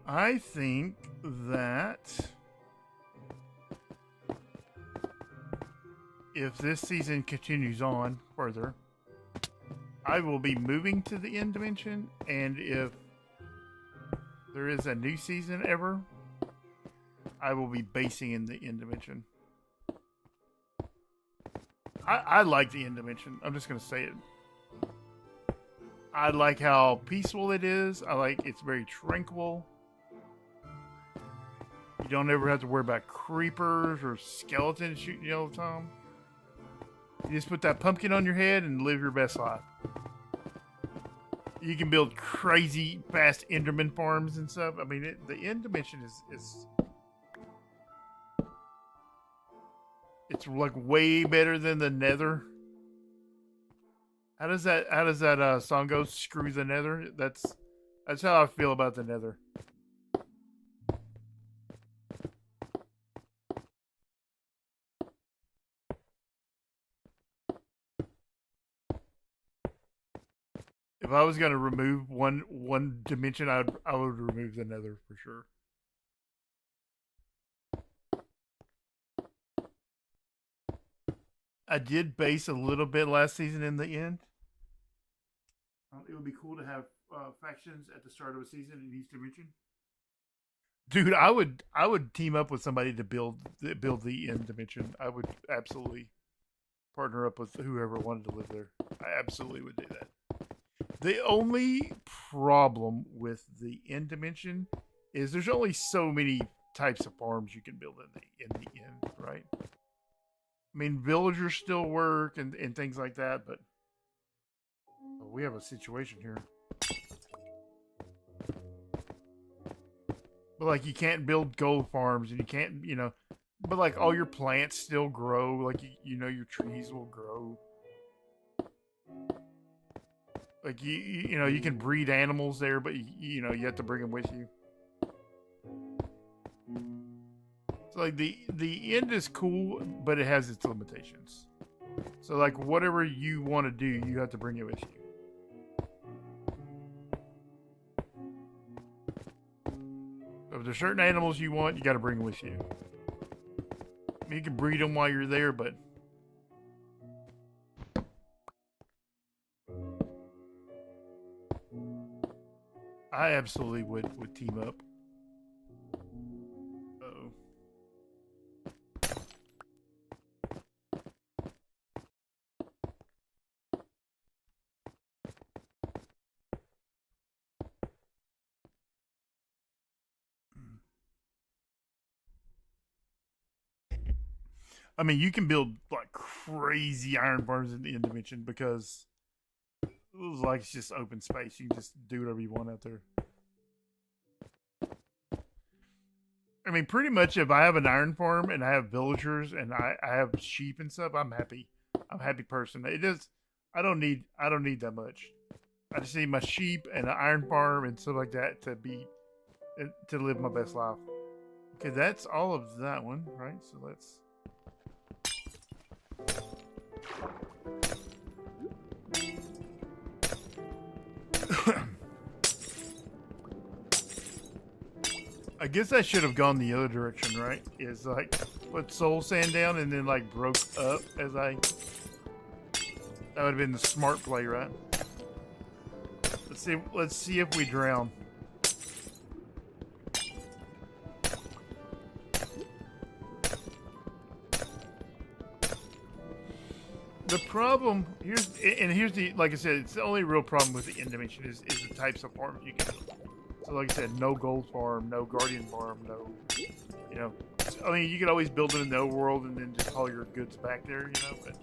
I think that if this season continues on further, I will be moving to the end dimension, and if there is a new season ever, I will be basing in the end dimension. I like the end dimension. I'm just going to say it. I like how peaceful it is. I like it's very tranquil. You don't ever have to worry about creepers or skeletons shooting you all the time. You just put that pumpkin on your head and live your best life. You can build crazy fast Enderman farms and stuff. I mean, the end dimension is it's like way better than the Nether. How does that song go? Screw the Nether. That's how I feel about the Nether. If I was gonna remove one dimension, I would remove the Nether for sure. I did base a little bit last season in the end. It would be cool to have factions at the start of a season in each dimension. Dude, I would team up with somebody to build the end dimension. I would absolutely partner up with whoever wanted to live there. I absolutely would do that. The only problem with the end dimension is there's only so many types of farms you can build in the end, right? I mean, villagers still work and things like that, but we have a situation here. But like, you can't build gold farms, and you can't, but like all your plants still grow. Like your trees will grow. Like you can breed animals there, but you have to bring them with you. So like the end is cool, but it has its limitations. So like whatever you want to do, you have to bring it with you. So if there's certain animals you want, you got to bring them with you. I mean, you can breed them while you're there, but I absolutely would team up. Uh-oh. I mean, you can build like crazy iron farms in the end dimension because it was like it's just open space. You can just do whatever you want out there. I mean, pretty much if I have an iron farm and I have villagers and I have sheep and stuff, I'm happy. I'm a happy person. It is. I don't need that much. I just need my sheep and an iron farm and stuff like that to live my best life. Okay, that's all of that one, right? So let's. I guess I should have gone the other direction, right? Is like put soul sand down and then like broke up as I. That would have been the smart play, right? Let's see if we drown. The problem here's the like I said, it's the only real problem with the end dimension is the types of farms you can build. So like I said, no gold farm, no guardian farm, no, I mean, you could always build it in the world and then just haul your goods back there, but.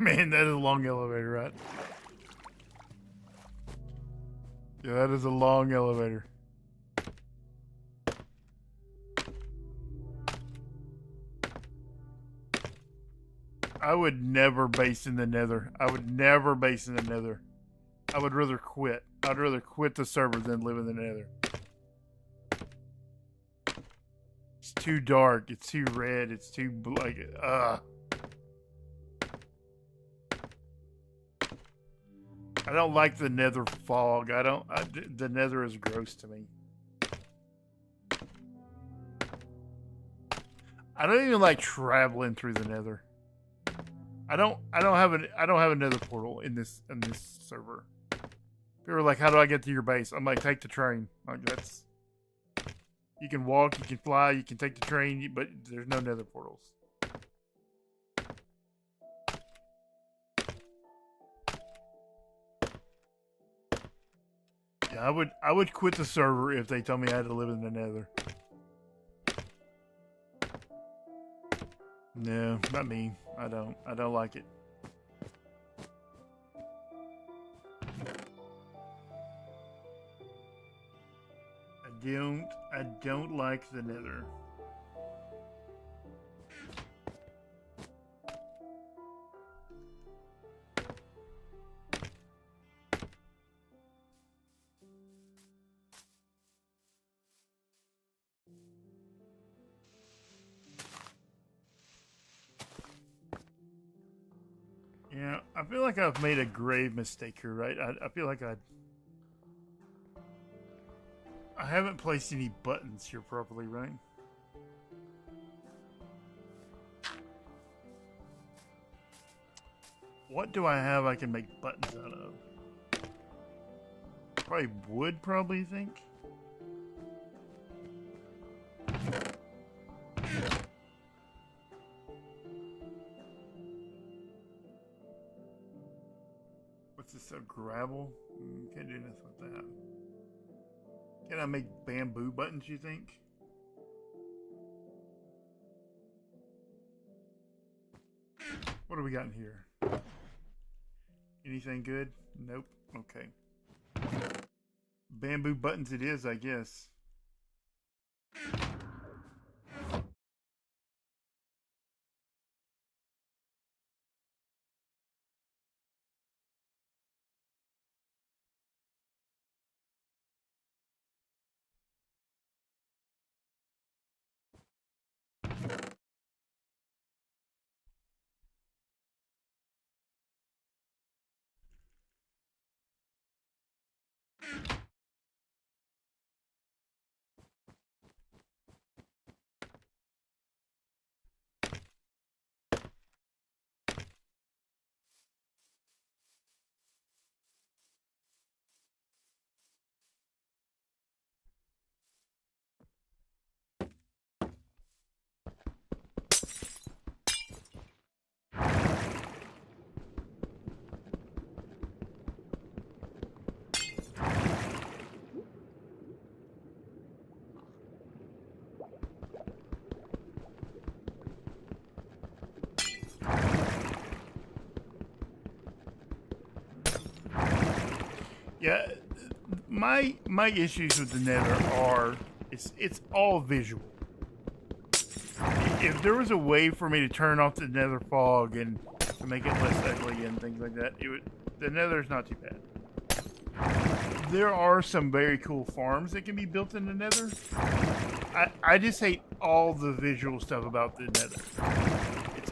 Man, that is a long elevator, right? Yeah, that is a long elevator. I would never base in the Nether. I would never base in the Nether. I would rather quit. I'd rather quit the server than live in the Nether. It's too dark. It's too red. It's too like I don't like the Nether fog. The Nether is gross to me. I don't even like traveling through the Nether. I don't have a Nether portal in this server. People are like, how do I get to your base? I'm like, take the train. Like that's. You can walk, you can fly, you can take the train, but there's no Nether portals. Yeah, I would quit the server if they told me I had to live in the Nether. No, not me. I don't like it. don't like the nether. Yeah, I feel like I've made a grave mistake here, right? I feel like I haven't placed any buttons here properly, right? What do I have I can make buttons out of? Probably wood, probably, you think? What's this stuff? Gravel? Can't do nothing with that. Can I make bamboo buttons, you think? What do we got in here? Anything good? Nope. Okay. Bamboo buttons it is, I guess. Yeah, my issues with the nether are it's all visual. If there was a way for me to turn off the nether fog and to make it less ugly and things like that, the nether's not too bad. There are some very cool farms that can be built in the nether. I just hate all the visual stuff about the nether.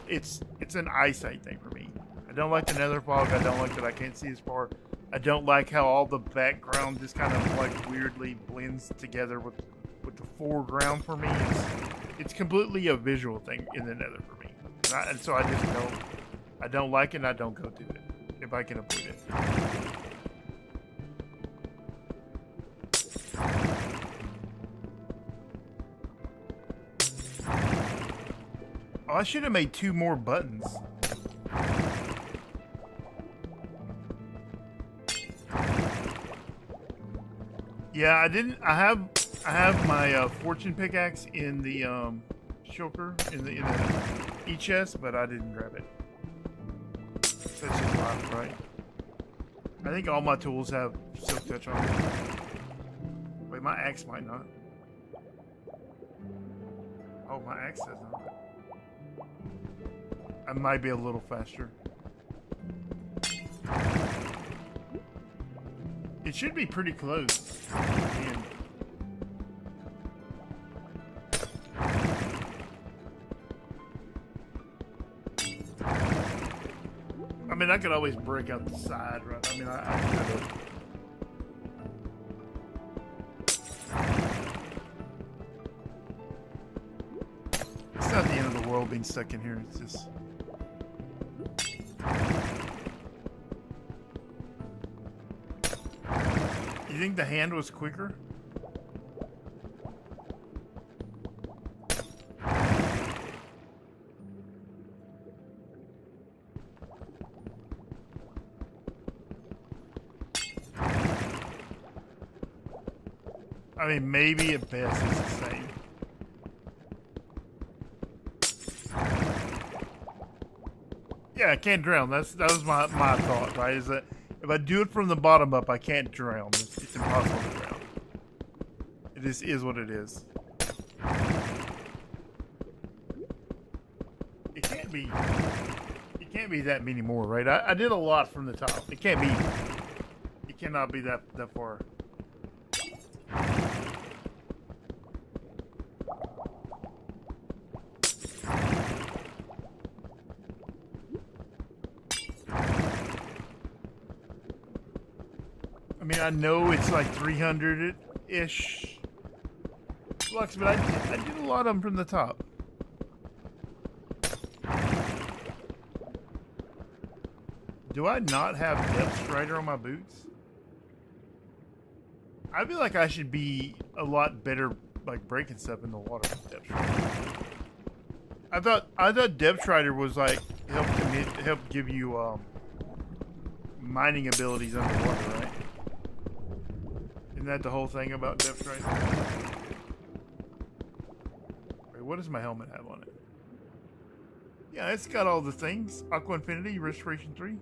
It's an eyesight thing for me. I don't like the nether fog. I don't like that I can't see as far. I don't like how all the background just kind of like weirdly blends together with the foreground for me. It's completely a visual thing in the nether for me. And so I just don't like it and I don't go to it if I can avoid it. Oh, I should have made 2 more buttons. Yeah, I didn't. I have my fortune pickaxe in the shulker in the e-chest, but I didn't grab it. Such is life, right? I think all my tools have silk touch on them. Wait, my axe might not. Oh, my axe does not. I might be a little faster. It should be pretty close. Man. I mean, I could always break out the side, right? I mean, I could have. It's not the end of the world being stuck in here. It's just. You think the hand was quicker? I mean, maybe at best it's the same. Yeah, I can't drown. That was my thought, right? Is that if I do it from the bottom up, I can't drown. It's impossible to drown. It is what it is. It can't be. It can't be that many more, right? I did a lot from the top. It can't be. It cannot be that far. I mean, I know it's like 300-ish blocks, but I did a lot of them from the top. Do I not have depth strider on my boots? I feel like I should be a lot better, like breaking stuff in the water. Depth strider. I thought depth strider was like help give you mining abilities underwater, right? Isn't that the whole thing about depth strider? Wait, what does my helmet have on it? Yeah, it's got all the things. Aqua Infinity, Restoration 3.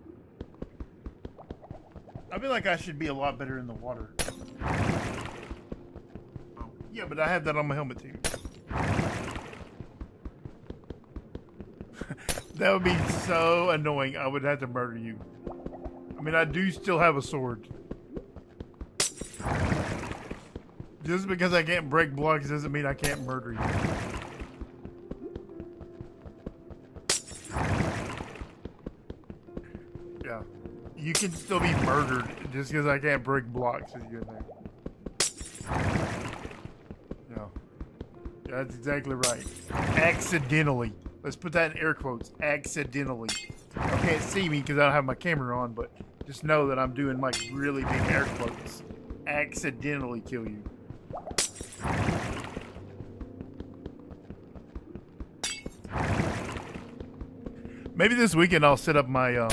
I feel like I should be a lot better in the water. Oh, yeah, but I have that on my helmet too. That would be so annoying. I would have to murder you. I mean, I do still have a sword. Just because I can't break blocks doesn't mean I can't murder you. Yeah. You can still be murdered just because I can't break blocks is your thing. Yeah. Yeah, that's exactly right. Accidentally. Let's put that in air quotes. Accidentally. I can't see me because I don't have my camera on, but just know that I'm doing like really big air quotes. Accidentally kill you. Maybe this weekend I'll set up my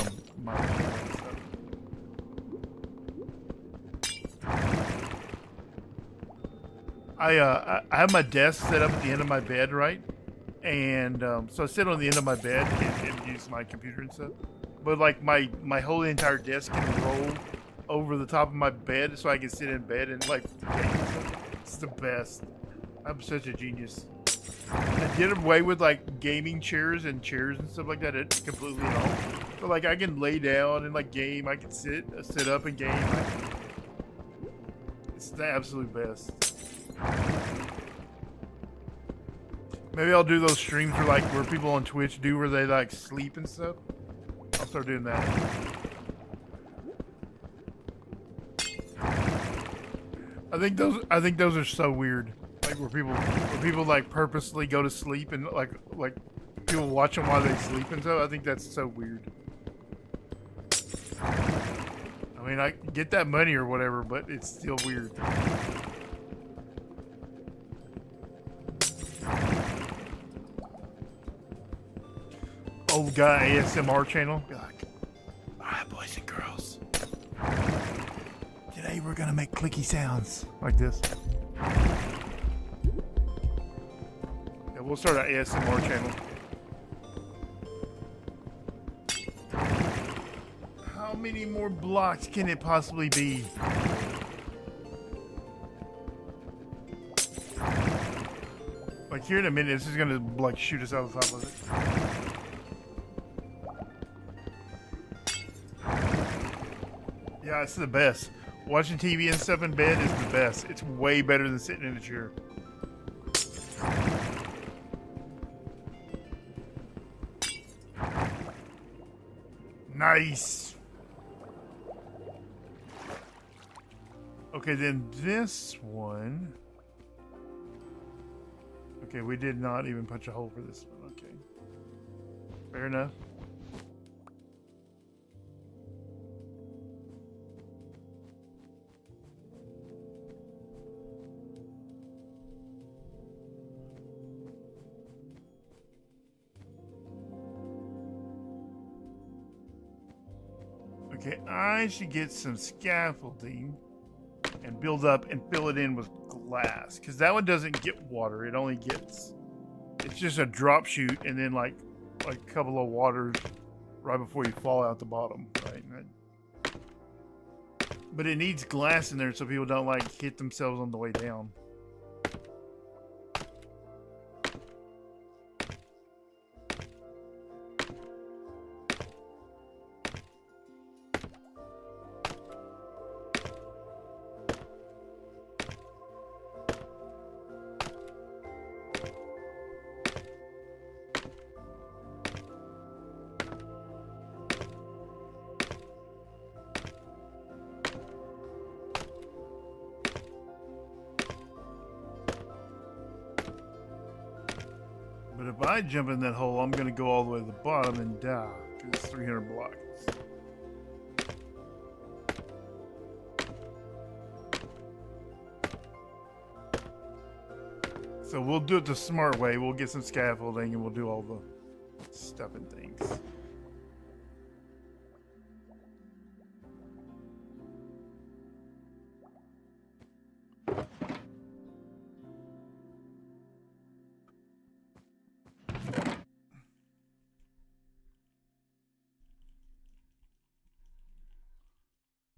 I have my desk set up at the end of my bed, right? And so I sit on the end of my bed and use my computer and stuff. But like my whole entire desk can roll over the top of my bed, so I can sit in bed and like. It's the best. I'm such a genius. I did away with like gaming chairs and stuff like that. It's completely off. So like I can lay down and like game. I can sit up and game. It's the absolute best. Maybe I'll do those streams where people on Twitch do where they like sleep and stuff. I'll start doing that. I think those are so weird. Like where people like purposely go to sleep and like people watch them while they sleep and stuff. I think that's so weird. I mean, I get that money or whatever, but it's still weird. Old guy ASMR channel. Be like, alright, boys and girls. Today we're gonna make clicky sounds like this. Yeah, we'll start an ASMR channel. How many more blocks can it possibly be? Like here in a minute, this is gonna like shoot us out the top of it. Yeah, it's the best. Watching TV and stuff in bed is the best. It's way better than sitting in a chair. Nice. Okay, then this one. Okay, we did not even punch a hole for this one. Okay. Fair enough. Okay, I should get some scaffolding and build up and fill it in with glass, because that one doesn't get water. It only gets, it's just a drop shoot and then like a couple of waters right before you fall out the bottom, right? But it needs glass in there so people don't like hit themselves on the way down. if I jump in that hole, I'm gonna go all the way to the bottom and die. Because it's 300 blocks. So we'll do it the smart way. We'll get some scaffolding and we'll do all the stuff and things.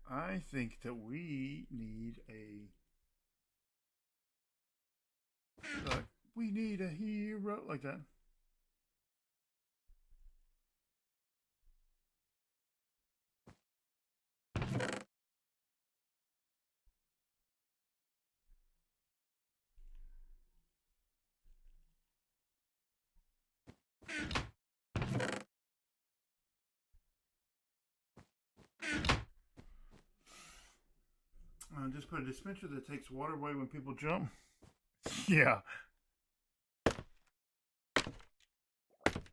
I think that we need a hero like that. Just put a dispenser that takes water away when people jump. Yeah.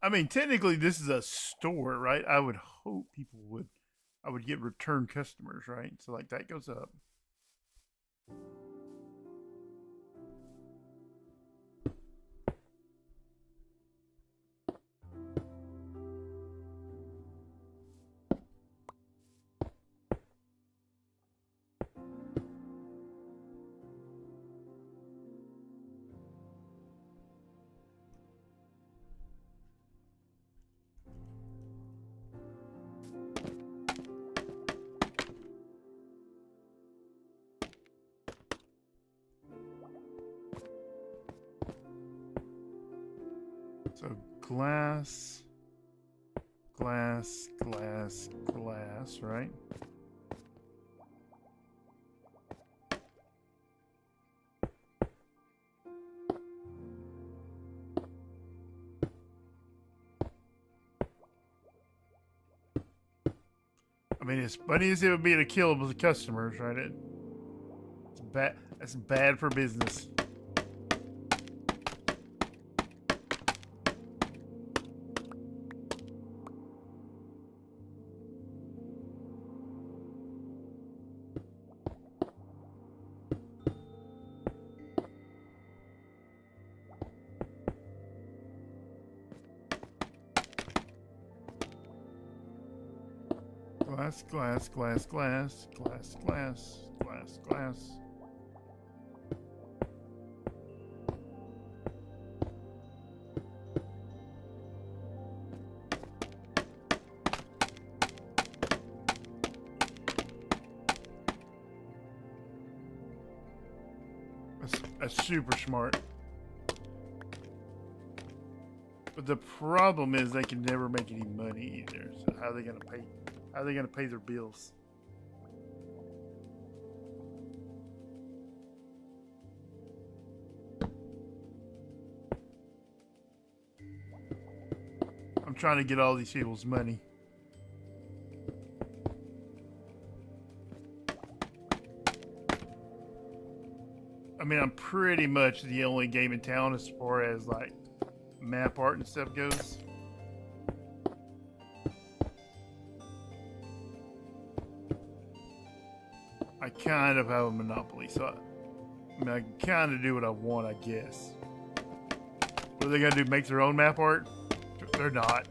I mean, technically, this is a store, right? I would hope I would get return customers, right? So, like, that goes up. So glass, glass, glass, glass, right? I mean, as funny as it would be to kill the customers, right? It's bad. That's bad for business. Glass, glass, glass, glass, glass, glass, glass, glass. That's super smart. But the problem is they can never make any money either. So how are they gonna pay? How are they going to pay their bills? I'm trying to get all these people's money. I mean, I'm pretty much the only game in town as far as like map art and stuff goes. I kind of have a monopoly, so I mean, I can kind of do what I want, I guess. What are they gonna do? Make their own map art? They're not.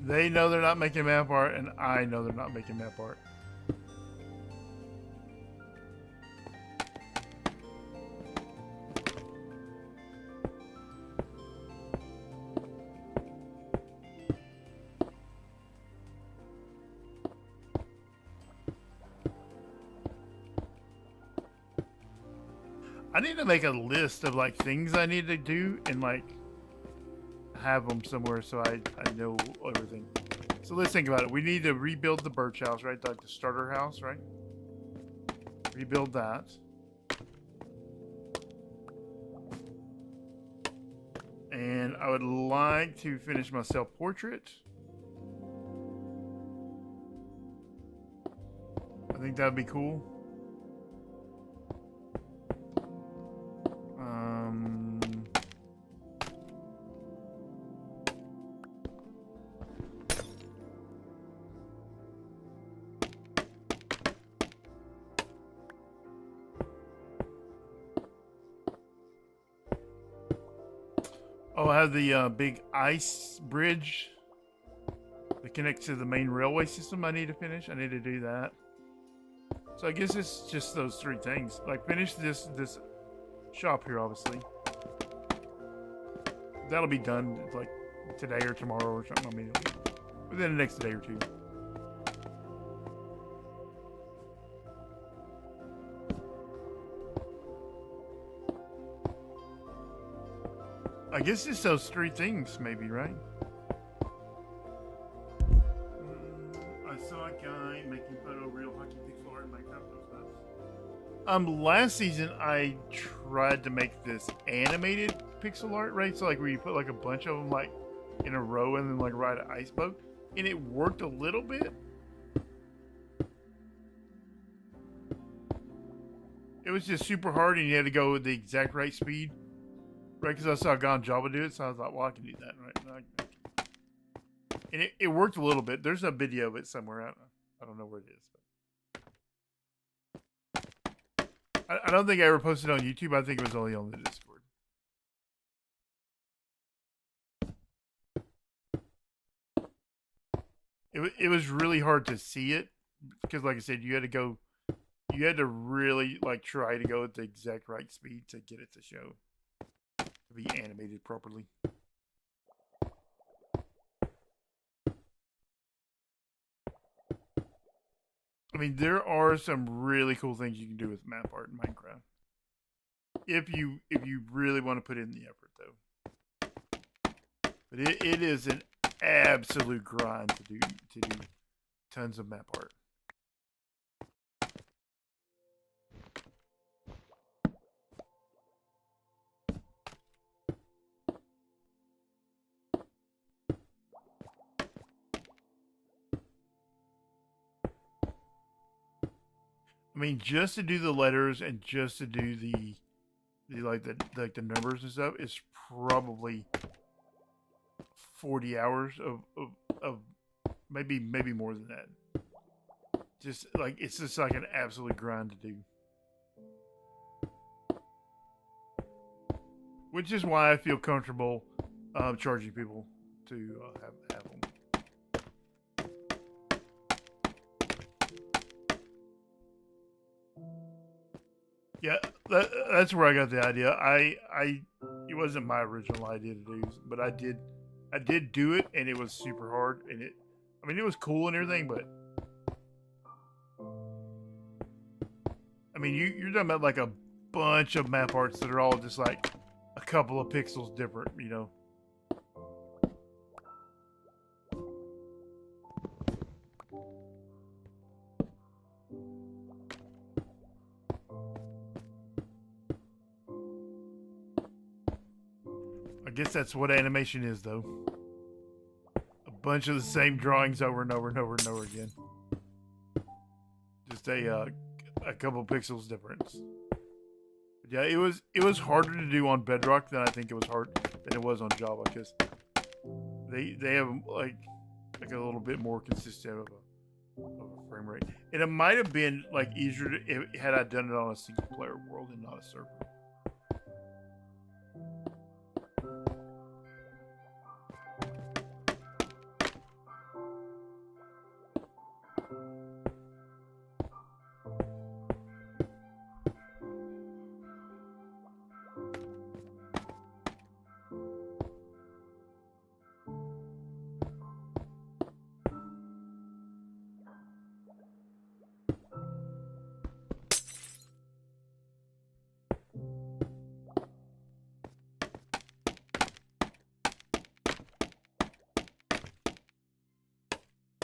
They know they're not making map art, and I know they're not making map art. I need to make a list of like things I need to do and like have them somewhere so I know everything. So let's think about it. We need to rebuild the birch house, right? Like the starter house, right? Rebuild that. And I would like to finish my self-portrait. I think that'd be cool. Oh, I have the big ice bridge that connects to the main railway system I need to finish. I need to do that. So I guess it's just those three things. Like finish this shop here, obviously. That'll be done like today or tomorrow or something. I mean, within the next day or two. I guess it's those three things, maybe, right? I saw a guy making photoreal hockey pixel art in Minecraft. Last season I tried to make this animated pixel art, right? So like where you put like a bunch of them like in a row and then like ride an ice boat, and it worked a little bit. It was just super hard, and you had to go with the exact right speed. Right, because I saw Gon Java do it, so I was like, well, I can do that, right? And it worked a little bit. There's a video of it somewhere. I don't know where it is. But I don't think I ever posted it on YouTube. I think it was only on the Discord. It was really hard to see it because, like I said, you had to really like try to go at the exact right speed to get it to show. To be animated properly. I mean, there are some really cool things you can do with map art in Minecraft. If you really want to put in the effort, though. But it is an absolute grind to do tons of map art. I mean, just to do the letters and just to do the numbers and stuff is probably 40 hours of maybe more than that. Just like it's just like an absolute grind to do. Which is why I feel comfortable charging people to have them. Yeah, that's where I got the idea. It wasn't my original idea to do, but I did do it, and it was super hard, and it was cool and everything, but I mean, you're talking about like a bunch of map arts that are all just like a couple of pixels different, you know. I guess that's what animation is, though. A bunch of the same drawings over and over and over and over again. Just a couple pixels difference. But yeah, it was harder to do on Bedrock than I think it was on Java, because they have like a little bit more consistent of a frame rate, and it might have been like easier had I done it on a single player world and not a server.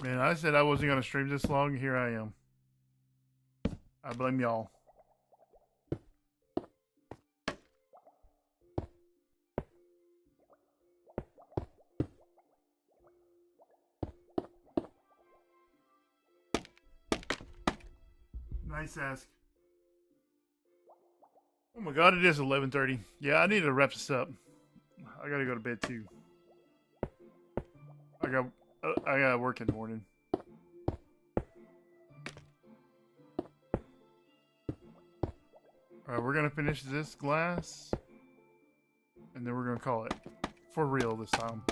Man, I said I wasn't going to stream this long. Here I am. I blame y'all. Nice ask. Oh my god, it is 11:30. Yeah, I need to wrap this up. I gotta go to bed too. I got work in the morning. All right, we're gonna finish this glass, and then we're gonna call it for real this time.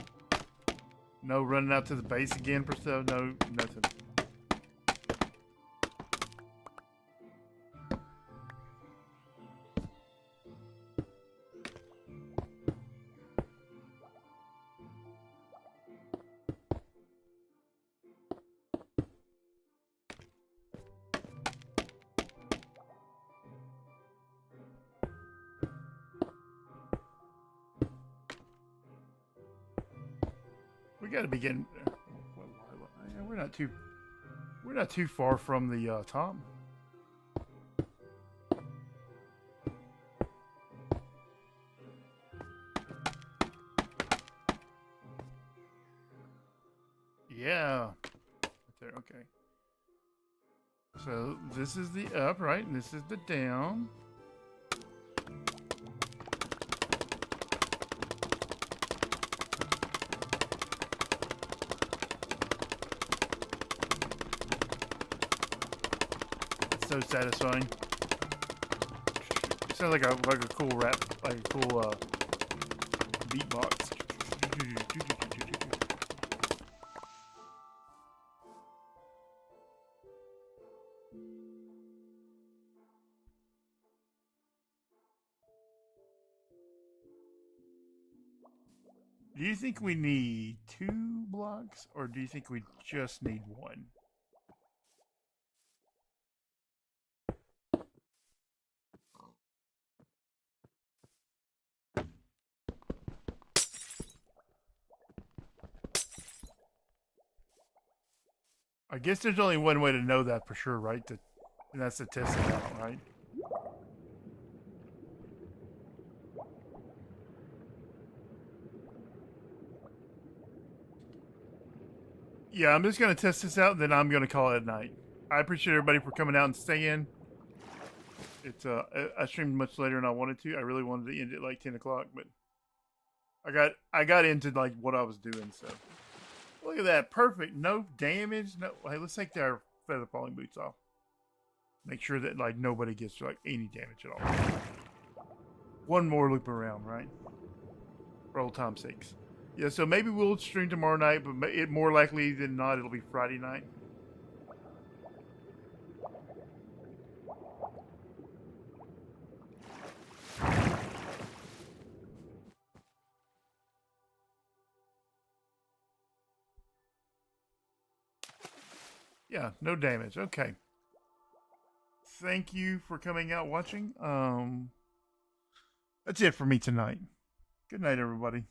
No running out to the base again for stuff. No, nothing. We got to begin. We're not too far from the top. Yeah, right there. Okay. So this is the up, right, and this is the down. So satisfying. Sounds like a cool rap, like a cool beatbox. Do you think we need 2 blocks, or do you think we just need 1? I guess there's only one way to know that for sure, right? And that's to test it out, right? Yeah, I'm just going to test this out, and then I'm going to call it a night. I appreciate everybody for coming out and staying. It's I streamed much later than I wanted to. I really wanted to end it like 10 o'clock, but I got into like what I was doing, so. Look at that. Perfect. No damage. No. Hey, let's take our feather falling boots off. Make sure that like nobody gets like any damage at all. One more loop around, right? For old time's sakes. Yeah, so maybe we'll stream tomorrow night, but it more likely than not, it'll be Friday night. Yeah, no damage. Okay. Thank you for coming out watching. That's it for me tonight. Good night, everybody.